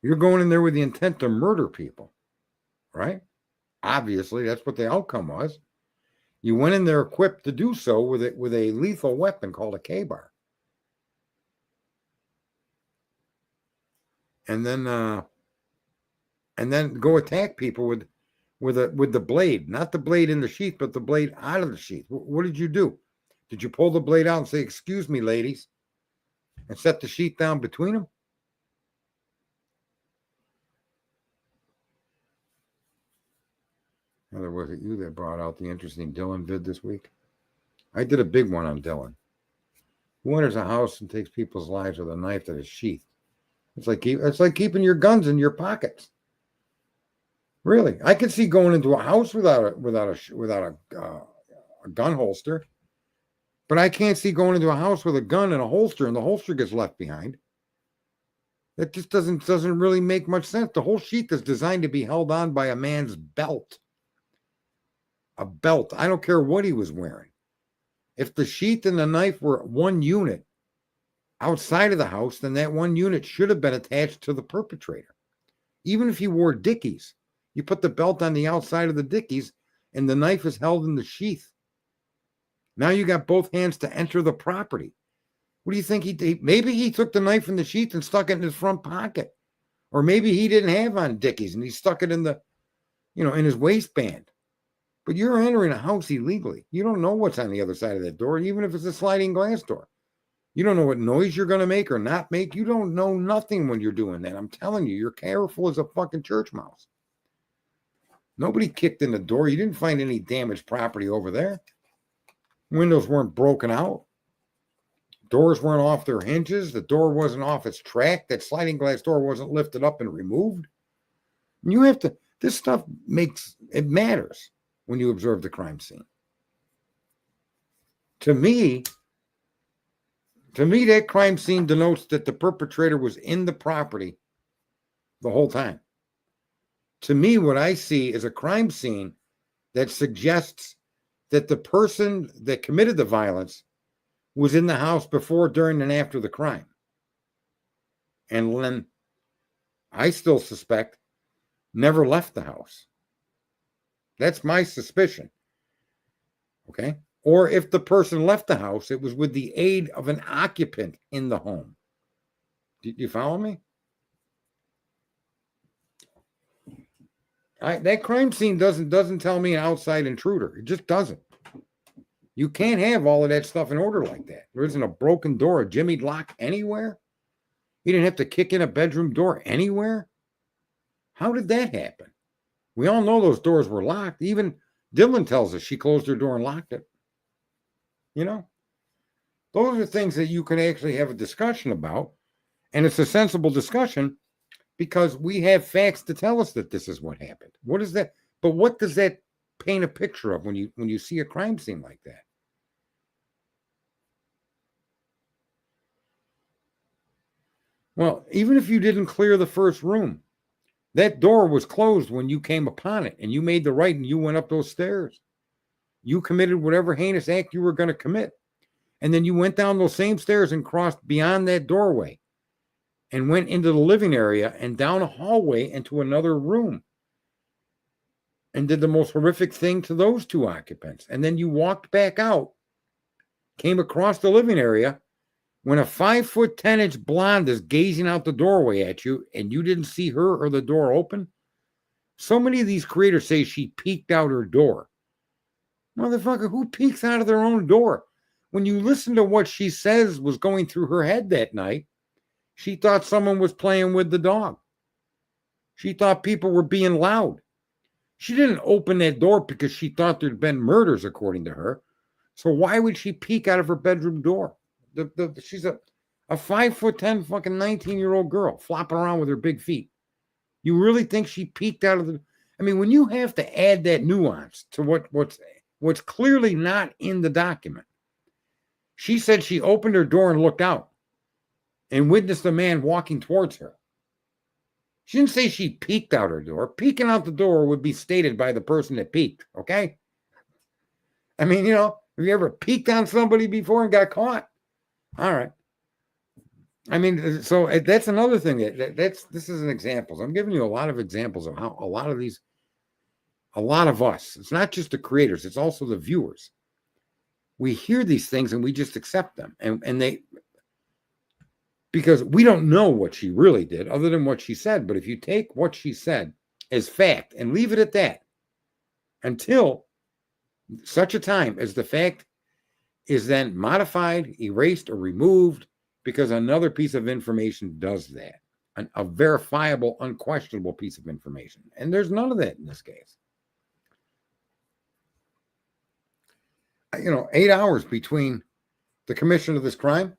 You're going in there with the intent to murder people, right? Obviously, that's what the outcome was. You went in there equipped to do so with a lethal weapon called a K-bar. And then go attack people with the blade, not the blade in the sheath, but the blade out of the sheath. What did you do? Did you pull the blade out and say, "Excuse me, ladies," and set the sheath down between them? Or was it you that brought out the interesting Dylan vid this week? I did a big one on Dylan. Who enters a house and takes people's lives with a knife that is sheathed? It's like keeping your guns in your pockets. Really, I could see going into a house without a gun holster, but I can't see going into a house with a gun and a holster, and the holster gets left behind. That just doesn't really make much sense. The whole sheath is designed to be held on by a man's belt. A belt. I don't care what he was wearing. If the sheath and the knife were one unit outside of the house, then that one unit should have been attached to the perpetrator. Even if he wore Dickies, you put the belt on the outside of the Dickies, and the knife is held in the sheath. Now you got both hands to enter the property. What do you think he did? Maybe he took the knife from the sheath and stuck it in his front pocket. Or maybe he didn't have on Dickies and he stuck it in the, in his waistband. But you're entering a house illegally. You don't know what's on the other side of that door, even if it's a sliding glass door. You don't know what noise you're going to make or not make. You don't know nothing when you're doing that. I'm telling you, you're careful as a fucking church mouse. Nobody kicked in the door. You didn't find any damaged property over there. Windows weren't broken out. Doors weren't off their hinges. The door wasn't off its track. That sliding glass door wasn't lifted up and removed. You have to, this stuff it matters when you observe the crime scene. To me, that crime scene denotes that the perpetrator was in the property the whole time. To me, what I see is a crime scene that suggests that the person that committed the violence was in the house before, during, and after the crime. And then I still suspect never left the house. That's my suspicion. Okay? Or if the person left the house, it was with the aid of an occupant in the home. Do you follow me? That crime scene doesn't tell me an outside intruder. It just doesn't. You can't have all of that stuff in order like that. There isn't a broken door, a jimmied lock anywhere. You didn't have to kick in a bedroom door anywhere. How did that happen? We all know those doors were locked. Even Dylan tells us she closed her door and locked it. Those are things that you can actually have a discussion about. And it's a sensible discussion because we have facts to tell us that this is what happened. What is that? But what does that paint a picture of when you see a crime scene like that? Well, even if you didn't clear the first room, that door was closed when you came upon it and you made the right and you went up those stairs. You committed whatever heinous act you were going to commit. And then you went down those same stairs and crossed beyond that doorway and went into the living area and down a hallway into another room and did the most horrific thing to those two occupants. And then you walked back out, came across the living area when a 5'10" blonde is gazing out the doorway at you and you didn't see her or the door open. So many of these creators say she peeked out her door. Motherfucker, who peeks out of their own door? When you listen to what she says was going through her head that night, she thought someone was playing with the dog. She thought people were being loud. She didn't open that door because she thought there'd been murders, according to her. So why would she peek out of her bedroom door? She's a 5'10" fucking 19-year-old girl flopping around with her big feet. You really think she peeked out of the... I mean, when you have to add that nuance to what's clearly not in the document. She said she opened her door and looked out and witnessed a man walking towards her. She didn't say she peeked out her door. Peeking out the door would be stated by the person that peeked, okay? I mean, have you ever peeked on somebody before and got caught? All right. I mean, so that's another thing. This is an example. I'm giving you a lot of examples of how a lot of us, it's not just the creators, it's also the viewers. We hear these things and we just accept them. And they, because we don't know what she really did other than what she said. But if you take what she said as fact and leave it at that until such a time as the fact is then modified, erased, or removed because another piece of information does that, a verifiable, unquestionable piece of information. And there's none of that in this case. 8 hours between the commission of this crime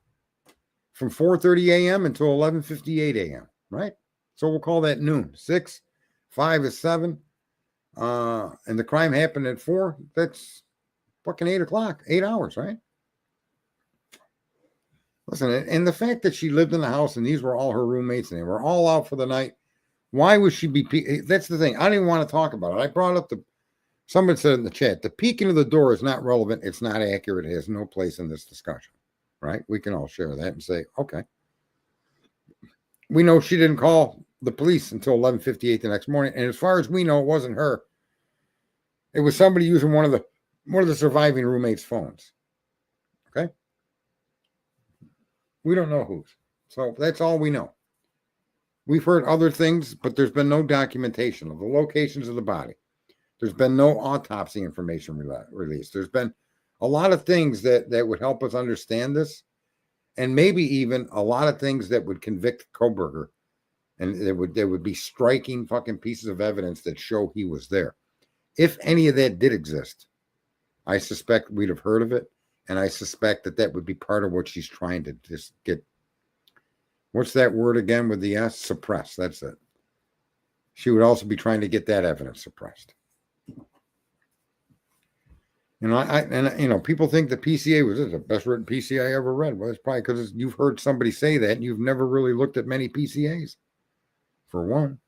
from 4:30 a.m. until 11:58 a.m., right? So we'll call that noon. 6, 5 is 7. And the crime happened at 4. That's fucking 8 o'clock, 8 hours, right? Listen, and the fact that she lived in the house and these were all her roommates and they were all out for the night, why would she be? That's the thing. I don't even want to talk about it. I brought up somebody said in the chat, the peeking of the door is not relevant. It's not accurate. It has no place in this discussion, right? We can all share that and say, okay. We know she didn't call the police until 11:58 the next morning. And as far as we know, it wasn't her. It was somebody using one of the surviving roommates' phones. Okay? We don't know whose. So that's all we know. We've heard other things, but there's been no documentation of the locations of the body. There's been no autopsy information released. There's been a lot of things that would help us understand this, and maybe even a lot of things that would convict Koberger, and there would be striking fucking pieces of evidence that show he was there. If any of that did exist, I suspect we'd have heard of it, and I suspect that would be part of what she's trying to just get. What's that word again with the S? Suppress. That's it. She would also be trying to get that evidence suppressed. People think the PCA was the best written PCA I ever read. Well, it's probably because you've heard somebody say that and you've never really looked at many PCAs. For one.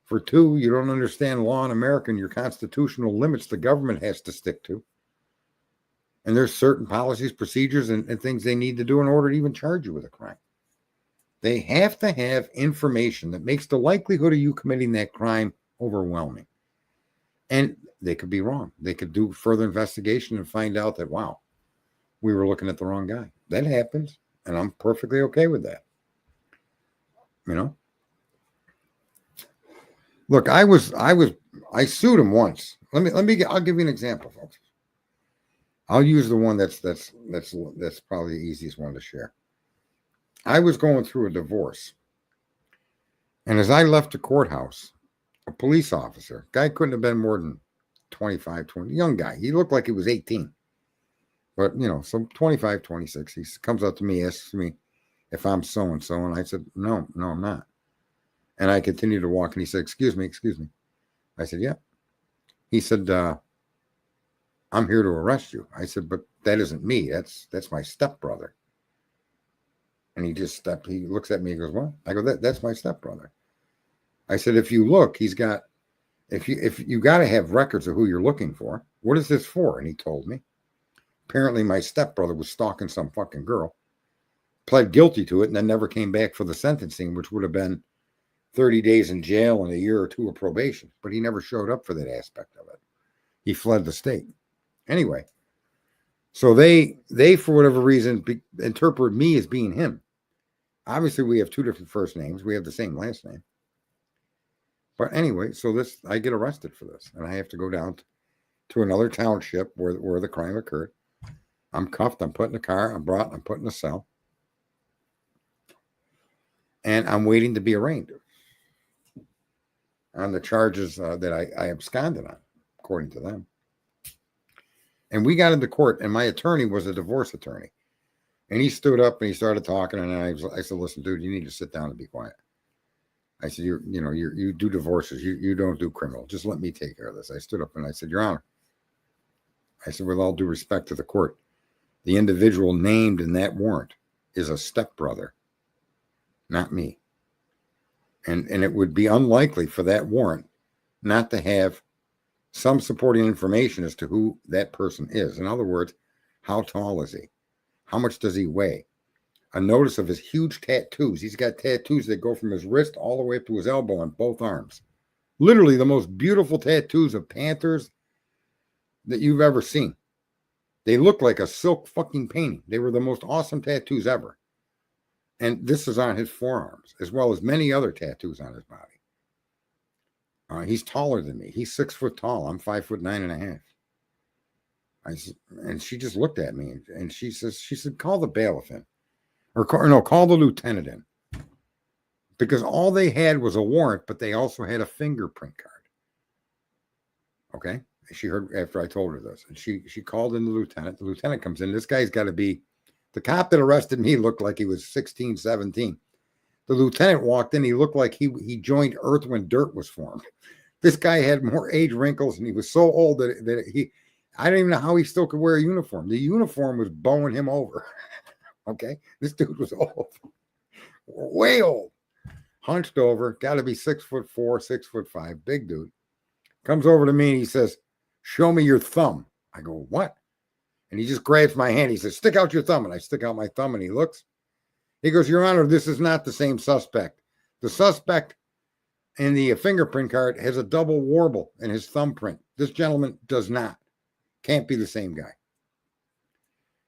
For two, you don't understand law in America and your constitutional limits the government has to stick to. And there's certain policies, procedures, and things they need to do in order to even charge you with a crime. They have to have information that makes the likelihood of you committing that crime overwhelming. And they could be wrong. They could do further investigation and find out that, wow, we were looking at the wrong guy. That happens, and I'm perfectly okay with that. Look, I sued him once. I'll give you an example, folks. I'll use the one that's probably the easiest one to share. I was going through a divorce, and as I left the courthouse, a police officer, guy couldn't have been more than 25, 20, young guy. He looked like he was 18, but some 25, 26. He comes up to me, asks me if I'm so-and-so, and I said, no, I'm not. And I continued to walk, and he said, excuse me. I said, yeah. He said, I'm here to arrest you. I said, but that isn't me. That's my stepbrother. And he just stepped. He looks at me and goes, what? I go, that's my stepbrother. I said, if you look, if you got to have records of who you're looking for. What is this for? And he told me. Apparently my stepbrother was stalking some fucking girl, pled guilty to it, and then never came back for the sentencing, which would have been 30 days in jail and a year or two of probation. But he never showed up for that aspect of it. He fled the state. Anyway, so they for whatever reason interpret me as being him. Obviously, we have two different first names. We have the same last name. But anyway, so I get arrested for this, and I have to go down to another township where the crime occurred. I'm cuffed. I'm put in the car. I'm brought. I'm put in a cell, and I'm waiting to be arraigned on the charges that I absconded on, according to them. And we got into court, and my attorney was a divorce attorney. And he stood up and he started talking, and I said, listen, dude, you need to sit down and be quiet. I said, you do divorces. You don't do criminal. Just let me take care of this. I stood up and I said, Your Honor, I said, with all due respect to the court, the individual named in that warrant is a stepbrother, not me. And it would be unlikely for that warrant not to have some supporting information as to who that person is. In other words, how tall is he? How much does he weigh? A notice of his huge tattoos. He's got tattoos that go from his wrist all the way up to his elbow on both arms. Literally the most beautiful tattoos of panthers that you've ever seen. They look like a silk fucking painting. They were the most awesome tattoos ever. And this is on his forearms, as well as many other tattoos on his body. He's taller than me. He's 6 foot tall. I'm 5'9.5". And she just looked at me and she said, call the bailiff in. Call the lieutenant in. Because all they had was a warrant, but they also had a fingerprint card. Okay? She heard after I told her this. And she called in the lieutenant. The lieutenant comes in. This guy's got to be, the cop that arrested me looked like he was 16, 17. The lieutenant walked in. He looked like he joined Earth when dirt was formed. This guy had more age wrinkles, and he was so old that I don't even know how he still could wear a uniform. The uniform was bowing him over. Okay? This dude was old. Way old. Hunched over. Got to be 6'4", 6'5", big dude. Comes over to me and he says, show me your thumb. I go, what? And he just grabs my hand. He says, stick out your thumb. And I stick out my thumb and he looks. He goes, Your Honor, this is not the same suspect. The suspect And the fingerprint card has a double warble in his thumbprint. This gentleman does not. Can't be the same guy.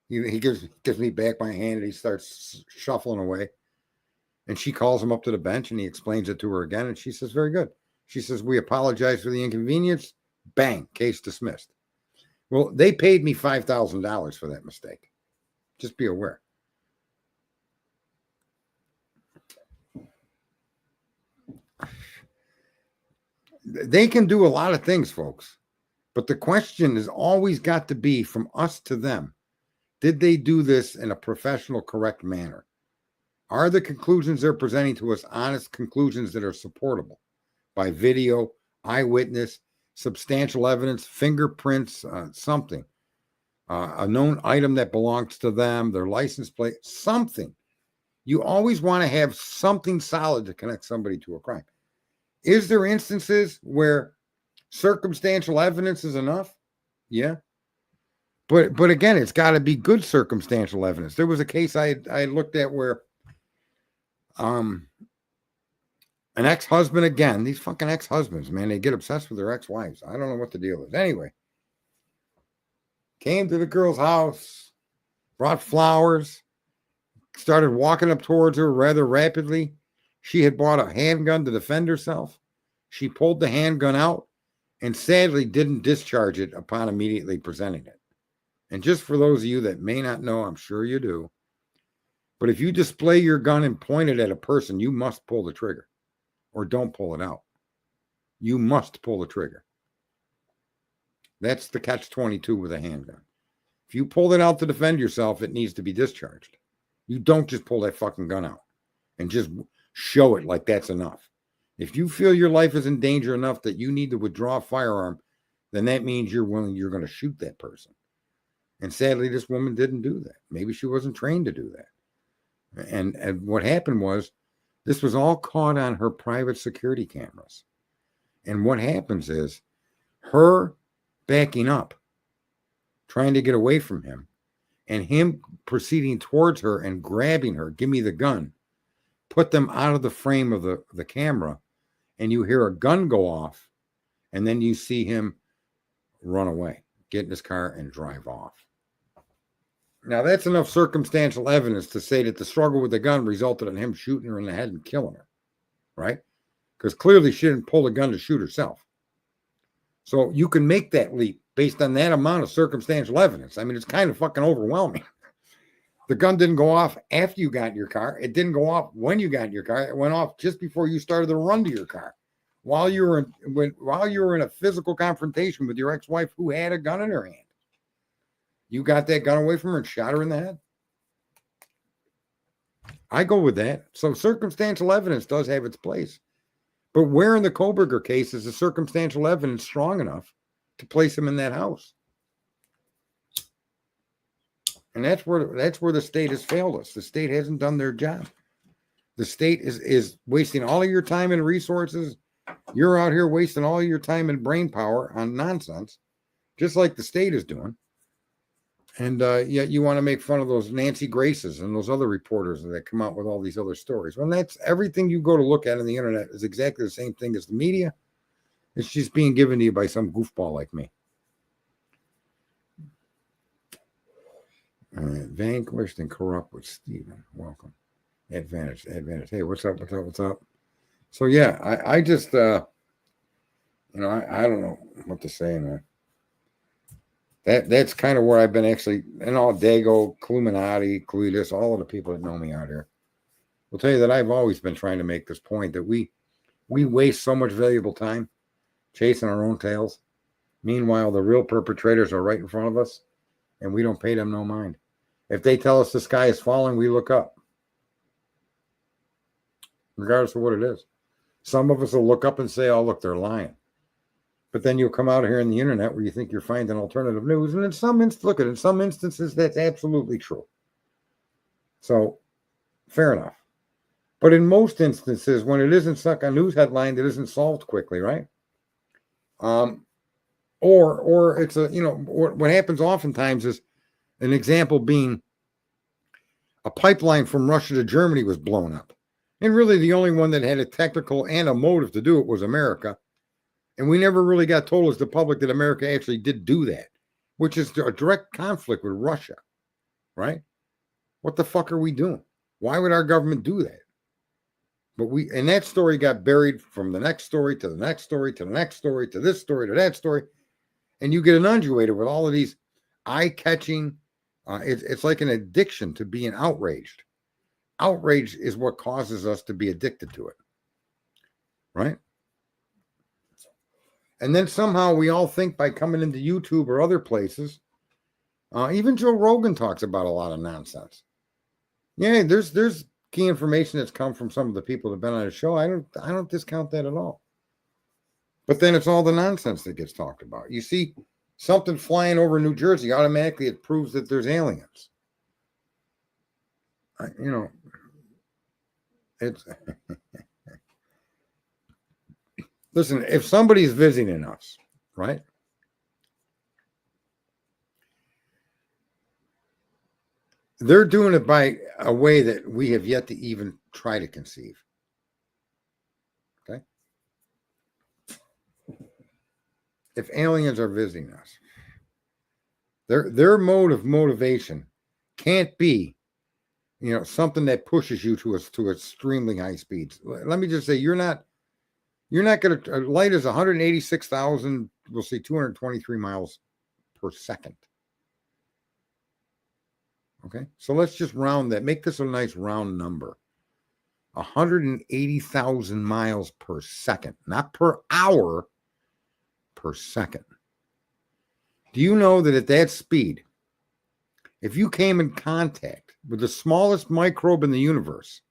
He gives me back my hand and he starts shuffling away. And she calls him up to the bench and he explains it to her again. And she says, very good. She says, we apologize for the inconvenience. Bang, case dismissed. Well, they paid me $5,000 for that mistake. Just be aware. They can do a lot of things, folks. But the question has always got to be from us to them. Did they do this in a professional, correct manner? Are the conclusions they're presenting to us honest conclusions that are supportable by video, eyewitness, substantial evidence, fingerprints, something, a known item that belongs to them, their license plate, something. You always want to have something solid to connect somebody to a crime. Is there instances where circumstantial evidence is enough? Yeah. But again, it's got to be good circumstantial evidence. There was a case I looked at where an ex-husband, again, these fucking ex-husbands, man, they get obsessed with their ex-wives. I don't know what the deal is. Anyway, came to the girl's house, brought flowers, started walking up towards her rather rapidly. She had bought a handgun to defend herself. She pulled the handgun out and sadly didn't discharge it upon immediately presenting it. And just for those of you that may not know, I'm sure you do, but if you display your gun and point it at a person, you must pull the trigger or don't pull it out. You must pull the trigger. That's the catch-22 with a handgun. If you pull it out to defend yourself, it needs to be discharged. You don't just pull that fucking gun out and just show it like that's enough. If you feel your life is in danger enough that you need to withdraw a firearm, then that means you're going to shoot that person. And sadly, this woman didn't do that. Maybe she wasn't trained to do that. And what happened was this was all caught on her private security cameras. And what happens is her backing up, trying to get away from him, and him proceeding towards her and grabbing her, give me the gun, put them out of the frame of the camera, and you hear a gun go off, and then you see him run away, get in his car and drive off. Now, that's enough circumstantial evidence to say that the struggle with the gun resulted in him shooting her in the head and killing her, right? Because clearly she didn't pull the gun to shoot herself. So you can make that leap based on that amount of circumstantial evidence. I mean, it's kind of fucking overwhelming. The gun didn't go off after you got in your car. It didn't go off when you got in your car. It went off just before you started to run to your car. While you were in a physical confrontation with your ex-wife who had a gun in her hand. You got that gun away from her and shot her in the head. I go with that. So circumstantial evidence does have its place. But where in the Koberger case is the circumstantial evidence strong enough to place him in that house? And that's where the state has failed us. The state hasn't done their job. The state is wasting all of your time and resources. You're out here wasting all your time and brain power on nonsense, just like the state is doing. And yet you want to make fun of those Nancy Graces and those other reporters that come out with all these other stories. Well, that's everything you go to look at on the internet is exactly the same thing as the media. It's just being given to you by some goofball like me. Vanquished and corrupt with Stephen. Welcome. Advantage. Hey, what's up? So yeah, I just I don't know what to say, man. That's kind of where I've been actually, and all Dago, Cluminati, Cletus, all of the people that know me out here will tell you that I've always been trying to make this point that we waste so much valuable time chasing our own tails. Meanwhile, the real perpetrators are right in front of us, and we don't pay them no mind. If they tell us the sky is falling, we look up, regardless of what it is. Some of us will look up and say, oh, look, they're lying. But then you'll come out here on the internet where you think you're finding alternative news. And in some instances, that's absolutely true. So, fair enough. But in most instances, when it isn't stuck on a news headline that isn't solved quickly, right? Or it's what happens oftentimes is an example being a pipeline from Russia to Germany was blown up. And really, the only one that had a technical and a motive to do it was America. And we never really got told as the public that America actually did do that, which is a direct conflict with Russia, right? What the fuck are we doing? Why would our government do that? But and that story got buried from the next story to the next story to the next story to this story to that story. And you get inundated with all of these eye-catching, it's like an addiction to being outraged. Outrage is what causes us to be addicted to it, right? And then somehow we all think by coming into YouTube or other places, even Joe Rogan talks about a lot of nonsense. Yeah, there's key information that's come from some of the people that have been on the show. I don't discount that at all. But then it's all the nonsense that gets talked about. You see something flying over New Jersey, automatically it proves that there's aliens. It's listen, if somebody's visiting us, right? They're doing it by a way that we have yet to even try to conceive. Okay? If aliens are visiting us, their mode of motivation can't be, something that pushes you to extremely high speeds. Let me just say, you're not going to, light is 186,000, we'll say 223 miles per second. Okay, so let's just round that. Make this a nice round number. 180,000 miles per second, not per hour, per second. Do you know that at that speed, if you came in contact with the smallest microbe in the universe,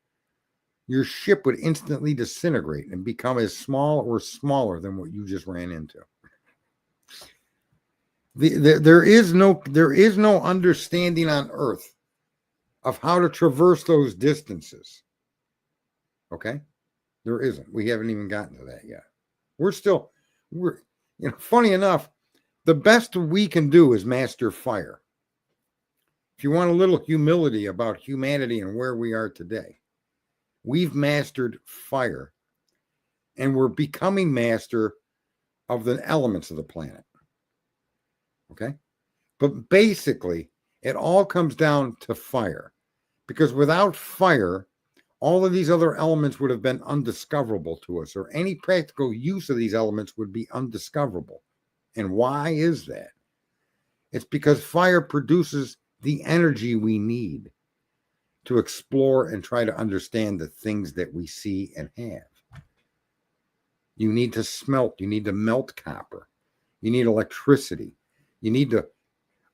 your ship would instantly disintegrate and become as small or smaller than what you just ran into. There is no understanding on Earth of how to traverse those distances. Okay? There isn't. We haven't even gotten to that yet. We're funny enough, the best we can do is master fire. If you want a little humility about humanity and where we are today, we've mastered fire, and we're becoming master of the elements of the planet. Okay? But basically, it all comes down to fire. Because without fire, all of these other elements would have been undiscoverable to us, or any practical use of these elements would be undiscoverable. And why is that? It's because fire produces the energy we need to explore and try to understand the things that we see and have. You need to smelt. You need to melt copper. You need electricity. You need to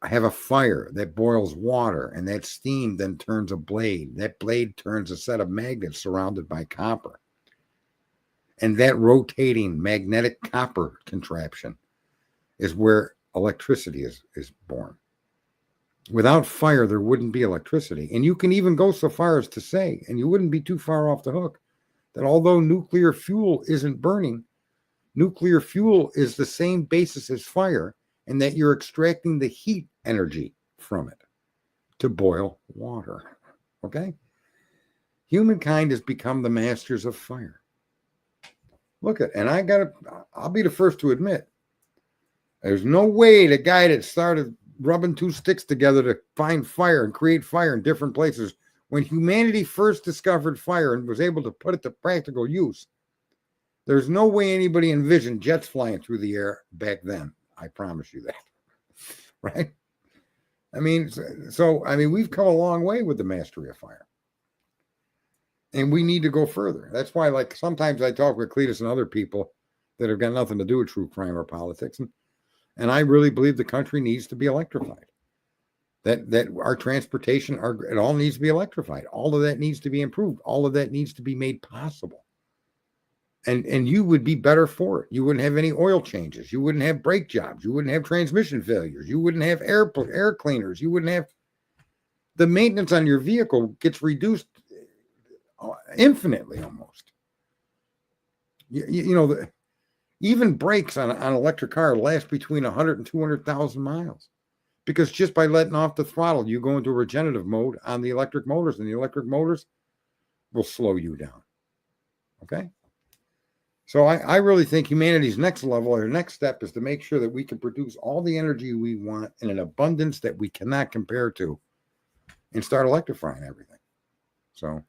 have a fire that boils water, and that steam then turns a blade. That blade turns a set of magnets surrounded by copper. And that rotating magnetic copper contraption is where electricity is born. Without fire, there wouldn't be electricity. And you can even go so far as to say, and you wouldn't be too far off the hook, that although nuclear fuel isn't burning, nuclear fuel is the same basis as fire, and that you're extracting the heat energy from it to boil water. Okay? Humankind has become the masters of fire. Look at, and I'll be the first to admit, there's no way the guy that started rubbing two sticks together to find fire and create fire in different places, when humanity first discovered fire and was able to put it to practical use, there's no way anybody envisioned jets flying through the air back then. I promise you that. Right? I mean, we've come a long way with the mastery of fire. And we need to go further. That's why, like, sometimes I talk with Cletus and other people that have got nothing to do with true crime or politics. And I really believe the country needs to be electrified. That our transportation, it all needs to be electrified. All of that needs to be improved. All of that needs to be made possible. And you would be better for it. You wouldn't have any oil changes. You wouldn't have brake jobs. You wouldn't have transmission failures. You wouldn't have air cleaners. You wouldn't have, the maintenance on your vehicle gets reduced infinitely almost. Even brakes on an electric car last between 100 and 200,000 miles. Because just by letting off the throttle, you go into regenerative mode on the electric motors, and the electric motors will slow you down. Okay. So I really think humanity's next level or next step is to make sure that we can produce all the energy we want in an abundance that we cannot compare to and start electrifying everything. So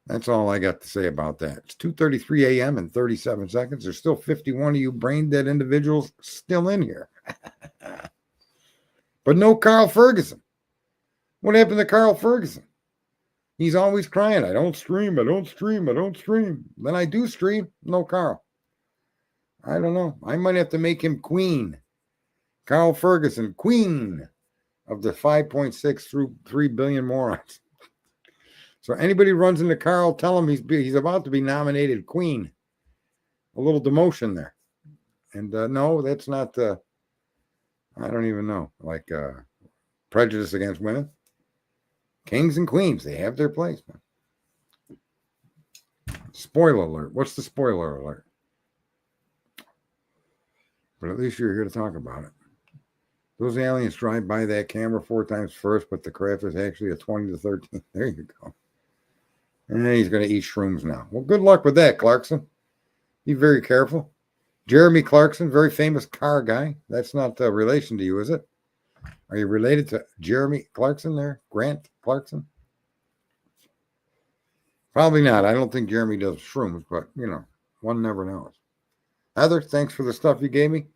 that's all I got to say about that. It's 2:33 a.m. and 37 seconds. There's still 51 of you brain dead individuals still in here. But no Carl Ferguson. What happened to Carl Ferguson? He's always crying, I don't stream, I don't stream, I don't stream. Then I do stream, no Carl. I don't know. I might have to make him queen. Carl Ferguson, queen of the 5.6 through 3 billion morons. So anybody runs into Carl, tell him he's about to be nominated queen. A little demotion there. And no, that's not, I don't even know, like prejudice against women. Kings and queens, they have their place. Man. Spoiler alert. What's the spoiler alert? But at least you're here to talk about it. Those aliens drive by that camera 4 times first, but the craft is actually a 20 to 13. There you go. And he's going to eat shrooms now. Well, good luck with that, Clarkson. Be very careful. Jeremy Clarkson, very famous car guy. That's not a relation to you, is it? Are you related to Jeremy Clarkson there? Grant Clarkson? Probably not. I don't think Jeremy does shrooms, but, one never knows. Heather, thanks for the stuff you gave me.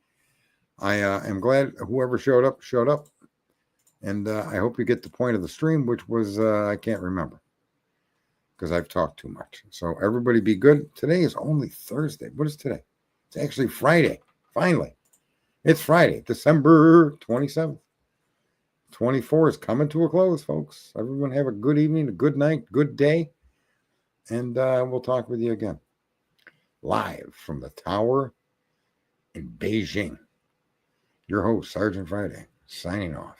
I am glad whoever showed up. And I hope you get the point of the stream, which was, I can't remember because I've talked too much. So everybody be good. Today is only Thursday. What is today? It's actually Friday. Finally. It's Friday, December 27th. 24 is coming to a close, folks. Everyone have a good evening, a good night, good day. And we'll talk with you again. Live from the tower in Beijing. Your host, Sergeant Friday, signing off.